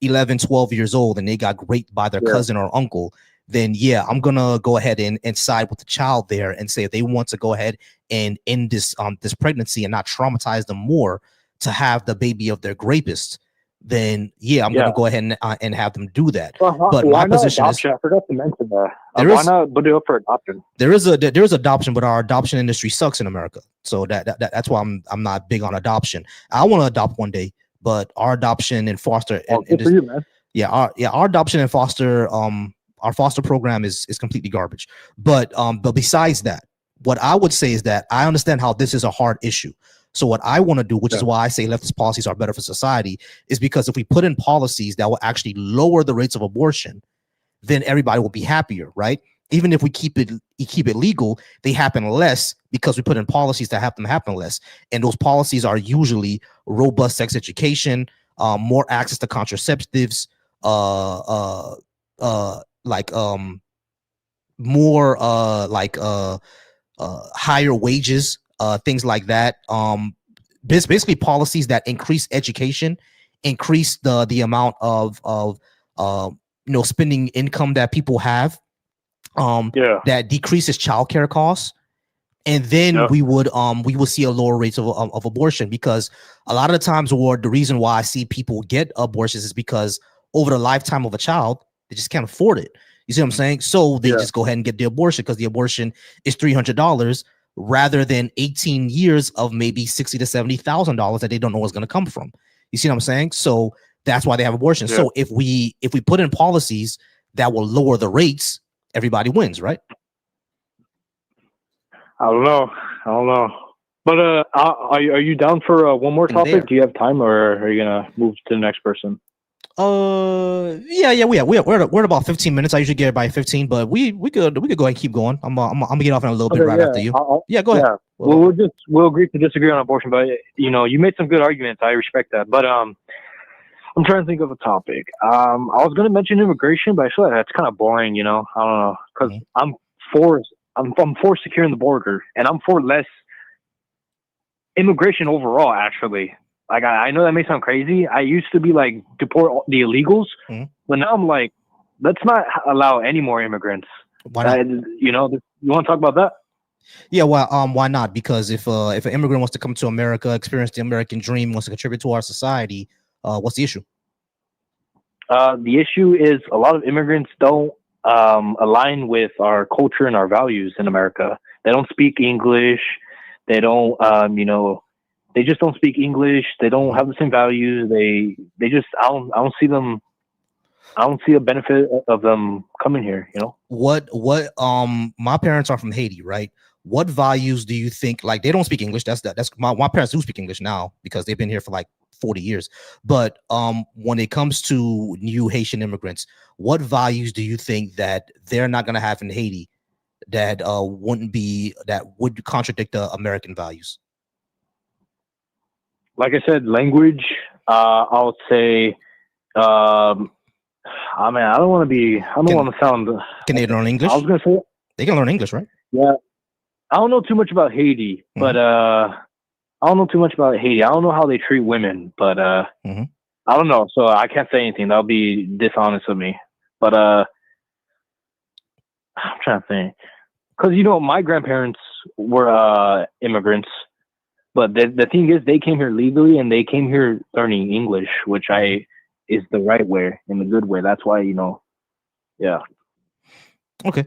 11, 12 years old and they got raped by their cousin or uncle, then yeah, I'm gonna go ahead and side with the child there and say if they want to go ahead and end this pregnancy and not traumatize them more to have the baby of their rapist, then yeah, I'm gonna go ahead and have them do that. But my position is, I forgot to mention that. Why not put it up for adoption? There is adoption, but our adoption industry sucks in America. So that's why I'm not big on adoption. I want to adopt one day, but our adoption and foster good for you, man. Our adoption and foster our foster program is completely garbage. But besides that, what I would say is that I understand how this is a hard issue. So what I want to do, which is why I say leftist policies are better for society, is because if we put in policies that will actually lower the rates of abortion, then everybody will be happier, right? Even if we keep it legal, they happen less because we put in policies that have them happen less. And those policies are usually robust sex education, more access to contraceptives, like more higher wages, things like that. Basically policies that increase education, increase the amount of spending income that people have, that decreases childcare costs, and then we would see a lower rates of abortion, because a lot of the times, or the reason why I see people get abortions is because over the lifetime of a child, they just can't afford it. You see what I'm saying? So they just go ahead and get the abortion, because the abortion is $300 rather than 18 years of maybe $60,000 to $70,000 that they don't know what's going to come from. You see what I'm saying? So that's why they have abortion. So if we put in policies that will lower the rates, everybody wins, right? I don't know. But are you down for one more topic? Do you have time, or are you gonna move to the next person? Yeah. We're at about 15 minutes. I usually get it by 15, but we could go ahead and keep going. I'm gonna get off in a little bit after you. Go ahead. Well, we'll agree to disagree on abortion, but you made some good arguments. I respect that. But I'm trying to think of a topic. I was gonna mention immigration, but I feel like that's kind of boring. I don't know, because I'm for securing the border, and I'm for less immigration overall, actually. Like, I know that may sound crazy. I used to be like, deport the illegals, but now I'm like, let's not allow any more immigrants. Why not? You want to talk about that? Yeah, well, why not? Because if an immigrant wants to come to America, experience the American dream, wants to contribute to our society, what's the issue? The issue is a lot of immigrants don't align with our culture and our values in America. They don't speak English. They don't, they just don't speak English. They don't have the same values. They just, I don't see them. I don't see a benefit of them coming here. What my parents are from Haiti, right? What values do you think, like, they don't speak English? That's my parents do speak English now because they've been here for like 40 years. But when it comes to new Haitian immigrants, what values do you think that they're not going to have in Haiti that would contradict the American values? Like I said, language. I would say, I don't want to sound. Can they learn English? I was gonna say they can learn English, right? Yeah. I don't know too much about Haiti, but I don't know too much about Haiti. I don't know how they treat women, but I don't know, so I can't say anything. That'll be dishonest of me. But I'm trying to think, because my grandparents were immigrants, but the thing is, they came here legally and they came here learning English, which is the right way and the good way. That's why yeah. Okay.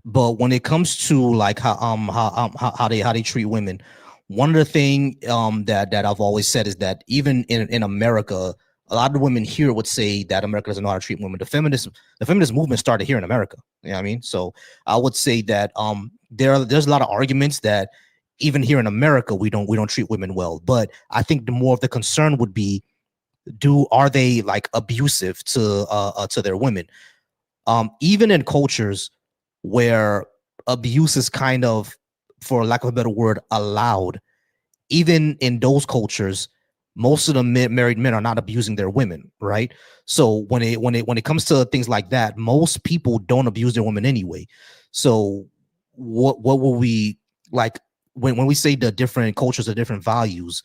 But when it comes to like how they treat women, one of the thing that I've always said is that even in America, a lot of women here would say that America doesn't know how to treat women. The feminist movement started here in America. You know what I mean? So I would say that there's a lot of arguments that even here in America we don't treat women well. But I think the more of the concern would be, are they like abusive to their women? Even in cultures where abuse is kind of, for lack of a better word, allowed, even in those cultures, most of the married men are not abusing their women, right? So when it comes to things like that, most people don't abuse their women anyway. So what will we like when we say the different cultures, the different values?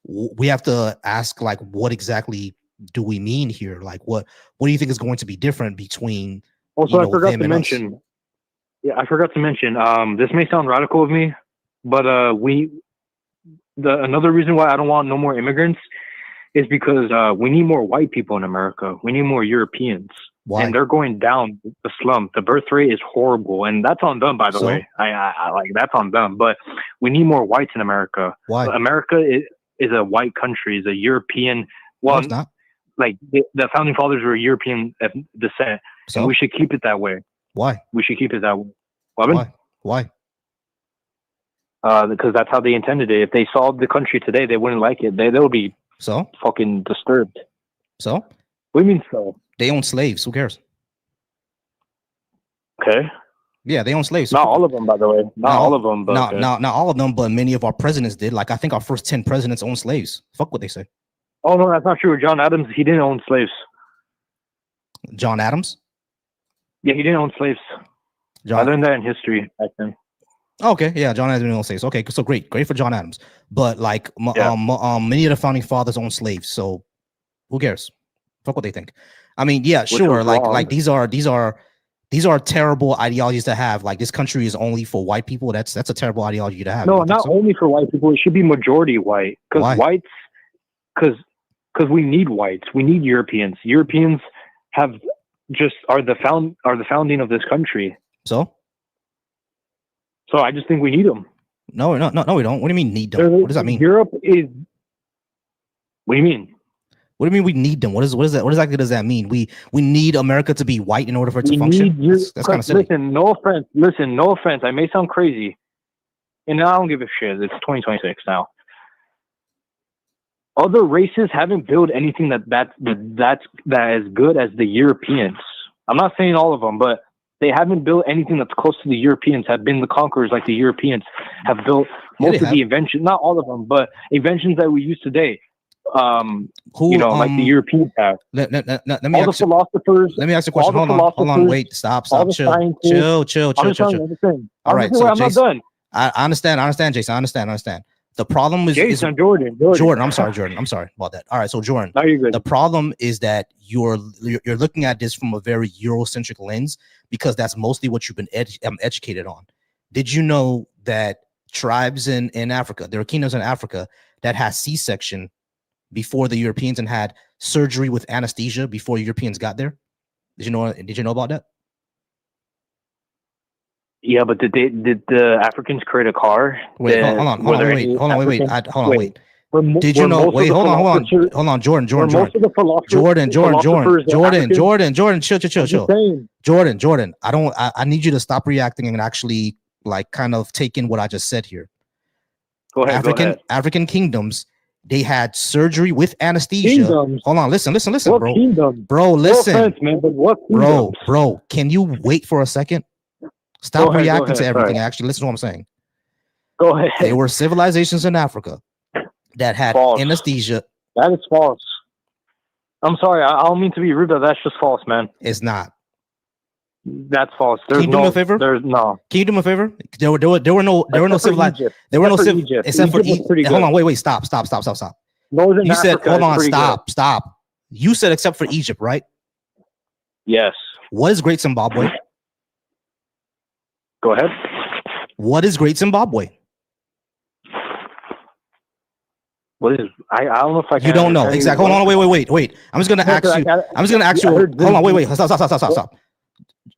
We have to ask, like, what exactly do we mean here? Like, what do you think is going to be different between? Also, I forgot to mention. Yeah, I forgot to mention. This may sound radical of me, but another reason why I don't want no more immigrants is because we need more white people in America. We need more Europeans. Why? And they're going down the slump. The birth rate is horrible, and that's on them, by the way. I like, that's on them. But we need more whites in America. Why? America is a white country. Is a European. Well, no, it's not. Like the founding fathers were European descent, so we should keep it that way. Why? We should keep it that way. Why? Because that's how they intended it. If they saw the country today, they wouldn't like it. They would be fucking disturbed. So? What do you mean so? They own slaves. Who cares? Okay. Yeah, they own slaves. Not all of them, by the way. Not all of them, but not all of them, but many of our presidents did. Like, I think our first 10 presidents owned slaves. Fuck what they say. Oh no, that's not true. John Adams, he didn't own slaves. John Adams? Yeah, he didn't own slaves. I learned that in history back then. Okay, yeah, John Adams didn't own slaves. Okay, so great for John Adams. But like, many of the founding fathers owned slaves. So who cares? Fuck what they think. I mean, yeah, sure. Like these are terrible ideologies to have. Like this country is only for white people. That's a terrible ideology to have. No, not only for white people. It should be majority white. Because whites, because we need whites. We need Europeans. Europeans are the founding of this country. So I just think we need them. No, we don't. What do you mean need them? What does that mean? Europe is. What do you mean? What do you mean we need them? What is that? What exactly does that mean? We need America to be white in order for it to function? That's kind of silly. Listen, no offense. I may sound crazy, and I don't give a shit. It's 2026 now. Other races haven't built anything that's as good as the Europeans. I'm not saying all of them, but they haven't built anything that's close to the Europeans. Have been the conquerors like the Europeans have built most of the inventions. Not all of them, but inventions that we use today. Like the Europeans have. Let me ask you a question. Hold on. Wait. Stop. Chill. All right. So I'm not done. I understand, Jason. I understand. The problem is Jordan. I'm sorry, Jordan. I'm sorry about that. All right. So Jordan, no, you're good. The problem is that you're looking at this from a very Eurocentric lens because that's mostly what you've been educated on. Did you know that tribes in Africa, there are kingdoms in Africa that had C-section before the Europeans and had surgery with anesthesia before Europeans got there? Did you know about that? Yeah, but did the Africans create a car? Wait, hold on. Wait. Did you know? Wait, hold on, Jordan. Jordan, chill. Jordan, I need you to stop reacting and actually like kind of take in what I just said here. Go ahead. African kingdoms, they had surgery with anesthesia. Kingdoms. Hold on, listen, what bro. Kingdom? Bro, listen. No offense, man, but what kingdoms? Bro, can you wait for a second? Stop reacting to everything. Sorry. Actually, listen to what I'm saying. Go ahead. There were civilizations in Africa that had anesthesia. That is false. I'm sorry. I don't mean to be rude, but that's just false, man. It's not. That's false. Can you do me a favor? There's no. Can you do me a favor? There were no civilizations. There were no civilizations except for Egypt. Hold on. Wait. Stop. You said, hold on. Stop. You said except for Egypt, right? Yes. What is Great Zimbabwe? Go ahead. What is Great Zimbabwe? What is? I don't know if I can. You don't know exactly. Hold on. Wait. I'm just gonna ask you. Hold on. Wait. Stop.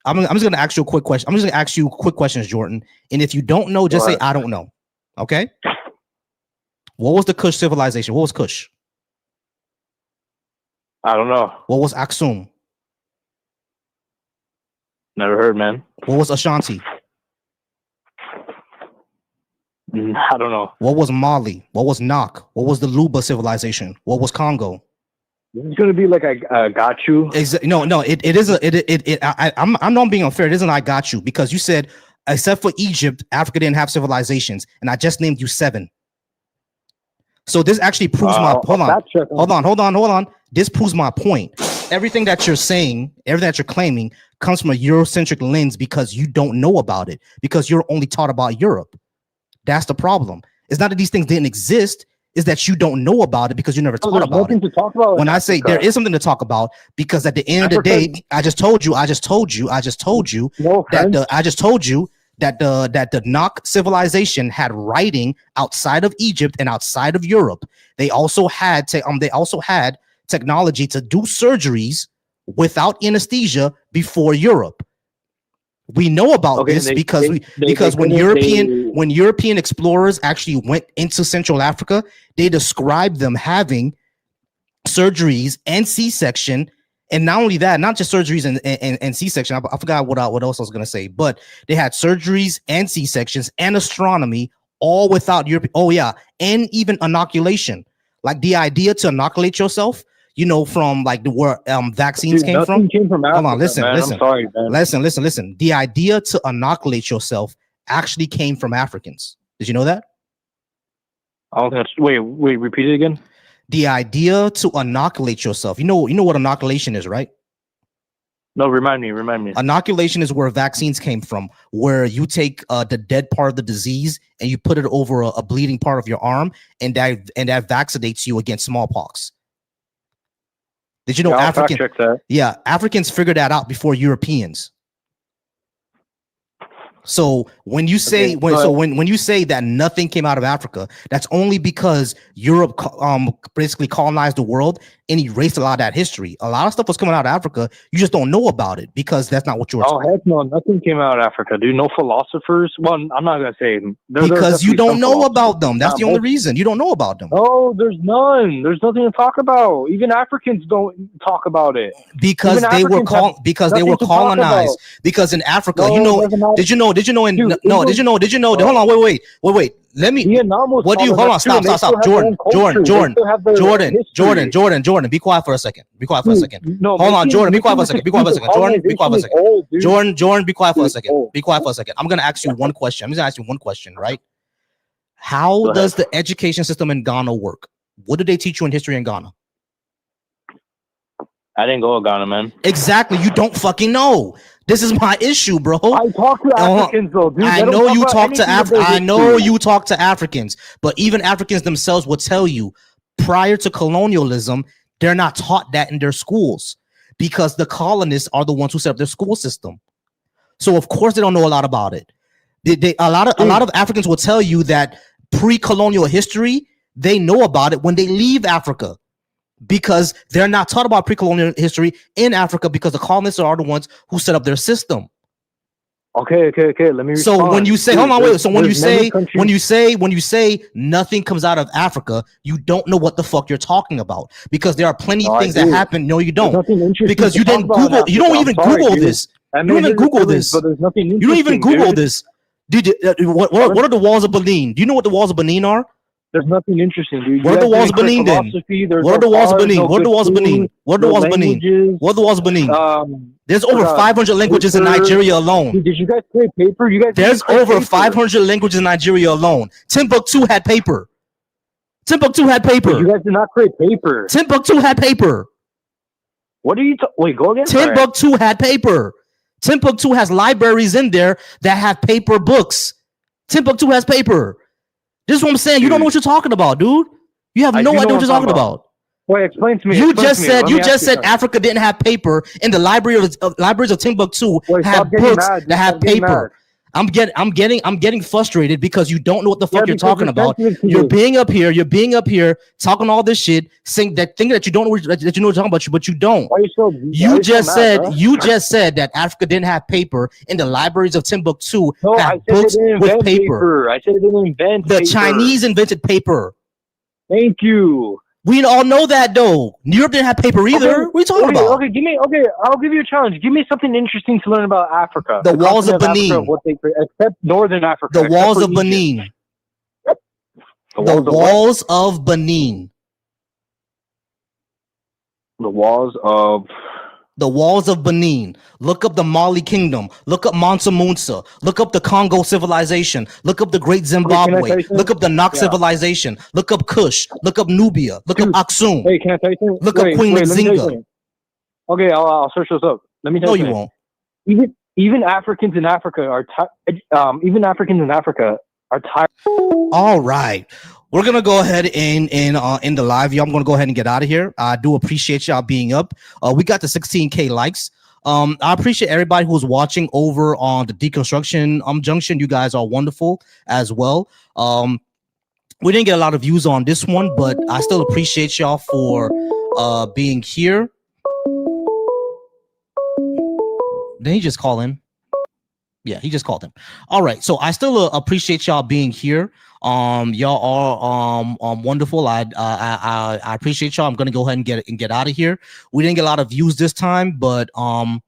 I'm just gonna ask you a quick question. I'm just gonna ask you quick questions, Jordan. And if you don't know, just say I don't know. Okay. What was the Kush civilization? What was Kush? I don't know. What was Aksum? Never heard, man. What was Ashanti? I don't know. What was Mali? What was Nok? What was the Luba civilization? What was Congo? It's gonna be like I got you. No. It is I'm not being unfair. It isn't I got you because you said except for Egypt, Africa didn't have civilizations, and I just named you 7. So this actually proves my hold on. This proves my point. Everything that you're saying, everything that you're claiming, comes from a Eurocentric lens because you don't know about it because you're only taught about Europe. That's the problem. It's not that these things didn't exist. Is that you don't know about it because you never taught about it. To talk about when I say there is something to talk about, because at the end of the day, I just told you that the Nok civilization had writing outside of Egypt and outside of Europe. They also had technology to do surgeries without anesthesia before Europe. We know about this because when European explorers actually went into Central Africa, they described them having surgeries and C-section, and not only that, not just surgeries and C-section. I forgot what else I was gonna say, but they had surgeries and C-sections and astronomy all without Europe. Oh yeah, and even inoculation, like the idea to inoculate yourself. You know, from like where vaccines came from. Africa, hold on, listen. I'm sorry, man. Listen. The idea to inoculate yourself actually came from Africans. Did you know that? Wait, repeat it again. The idea to inoculate yourself. You know what inoculation is, right? No, remind me. Inoculation is where vaccines came from, where you take the dead part of the disease and you put it over a bleeding part of your arm, and that vaccinates you against smallpox. Did you know Africans figured that out before Europeans? So when you say when you say that nothing came out of Africa, that's only because Europe basically colonized the world and erased a lot of that history. A lot of stuff was coming out of Africa. You just don't know about it because that's not what you're. Oh heck no, nothing came out of Africa, dude. No philosophers. Well, I'm not gonna say because you don't know about them. That's the only reason you don't know about them. Oh, there's none. There's nothing to talk about. Even Africans don't talk about it because they were colonized. Because in Africa, did you know? Hold on, wait. Let me. What do you? Hold on. Stop. Jordan. Be quiet for a second. No, hold on, Jordan. Be quiet for a second. Jordan, be quiet for a second. Jordan, be quiet for a second. I'm gonna ask you one question. Right? How does the education system in Ghana work? What did they teach you in history in Ghana? I didn't go to Ghana, man. Exactly. You don't fucking know. This is my issue, bro. I talk to Africans, though, dude. I know you talk to Africans, but even Africans themselves will tell you prior to colonialism, they're not taught that in their schools because the colonists are the ones who set up their school system. So of course they don't know a lot about it. A lot of Africans will tell you that pre-colonial history, they know about it when they leave Africa. Because they're not taught about pre-colonial history in Africa because the colonists are the ones who set up their system. Okay. Let me. So when you say, when you say nothing comes out of Africa, you don't know what the fuck you're talking about because there are plenty of things that happen. No, you don't. Because you didn't Google. You don't even Google this. You don't even Google this. But there's nothing interesting. You don't even Google this. What are the walls of Benin? Do you know what the walls of Benin are? There's nothing interesting, dude. What are the walls of Benin then? What are the walls of Benin? What are the walls of Benin? What are the walls of Benin? What are the walls of Benin? There's over 500 languages in Nigeria alone. Did you guys create paper? There's over 500 languages in Nigeria alone. Timbuktu had paper. But you guys did not create paper. Timbuktu had paper. What are you? Wait, go again. Timbuktu had paper. Timbuktu has libraries in there that have paper books. Timbuktu has paper. This is what I'm saying. You don't know what you're talking about, dude. You have no idea what you're talking about. Wait, explain to me. You just said Africa didn't have paper, and the libraries of Timbuktu have books that have paper. I'm getting frustrated because you don't know what the fuck you're talking about. You're being up here talking all this shit, saying that thing that you don't know that you know what you're talking about, but you don't. You just said that Africa didn't have paper, and the libraries of Timbuktu have books with paper. I said it didn't invent paper. The Chinese invented paper. Thank you. We all know that though. Europe didn't have paper either. What are you talking about? I'll give you a challenge. Give me something interesting to learn about Africa. The walls of Benin. Except Northern Africa. The walls of Benin. The walls of Benin. The walls of The walls of Benin. Look up the Mali Kingdom. Look up Mansa Musa. Look up the Congo civilization. Look up the Great Zimbabwe. Look up the Nok civilization. Look up Kush. Look up Nubia. Look up Aksum. Hey, can I tell you something? Look up Queen Nzinga. Okay, I'll search those up. Let me tell you. No, you won't. Even Africans in Africa are tired. All right. We're gonna go ahead and in the live, y'all. I'm gonna go ahead and get out of here. I do appreciate y'all being up. We got the 16K likes. I appreciate everybody who's watching over on the Deconstruction Junction. You guys are wonderful as well. We didn't get a lot of views on this one, but I still appreciate y'all for being here. Did he just call in? Yeah, he just called him. All right, so I still appreciate y'all being here. Y'all are wonderful. I appreciate y'all. I'm gonna go ahead and get out of here. We didn't get a lot of views this time, but I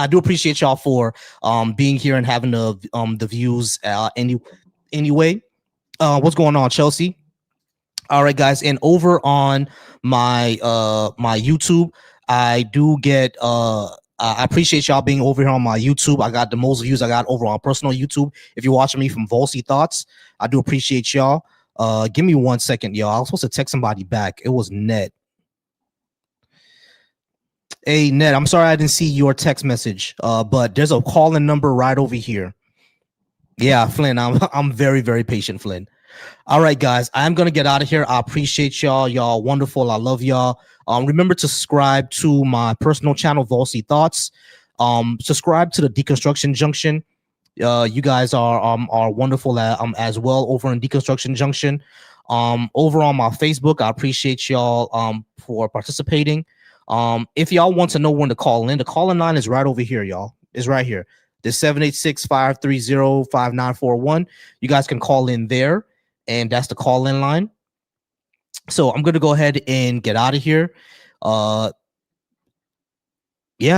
do appreciate y'all for being here and having the views anyway. What's going on, Chelsea? All right, guys, and over on my my YouTube, I do get I appreciate y'all being over here on my YouTube. I got the most views I got over on personal YouTube. If you're watching me from Volcy Thoughts, I do appreciate y'all. Give me 1 second, y'all. I was supposed to text somebody back. It was Ned. Hey, Ned, I'm sorry I didn't see your text message. But there's a call-in number right over here. Yeah, Flynn, I'm very, very patient, Flynn. All right, guys, I'm gonna get out of here. I appreciate y'all. Y'all wonderful. I love y'all. Remember to subscribe to my personal channel, Volcy Thoughts. Subscribe to the Deconstruction Junction. You guys are wonderful as well over in Deconstruction Junction. Over on my Facebook, I appreciate y'all for participating. If y'all want to know when to call in, the call-in line is right over here, y'all. It's right here. The 786-530-5941. You guys can call in there, and that's the call-in line. So I'm gonna go ahead and get out of here. Yeah,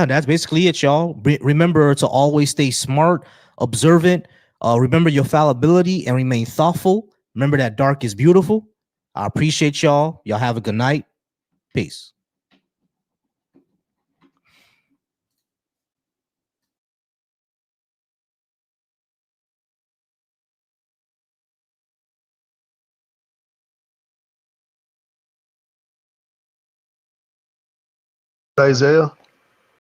that's basically it, y'all. Remember to always stay smart, observant. Remember your fallibility and remain thoughtful. Remember that dark is beautiful. I appreciate y'all. Y'all have a good night. Peace. Isaiah.